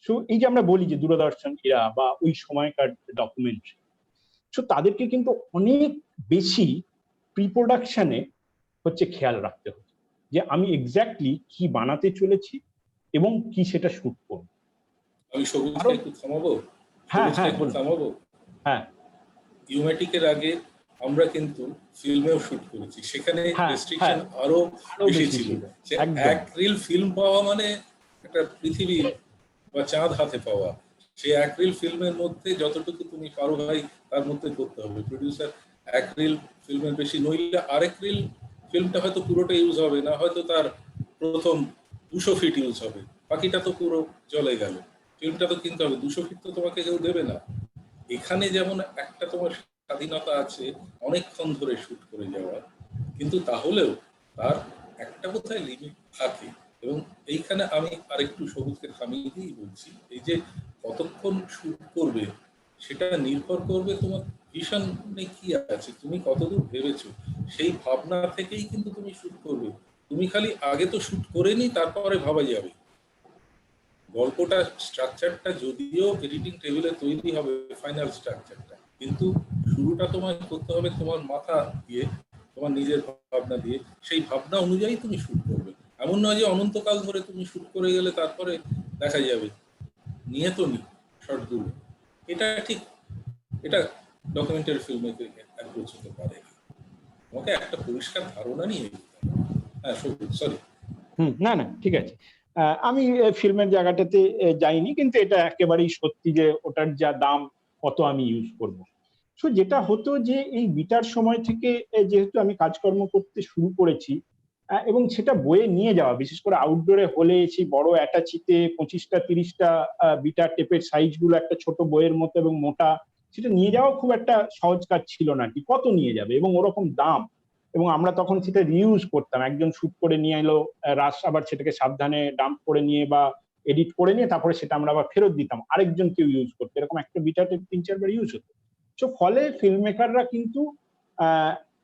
সো এই যে আমরা বলি যে দূরদর্শন এরা বা ওই সময়কার ডকুমেন্টারি, সো তাদেরকে কিন্তু অনেক বেশি প্রি প্রোডাকশনে হচ্ছে খেয়াল রাখতে হতো যে আমি এক্স্যাক্টলি কি বানাতে চলেছি এবং কি সেটা শুট করবো। আমি সবুজকে একটু থামাবো। হ্যাঁ হ্যাঁ থামাবো। হ্যাঁ, ইউম্যাটিকের আগে আমরা কিন্তু ফিল্মেও শুট করেছি, সেখানে রেস্ট্রিকশন আরো বেশি ছিল। এক রিল ফিল্ম পাওয়া মানে একটা পৃথিবী বা চাঁদ হাতে পাওয়া। সেই এক রিল ফিল্মের মধ্যে যতটুকু তুমি পারো ভাই তার মধ্যে করতে হবে। প্রডিউসার এক রিল ফিল্মের বেশি নইলে আরেক রিল ফিল্মটা হয়তো পুরোটা ইউজ হবে না, হয়তো তার প্রথম 200 ফিট ইউজ হবে, বাকিটা তো পুরো চলে গেল। ফিল্মটা তো কিনতে হবে, 200 ফিট তো তোমাকে কেউ দেবে না। এখানে যেমন একটা তোমার স্বাধীনতা আছে অনেকক্ষণ ধরে শুট করে যাওয়ার, কিন্তু তাহলেও তার একটা কোথায় লিমিট থাকে। এবং এইখানে আমি আরেকটু সবুজকে থামিয়ে দিয়েই বলছি, এই যে কতক্ষণ শুট করবে সেটা নির্ভর করবে তোমার ভিশনে কি আছে, তুমি কতদূর ভেবেছো, সেই ভাবনা থেকেই কিন্তু তুমি শুট করবে। তুমি খালি আগে তো শুট করে নি তারপরে ভাবা যাবে। গল্পটা স্ট্রাকচারটা যদিও এডিটিং টেবিলে তৈরি হবে ফাইনাল স্ট্রাকচারটা, কিন্তু শুরুটা তোমার করতে হবে তোমার মাথা দিয়ে, তোমার নিজের ভাবনা দিয়ে। সেই ভাবনা অনুযায়ী তুমি শুট করবে। এমন নয় যে অনন্তকাল ধরে তুমি শুট করে গেলে তারপরে দেখা যাবে, নিয়ে তো নি শর্টগুলো। এটা ঠিক, এটা ডকুমেন্টারি ফিল্মে অ্যাপ্রোচ হতে পারে না। তোমাকে একটা পরিষ্কার ধারণা নিয়ে, হ্যাঁ সরি। না না ঠিক আছে, আমি ফিল্মের জায়গাটাতে যাইনি, কিন্তু এটা একেবারেই সত্যি যে ওটার যা দাম কত আমি ইউজ করব। সো যেটা হতো যে এই বিটার সময় থেকে যেহেতু আমি কাজকর্ম করতে শুরু করেছি এবং সেটা বয়ে নিয়ে যাওয়া, বিশেষ করে আউটডোরে হলে সেই বড় অ্যাটাচিতে 25টা 30টা বিটার টেপের সাইজ গুলো একটা ছোট বইয়ের মতো এবং মোটা, সেটা নিয়ে যাওয়া খুব একটা সহজ কাজ ছিল না। কি কত নিয়ে যাবে এবং ওরকম দাম, এবং আমরা তখন সেটা রিউজ করতাম। একজন শুট করে নিয়ে এলো, রাশ আবার সেটাকে সাবধানে ডাম্প করে নিয়ে বা এডিট করে নিয়ে তারপরে সেটা আমরা আবার ফেরত দিতাম, আরেকজন কেউ ইউজ করতো। এরকম একটা বিটার টেপ 3-4 বার ইউজ হতো। সো ফলে ফিল্ম মেকাররা কিন্তু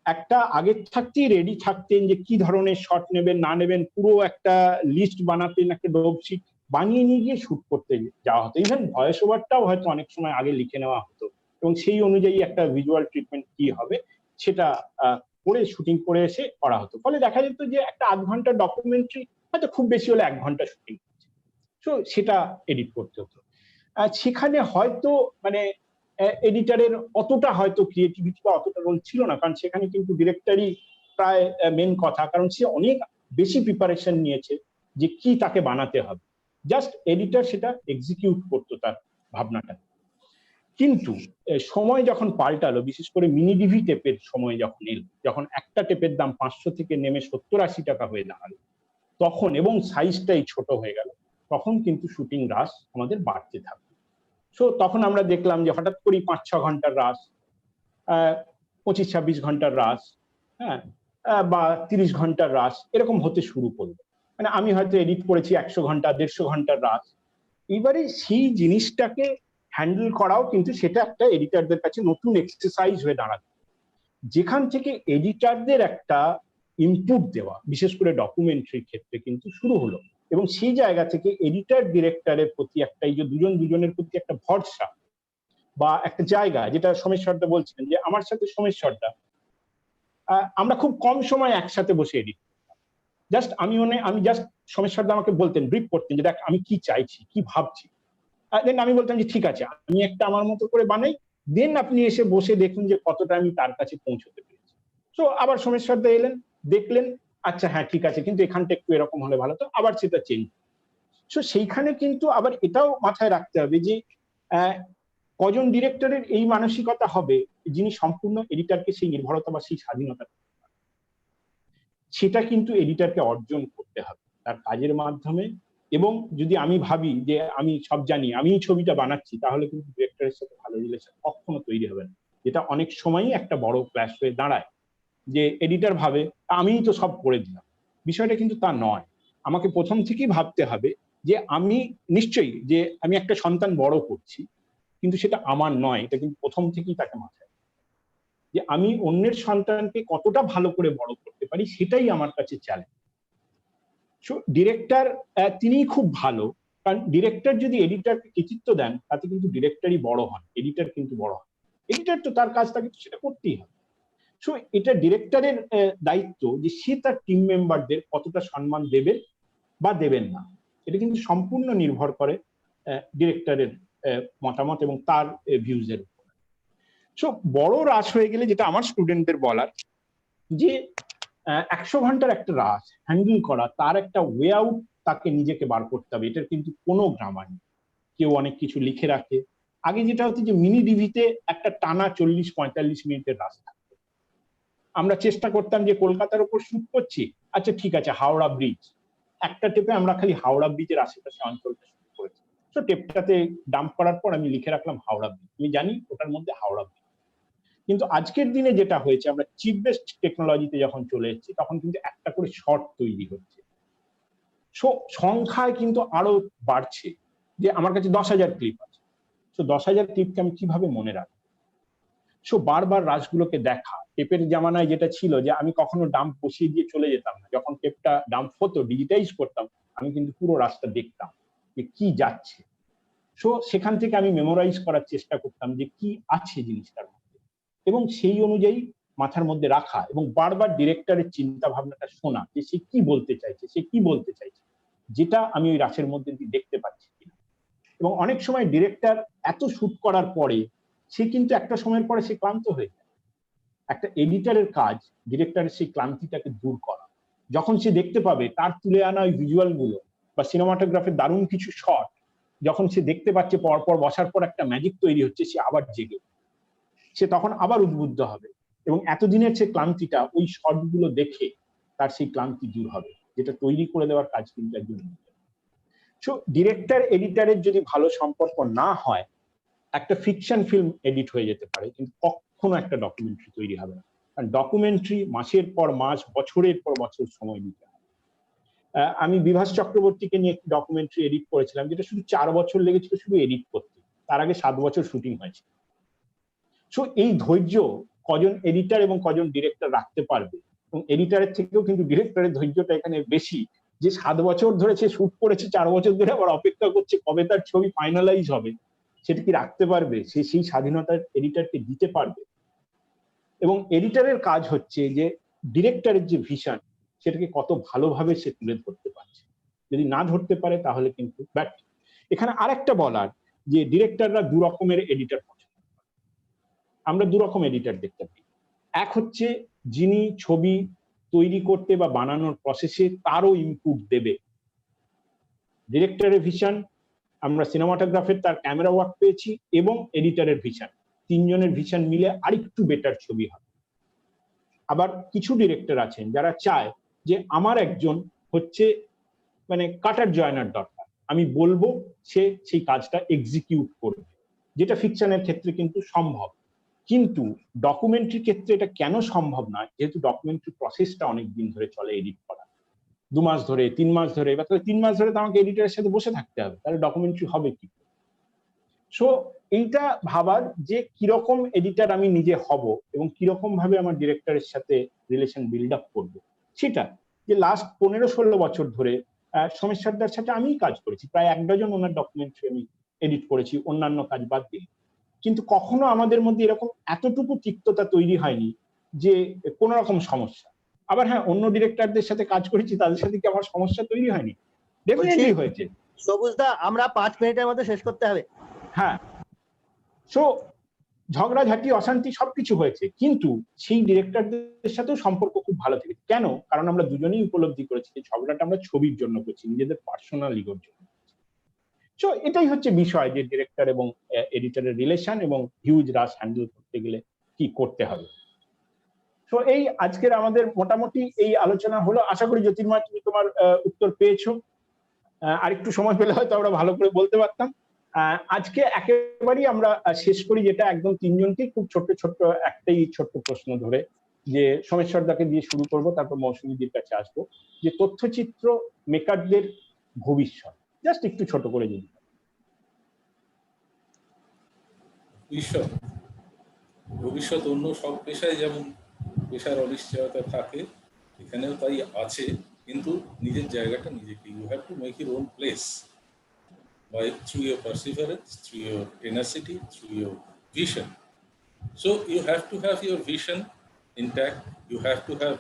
একটা আগের থাকতেই রেডি থাকতেন যে কি ধরনের শট নেবেন না নেবেন, পুরো একটা লিস্ট বানাতেন, একটা ডোপশিট বানিয়ে নিয়ে গিয়ে শুট করতে যাওয়া হতো। ইভেন ভয়েস ওভারটাও হয়তো অনেক সময় আগে লিখে নেওয়া হতো এবং সেই অনুযায়ী একটা ভিজুয়াল ট্রিটমেন্ট কি হবে সেটা করে শুটিং করে এসে করা হতো। ফলে দেখা যেত যে একটা 8 ঘন্টার ডকুমেন্টারি হয়তো খুব বেশি হলে 1 ঘন্টা শুটিং হচ্ছে, তো সেটা এডিট করতে হতো। সেখানে হয়তো মানে এডিটারের অতটা হয়তো ক্রিয়েটিভিটি বা অতটা রোল ছিল না, কারণ সেখানে কিন্তু ডিরেক্টরই প্রায় মেন কথা, কারণ সে অনেক বেশি প্রিপারেশন নিয়েছে যে কি তাকে বানাতে হবে, জাস্ট এডিটর সেটা এক্সিকিউট করতো তার ভাবনাটা। কিন্তু সময় যখন পাল্টালো, বিশেষ করে মিনি ডিভি টেপের সময় যখন এলো, যখন একটা টেপের দাম 500 থেকে নেমে 70-80 টাকা হয়ে দাঁড়ালো তখন, এবং সাইজটাই ছোট হয়ে গেল, তখন কিন্তু শুটিং রাশ আমাদের বাড়তে থাকলো। সো তখন আমরা দেখলাম যে হঠাৎ করেই 5-6 ঘন্টার রাশ, 25-26 ঘন্টার রাশ, হ্যাঁ, বা 30 ঘন্টার রাশ এরকম হতে শুরু করলো। মানে আমি হয়তো এডিট করেছি 100 ঘন্টা 150 ঘন্টার রাশ। এবারে সেই জিনিসটাকে হ্যান্ডেল করাও কিন্তু সেটা একটা এডিটরদের কাছে নতুন এক্সারসাইজ হয়ে দাঁড়াচ্ছে, যেখান থেকে এডিটরদের একটা ইনপুট দেওয়া বিশেষ করে ডকুমেন্টারির ক্ষেত্রে কিন্তু শুরু হলো। এবং সেই জায়গা থেকে এডিটর ডিরেক্টরের প্রতি একটা, এই যে দুজনের প্রতি একটা ভরসা বা একটা জায়গা, যেটা সোমেশ্বরদা বলছিলেন যে আমার সাথে সোমেশ্বরদা আমরা খুব কম সময় একসাথে বসে এডিট করতাম। জাস্ট আমি জাস্ট সোমেশ্বরদা আমাকে বলতেন, ব্রিফ করতেন যে দেখ আমি কি চাইছি কি ভাবছি, দেন আমি বলতাম যে ঠিক আছে আমি একটা আমার মতো করে বানাই, দেন আপনি এসে বসে দেখুন যে কতটা আমি তার কাছে পৌঁছতে পেরেছি। তো আবার সোমেশ্বরদা এলেন, দেখলেন আচ্ছা হ্যাঁ ঠিক আছে, কিন্তু এখানটা একটু এরকম হলে ভালো, তো আবার সেটা চেঞ্জ। তো সেইখানে কিন্তু আবার এটাও মাথায় রাখতে হবে যে কজন ডিরেক্টরের এই মানসিকতা হবে যিনি সম্পূর্ণ এডিটরকে সেই নির্ভরতা বা সেই স্বাধীনতা, সেটা কিন্তু এডিটরকে অর্জন করতে হবে তার কাজের মাধ্যমে। এবং যদি আমি ভাবি যে আমি সব জানি, আমি ছবিটা বানাচ্ছি, তাহলে কিন্তু ডিরেক্টরের সাথে ভালো রিলেশন কখনো তৈরি হবে না, যেটা অনেক সময়ই একটা বড় ক্ল্যাশ হয়ে দাঁড়ায়। যে এডিটর ভাবে আমিই তো সব করে দিলাম, বিষয়টা কিন্তু তা নয়। আমাকে প্রথম থেকেই ভাবতে হবে যে আমি নিশ্চয়ই যে আমি একটা সন্তান বড় করছি, কিন্তু সেটা আমার নয়, এটা কিন্তু প্রথম থেকেই তাকে মাথায়, যে আমি অন্যের সন্তানকে কতটা ভালো করে বড় করতে পারি, সেটাই আমার কাছে চ্যালেঞ্জ। সো ডিরেক্টর তিনিই খুব ভালো, কারণ ডিরেক্টর যদি এডিটরকে কৃতিত্ব দেন, তাতে কিন্তু ডিরেক্টরই বড় হন, এডিটর কিন্তু বড় হন। এডিটর তো তার কাজ, তাকে সেটা করতেই হবে। সো এটা ডিরেক্টরের দায়িত্ব যে সে তার টিম মেম্বারদের কতটা সম্মান দেবে বা দেবেন না, এটা কিন্তু সম্পূর্ণ নির্ভর করে ডিরেক্টরের মতামত এবং তার ভিউজের উপর। সো বড় রাশ হয়ে গেলে যেটা আমার স্টুডেন্টদের বলার, যে 100 ঘন্টার একটা রাশ হ্যান্ডেল করা, তার একটা ওয়ে আউট তাকে নিজেকে বার করতে হবে। এটার কিন্তু কোনো গ্রামার নেই। কেউ অনেক কিছু লিখে রাখে। আগে যেটা হচ্ছে যে মিনি ডিভিতে একটা টানা 40-45 মিনিটের রাস্তা, আমরা চেষ্টা করতাম যে কলকাতার উপর শুট করছি, আচ্ছা ঠিক আছে হাওড়া ব্রিজ, একটা টেপে আমরা খালি হাওড়া ব্রিজের আশেপাশে অঞ্চলটা শুট করেছি। তো টেপটাতে ডাম্প করার পর আমি লিখে রাখলাম হাওড়া ব্রিজ, আমি জানি ওটার মধ্যে হাওড়া ব্রিজ। কিন্তু আজকের দিনে যেটা হয়েছে, আমরা চিপ বেসড টেকনোলজিতে যখন চলে এসেছি, তখন কিন্তু একটা করে শর্ট তৈরি হচ্ছে, সংখ্যায় কিন্তু আরো বাড়ছে। যে আমার কাছে 10,000 ক্লিপ আছে, তো 10,000 ক্লিপকে আমি কিভাবে মনে রাখবো? বারবার রাশগুলোকে দেখা। টেপের জামানায় যেটা ছিল যে আমি কখনো ডাম্প বসিয়ে দিয়ে চলে যেতাম না, যখন টেপটা ডাম্প হতো ডিজিটাইজ করতাম, আমি কিন্তু পুরো রাস্তা দেখতাম যে কি যাচ্ছে। সেখান থেকে আমি মেমোরাইজ করার চেষ্টা করতাম যে কি আছে জিনিসটার মধ্যে, এবং সেই অনুযায়ী মাথার মধ্যে রাখা, এবং বারবার ডিরেক্টরের চিন্তা ভাবনাটা শোনা যে সে কি বলতে চাইছে, যেটা আমি ওই রাশের মধ্যে দিয়ে দেখতে পাচ্ছি কিনা। এবং অনেক সময় ডিরেক্টর এত শুট করার পরে সে কিন্তু একটা সময়ের পরে সে ক্লান্ত হয়ে যায়। একটা এডিটরের কাজ ডিরেক্টরের সেই ক্লান্তিটাকে দূর করা। যখন সে দেখতে পাবে তার তুলে আনা ওই ভিজুয়াল গুলো বা সিনেমাটোগ্রাফির দারুণ কিছু শট, যখন সে দেখতে পাচ্ছে পরপর বসার পর একটা ম্যাজিক তৈরি হচ্ছে, সে আবার জেগে, সে তখন আবার উদ্বুদ্ধ হবে, এবং এতদিনের সে ক্লান্তিটা ওই শটগুলো দেখে তার সেই ক্লান্তি দূর হবে, যেটা তৈরি করে দেওয়ার কাজ কিন্তু একজন। ডিরেক্টর এডিটরের যদি ভালো সম্পর্ক না হয়, একটা ফিকশন ফিল্ম এডিট হয়ে যেতে পারে, কিন্তু কখনো একটা ডকুমেন্টারি তৈরি হবে না। কারণ ডকুমেন্টারি মাসের পর মাস, বছরের পর বছর সময় নিতে হয়। আমি বিভাস চক্রবর্তীকে নিয়ে একটি ডকুমেন্টারি এডিট করেছিলাম, যেটা শুধু 4 বছর লেগেছিল শুধু এডিট করতে, তার আগে 7 বছর শুটিং হয়েছে। এই ধৈর্য কজন এডিটর এবং কজন ডিরেক্টর রাখতে পারবে, এবং এডিটরের থেকেও কিন্তু ডিরেক্টরের ধৈর্যটা এখানে বেশি, যে 7 বছর ধরে সে শুট করেছে, 4 বছর ধরে আবার অপেক্ষা করছে কবে তার ছবি ফাইনালাইজ হবে, সেটা কি রাখতে পারবে, সে সেই স্বাধীনতা এডিটরকে দিতে পারবে। এবং এডিটরের কাজ হচ্ছে যে ডিরেক্টরের যে ভিশন, সেটাকে কত ভালোভাবে সে তুলে ধরতে পারছে। যদি না ধরতে পারে তাহলে কিন্তু ব্যাট। এখানে আরেকটা বলার, যে ডিরেক্টররা 2 রকমের এডিটর পছন্দ করে। আমরা 2 রকম এডিটর দেখতে পাই। এক হচ্ছে যিনি ছবি তৈরি করতে বা বানানোর প্রসেসে তারও ইনপুট দেবে। ডিরেক্টরের ভিশন, আমরা সিনেমাটোগ্রাফের তার ক্যামেরা ওয়ার্ক পেয়েছি, এবং এডিটরের ভিশন, 3 জনের ভিশন মিলে আরেকটু বেটার ছবি হবে। আবার কিছু ডিরেক্টর আছেন যারা চায় যে আমার একজন হচ্ছে মানে কাটার জয়নার দরকার, আমি বলবো সে সেই কাজটা এক্সিকিউট করবে, যেটা ফিকশনের ক্ষেত্রে কিন্তু সম্ভব। কিন্তু ডকুমেন্টারির ক্ষেত্রে এটা কেন সম্ভব নয়? যেহেতু ডকুমেন্টারি প্রসেসটা অনেক দিন ধরে চলে এডিট করা, 2 মাস ধরে, 3 মাস ধরে, এবার তাহলে 3 মাস ধরে তো আমাকে এডিটরের সাথে বসে থাকতে হবে, তাহলে ডকুমেন্টারি হবে কি? এইটা ভাবার যে কিরকম এডিটর আমি নিজে হব, এবং কিরকম ভাবে আমার ডিরেক্টরের সাথে রিলেশন বিল্ড আপ করবো, সেটা যে লাস্ট 15-16 বছর ধরে সোমেশ সর্দার সাথে আমিই কাজ করেছি, প্রায় 1 ডজন ওনার ডকুমেন্টারি আমি এডিট করেছি, অন্যান্য কাজ বাদ দিয়ে। কিন্তু কখনো আমাদের মধ্যে এরকম এতটুকু তিক্ততা তৈরি হয়নি যে কোনো রকম সমস্যা। আবার হ্যাঁ, অন্য ডিরেক্টরদের সাথে কাজ করেছি, তাদের সাথে কি আমার সমস্যা তৈরি হয়নি? ডেফিনেটলি হয়েছে। সবুজদা, আমরা 5 মিনিটের মধ্যে শেষ করতে হবে। হ্যাঁ, ঝগড়াঝাটি, অশান্তি সবকিছু হয়েছে, কিন্তু সেই ডিরেক্টরদের সাথেও সম্পর্ক খুব ভালো থেকে। কেন? কারণ আমরা দুজনেই উপলব্ধি করেছি যে ঝগড়াটা আমরা ছবির জন্য করছি, নিজেদের পার্সোনাল ইগোর জন্য। সো এটাই হচ্ছে বিষয়, যে ডিরেক্টর এবং এডিটরের রিলেশন এবং হিউজ রাশ হ্যান্ডেল করতে গেলে কি করতে হবে। তো এই আজকের আমাদের মোটামুটি এই আলোচনা হলো। আশা করি জ্যোতির্ময় তুমি তোমার উত্তর পেয়েছো। আরেকটু সময় পেলে হয়তো আমরা ভালো করে বলতে পারতাম। আজকে একেবারেই আমরা শেষ করি, যেটা একদম তিনজনকেই খুব ছোট্ট ছোট্ট একটাই ছোট্ট প্রশ্ন ধরে, যে সোমেশ্বর দাকে দিয়ে শুরু করব, তারপর মৌসুমীদির কাছে আসবো, যে তথ্যচিত্র মেকারদের ভবিষ্যৎ জাস্ট একটু ছোট করে যদি। ভবিষ্যৎ অন্য সব পেশায় যেমন পেশার অনিশ্চয়তা থাকে, এখানেও তাই আছে, কিন্তু নিজের জায়গাটা নিজেকে, you have to make your own place by through your perseverance, through your tenacity, through your vision. So you have to have your vision intact, you have to have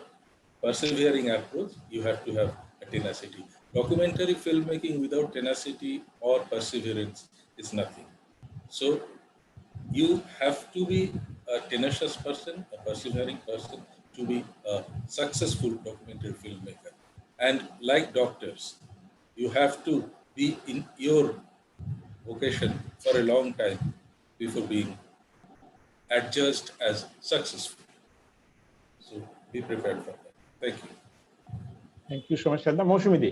persevering approach, you have to have a tenacity. Documentary filmmaking without tenacity or perseverance is nothing. So you have to be a tenacious person, a persevering person, to be a successful documentary filmmaker. And like doctors, you have to be in your vocation for a long time before being adjudged as successful. So be prepared for that. Thank you. Thank you Someshwar da. Mousumidi,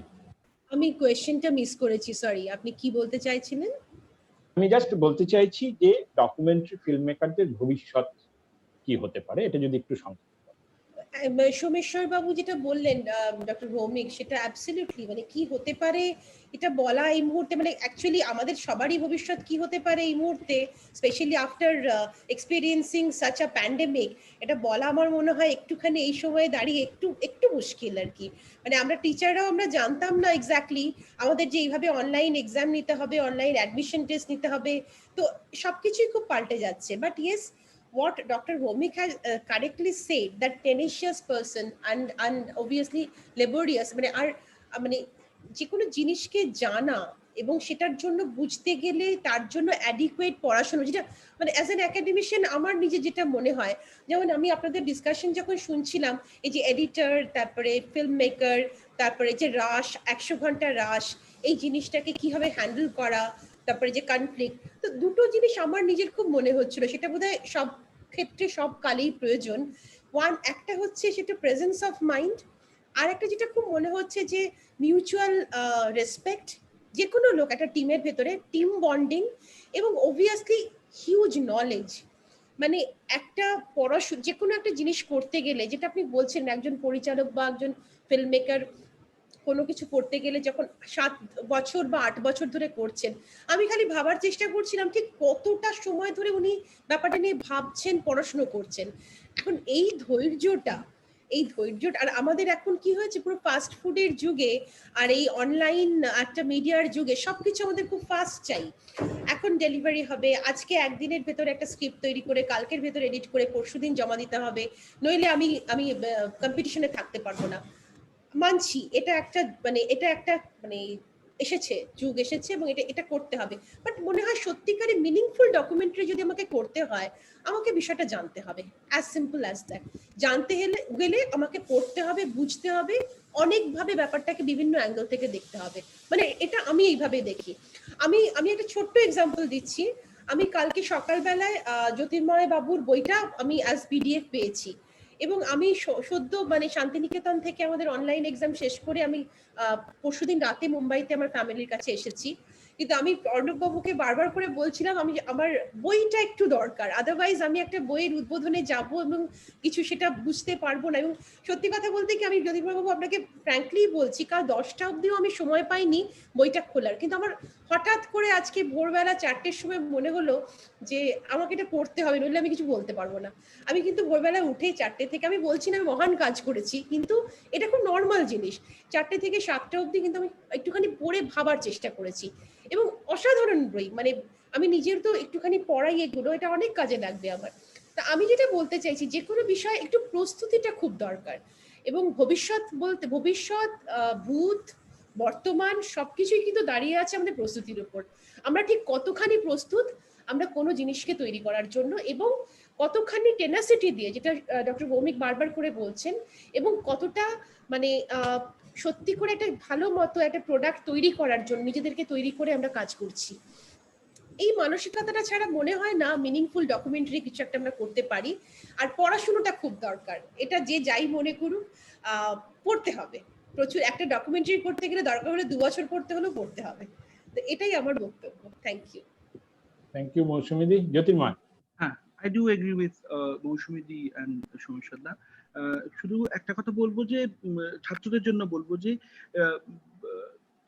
আমি কোয়েশ্চেনটা miss করেছি, sorry, আপনি কি বলতে চাইছিলেন? আমি just বলতে চাইছি যে ডকুমেন্টারি ফিল্ম মেকারদের ভবিষ্যৎ কি হতে পারে, এটা যদি একটু সংক্ষেপে। সোমেশ্বর বাবু যেটা বললেন ডক্টর ভৌমিক, সেটা অ্যাবসলিউটলি মানে কি হতে পারে এটা বলা এই মুহূর্তে, মানে অ্যাকচুয়ালি আমাদের সবারই ভবিষ্যৎ কি হতে পারে এই মুহূর্তে, specially after experiencing such a pandemic, এটা বলা আমার মনে হয় একটুখানি এই সময়ে দাঁড়িয়ে একটু মুশকিল আর কি। মানে আমরা টিচাররাও আমরা জানতাম না এক্স্যাক্টলি আমাদের যে এইভাবে অনলাইন এক্সাম নিতে হবে, অনলাইন অ্যাডমিশন টেস্ট নিতে হবে, তো সবকিছুই খুব পাল্টে যাচ্ছে। But yes, what Dr. Bhomik has correctly said, that tenacious person and obviously laborious, মানে যে কোনো জিনিসকে জানা এবং সেটার জন্য বুঝতে গেলে তার জন্য অ্যাডিকুয়েট পড়াশোনা, যেটা মানে অ্যাজ অ্যান একাডেমিশিয়ান আমার নিজে যেটা মনে হয়, যেমন আমি আপনাদের ডিসকাশন যখন শুনছিলাম, এই যে এডিটর, তারপরে ফিল্ম মেকার, তারপরে যে রাশ, 100 ঘন্টা রাশ, এই জিনিসটাকে কিভাবে হ্যান্ডেল করা, তারপরে যে কনফ্লিক্ট, তো দুটো জিনিস আমার নিজের খুব মনে হচ্ছিল, সেটা বোধহয় সব ক্ষেত্রে সব কালেই প্রয়োজন। একটা হচ্ছে সেটা প্রেজেন্স অফ মাইন্ড, আর একটা যেটা খুব মনে হচ্ছে যে মিউচুয়াল রেসপেক্ট, যে কোনো লোক একটা টিমের ভেতরে টিম বন্ডিং, এবং অবভিয়াসলি হিউজ নলেজ। মানে একটা পড়াশোনা, যে কোনো একটা জিনিস করতে গেলে, যেটা আপনি বলছেন একজন পরিচালক বা একজন ফিল্ম মেকার কোনো কিছু করতে গেলে যখন 7 বছর বা 8 বছর ধরে করছেন, আমি খালি ভাবার চেষ্টা করছিলাম ঠিক কতটা সময় ধরে উনি ব্যাপারটা নিয়ে ভাবছেন, পড়াশোনা করছেন। এখন এই ধৈর্যটা, আর আমাদের এখন কি হয়েছে, পুরো ফাস্ট ফুডের যুগে আর এই অনলাইন একটা মিডিয়ার যুগে সবকিছু আমাদের খুব ফাস্ট চাই। এখন ডেলিভারি হবে, আজকে একদিনের ভেতরে একটা স্ক্রিপ্ট তৈরি করে কালকের ভেতর এডিট করে পরশুদিন জমা দিতে হবে, নইলে আমি কম্পিটিশনে থাকতে পারবো না। মানছি এটা একটা যুগ এসেছে এবং এটা করতে হবে। বাট মনে হয় সত্যিকারে মিনিংফুল ডকুমেন্টারি যদি আমাকে করতে হয়, আমাকে বিষয়টা জানতে হবে, অ্যাজ সিম্পল অ্যাজ দ্যাট। জানতে গেলে আমাকে পড়তে হবে, বুঝতে হবে, অনেকভাবে ব্যাপারটাকে বিভিন্ন অ্যাঙ্গেল থেকে দেখতে হবে। মানে এটা আমি এইভাবে দেখি। আমি একটা ছোট্ট এক্সাম্পল দিচ্ছি। আমি কালকে সকালবেলায় জ্যোতির্ময় বাবুর বইটা আমি অ্যাজ পিডিএফ পেয়েছি, এবং আমি সদ্য মানে শান্তিনিকেতন থেকে আমাদের অনলাইন এক্সাম শেষ করে আমি পরশুদিন রাতে মুম্বাইতে আমার ফ্যামিলির কাছে এসেছি। কিন্তু আমি অর্ণববাবুকে বারবার করে বলছিলাম আমার বইটা একটু দরকার, আদারওয়াইজ আমি একটা বইয়ের উদ্বোধনে যাব এবং কিছু সেটা বুঝতে পারবো না। এবং সত্যি কথা বলতে কি, আমি জ্যোতির্ময়বাবু আপনাকে ফ্র্যাঙ্কলি বলছি, কাল 10টা অবধিও আমি সময় পাইনি বইটা খোলার, কিন্তু আমার হঠাৎ করে আজকে ভোরবেলা 4টের সময় মনে হলো যে আমাকে এটা পড়তে হবে, নইলে আমি কিছু বলতে পারবো না। আমি কিন্তু ভোরবেলা উঠেই 4টে থেকে, আমি বলছি না আমি মহান কাজ করেছি, কিন্তু এটা খুব নর্মাল জিনিস, 4টে থেকে 7টা অবধি কিন্তু আমি একটুখানি পড়ে ভাবার চেষ্টা করেছি, এবং অসাধারণ বই। মানে আমি নিজের তো একটুখানি পড়াই, এগুলো এটা অনেক কাজে লাগবে আমার। তা আমি যেটা বলতে চাইছি, যে কোনো বিষয়ে একটু প্রস্তুতিটা খুব দরকার, এবং ভবিষ্যৎ, ভূত, বর্তমান সবকিছুই কিন্তু দাঁড়িয়ে আছে আমাদের প্রস্তুতির উপর। আমরা ঠিক কতখানি প্রস্তুত আমরা কোনো জিনিসকে তৈরি করার জন্য, এবং কতখানি টেনাসিটি দিয়ে, যেটা ডক্টর ভৌমিক বারবার করে বলছেন, এবং কতটা মানে সত্যি করে একটা ভালো মতো একটা প্রোডাক্ট তৈরি করার জন্য নিজেদেরকে তৈরি করে আমরা কাজ করছি। এই মানসিকতাটা ছাড়া মনে হয় না মিনিংফুল ডকুমেন্টারি কিছু একটা আমরা করতে পারি। আর পড়াশোনাটা খুব দরকার, এটা যে যাই মনে করুক, পড়তে হবে প্রচুর। একটা ডকুমেন্টারি করতে গেলে দরকার হলে 2 বছর পড়তে হলেও পড়তে হবে। তো এটাই আমার বক্তব্য। Thank you Mousumidi. জ্যোতির্ময়। হ্যাঁ, I do agree with মৌসুমীদি and সোমেশ্বরদা। শুধু একটা কথা বলবো যে ছাত্রদের জন্য বলবো যে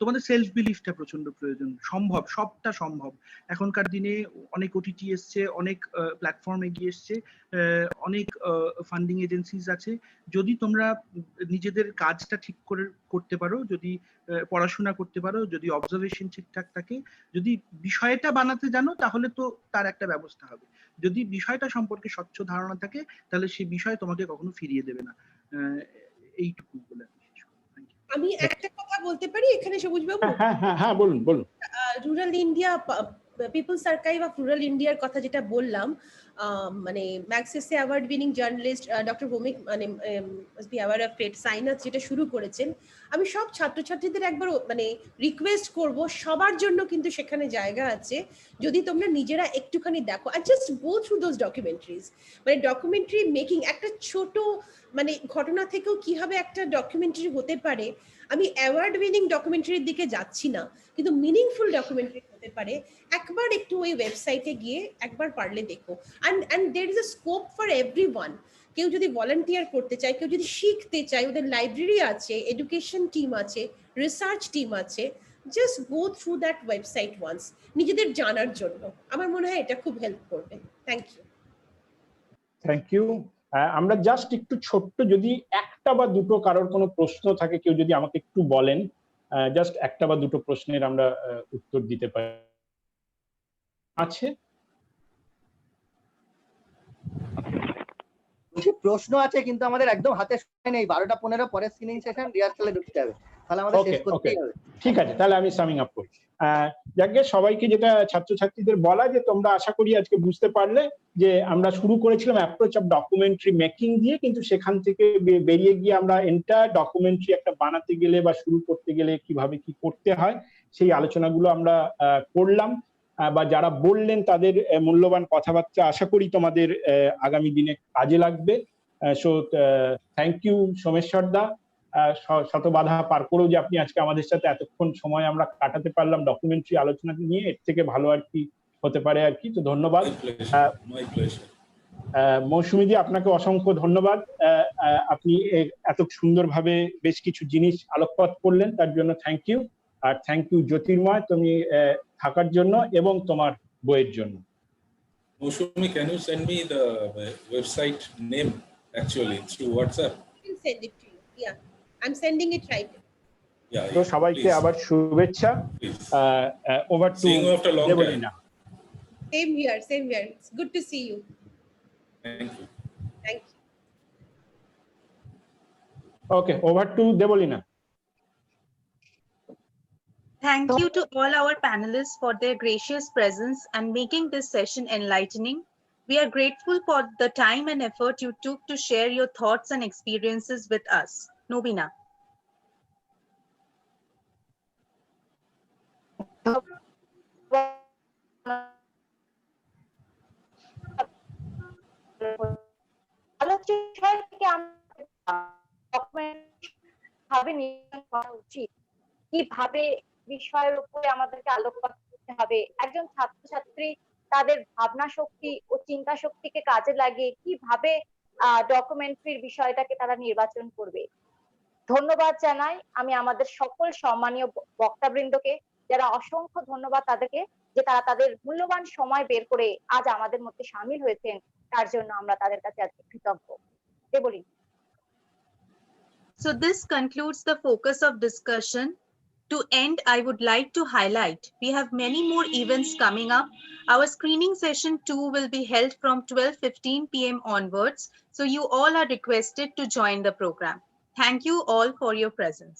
তোমাদের সেলফ বিলিফটা প্রচন্ড প্রয়োজন। সম্ভব, সবটা সম্ভব। এখনকার দিনে অনেক ওটিটি এসছে, অনেক প্ল্যাটফর্ম এগিয়ে এসছে, অনেক ফান্ডিং এজেন্সিজ আছে। যদি তোমরা নিজেদের কাজটা ঠিক করে করতে পারো, যদি পড়াশোনা করতে পারো, যদি অবজারভেশন ঠিকঠাক থাকে, যদি বিষয়টা বানাতে জানো, তাহলে তো তার একটা ব্যবস্থা হবে। যদি বিষয়টা সম্পর্কে স্বচ্ছ ধারণা থাকে, তাহলে সেই বিষয় তোমাকে কখনো ফিরিয়ে দেবে না। এইটুকু বলে আমি একটা কথা বলতে পারি এখানে, সবুজ বাবু? হ্যাঁ, বলুন। Rural India, people's archive of rural ইন্ডিয়ার কথা যেটা বললাম, মানে Magsaysay award winning journalist doctor Bhowmik, মানে must be aware of it, Sainath যেটা শুরু করেছেন। আমি সব ছাত্রছাত্রীদের একবার মানে রিকোয়েস্ট করব, সবার জন্য কিন্তু সেখানে জায়গা আছে। যদি তোমরা নিজেরা একটুখানি দেখো আর just go through those documentaries, মানে ডকুমেন্টারি মেকিং একটা ছোট মানে ঘটনা থেকেও কিভাবে একটা ডকুমেন্টারি হতে পারে। আমি অ্যাওয়ার্ড উইনিং ডকুমেন্টারির দিকে যাচ্ছি না, কিন্তু মিনিংফুল ডকুমেন্টারি হতে পারে। একবার একটু ওই ওয়েবসাইটে গিয়ে একবার পারলে দেখো। And there is a scope for everyone. কেউ যদি ভলান্টিয়ার করতে চায়, কেউ যদি শিখতে চায়, ওদের লাইব্রেরি আছে, এডুকেশন টিম আছে, রিসার্চ টিম আছে, just go through that website once, নিজেদের জানার জন্য। আমার মনে হয় এটা খুব হেল্প করবে। Thank you. আমরা জাস্ট একটু ছোট্ট, যদি একটা বা দুটো কারোর কোনো প্রশ্ন থাকে, কেউ যদি আমাকে একটু বলেন, জাস্ট একটা বা দুটো প্রশ্নের আমরা উত্তর দিতে পারি। আছে প্রশ্ন আছে, কিন্তু আমাদের একদম হাতে সময় নেই। 12টা 15 পরে স্ক্রিনিং সেশন, রিহার্সালে ঢুকতে হবে, তাহলে আমাদের শেষ করতেই হবে। ঠিক আছে, তাহলে আমি সামিং আপ করি। যাকে সবাইকে যেটা ছাত্রছাত্রীদের বলা, যে তোমরা আশা করি আজকে বুঝতে পারলে যে আমরা শুরু করেছিলাম অ্যাপ্রোচ অফ ডকুমেন্টারি মেকিং দিয়ে, কিন্তু সেখান থেকে বেরিয়ে গিয়ে আমরা এন্টায়ার ডকুমেন্টারি একটা বানাতে গেলে বা শুরু করতে গেলে কিভাবে কি করতে হয়, সেই আলোচনাগুলো আমরা করলাম। বা যারা বললেন তাদের মূল্যবান কথাবার্তা আশা করি তোমাদের আগামী দিনে কাজে লাগবে। সো থ্যাংক ইউ সোমেশ্বর দা, শত বাধা পার করেও যে আপনি আজকে আমাদের সাথে এতক্ষণ সময় আমরা কাটাতে পারলাম ডকুমেন্টারি আলোচনা নিয়ে, এর থেকে ভালো আর কি হতে পারে আর কি। তো ধন্যবাদ। মৌসুমীদি, আপনাকে অসংখ্য ধন্যবাদ। আপনি এত সুন্দরভাবে বেশ কিছু জিনিস আলোকপাত করলেন, তার জন্য থ্যাংক ইউ। আর থ্যাংক ইউ জ্যোতির্ময়, তুমি থাকার জন্য এবং তোমার বইয়ের জন্য। Moushumi, can you send me the website name actually through WhatsApp? I'll send it to you. Yeah, I'm sending it right now. Yeah. তো সবাইকে আবার শুভেচ্ছা। Over to Debolina. Same here, same here. It's good to see you. Thank you. Thank you. Okay, over to Debolina. Thank you to all our panelists for their gracious presence and making this session enlightening. We are grateful for the time and effort you took to share your thoughts and experiences with us. Nobina. কিভাবে বিষয়ের উপরে আমাদেরকে আলোকপাত করতে হবে, একজন ছাত্রছাত্রী তাদের ভাবনা শক্তি ও চিন্তা শক্তিকে কাজে লাগিয়ে কিভাবে ডকুমেন্টারির বিষয়টাকে তারা নির্বাচন করবে। ধন্যবাদ জানাই আমি আমাদের সকল সম্মানীয় বক্তাবৃন্দকে, যারা অসংখ্য ধন্যবাদ তাদেরকে যে তারা তাদের মূল্যবান সময় বের করে আজ আমাদের মধ্যে সামিল হয়েছেন, তার জন্য আমরা তাদের কাছে আজকে কৃতজ্ঞ। বলি। So this concludes the focus of discussion. To end, I would like to highlight we have many more events coming up. Our screening session 2 will be held from 12:15 p.m. onwards. So you all are requested to join the program. Thank you all for your presence.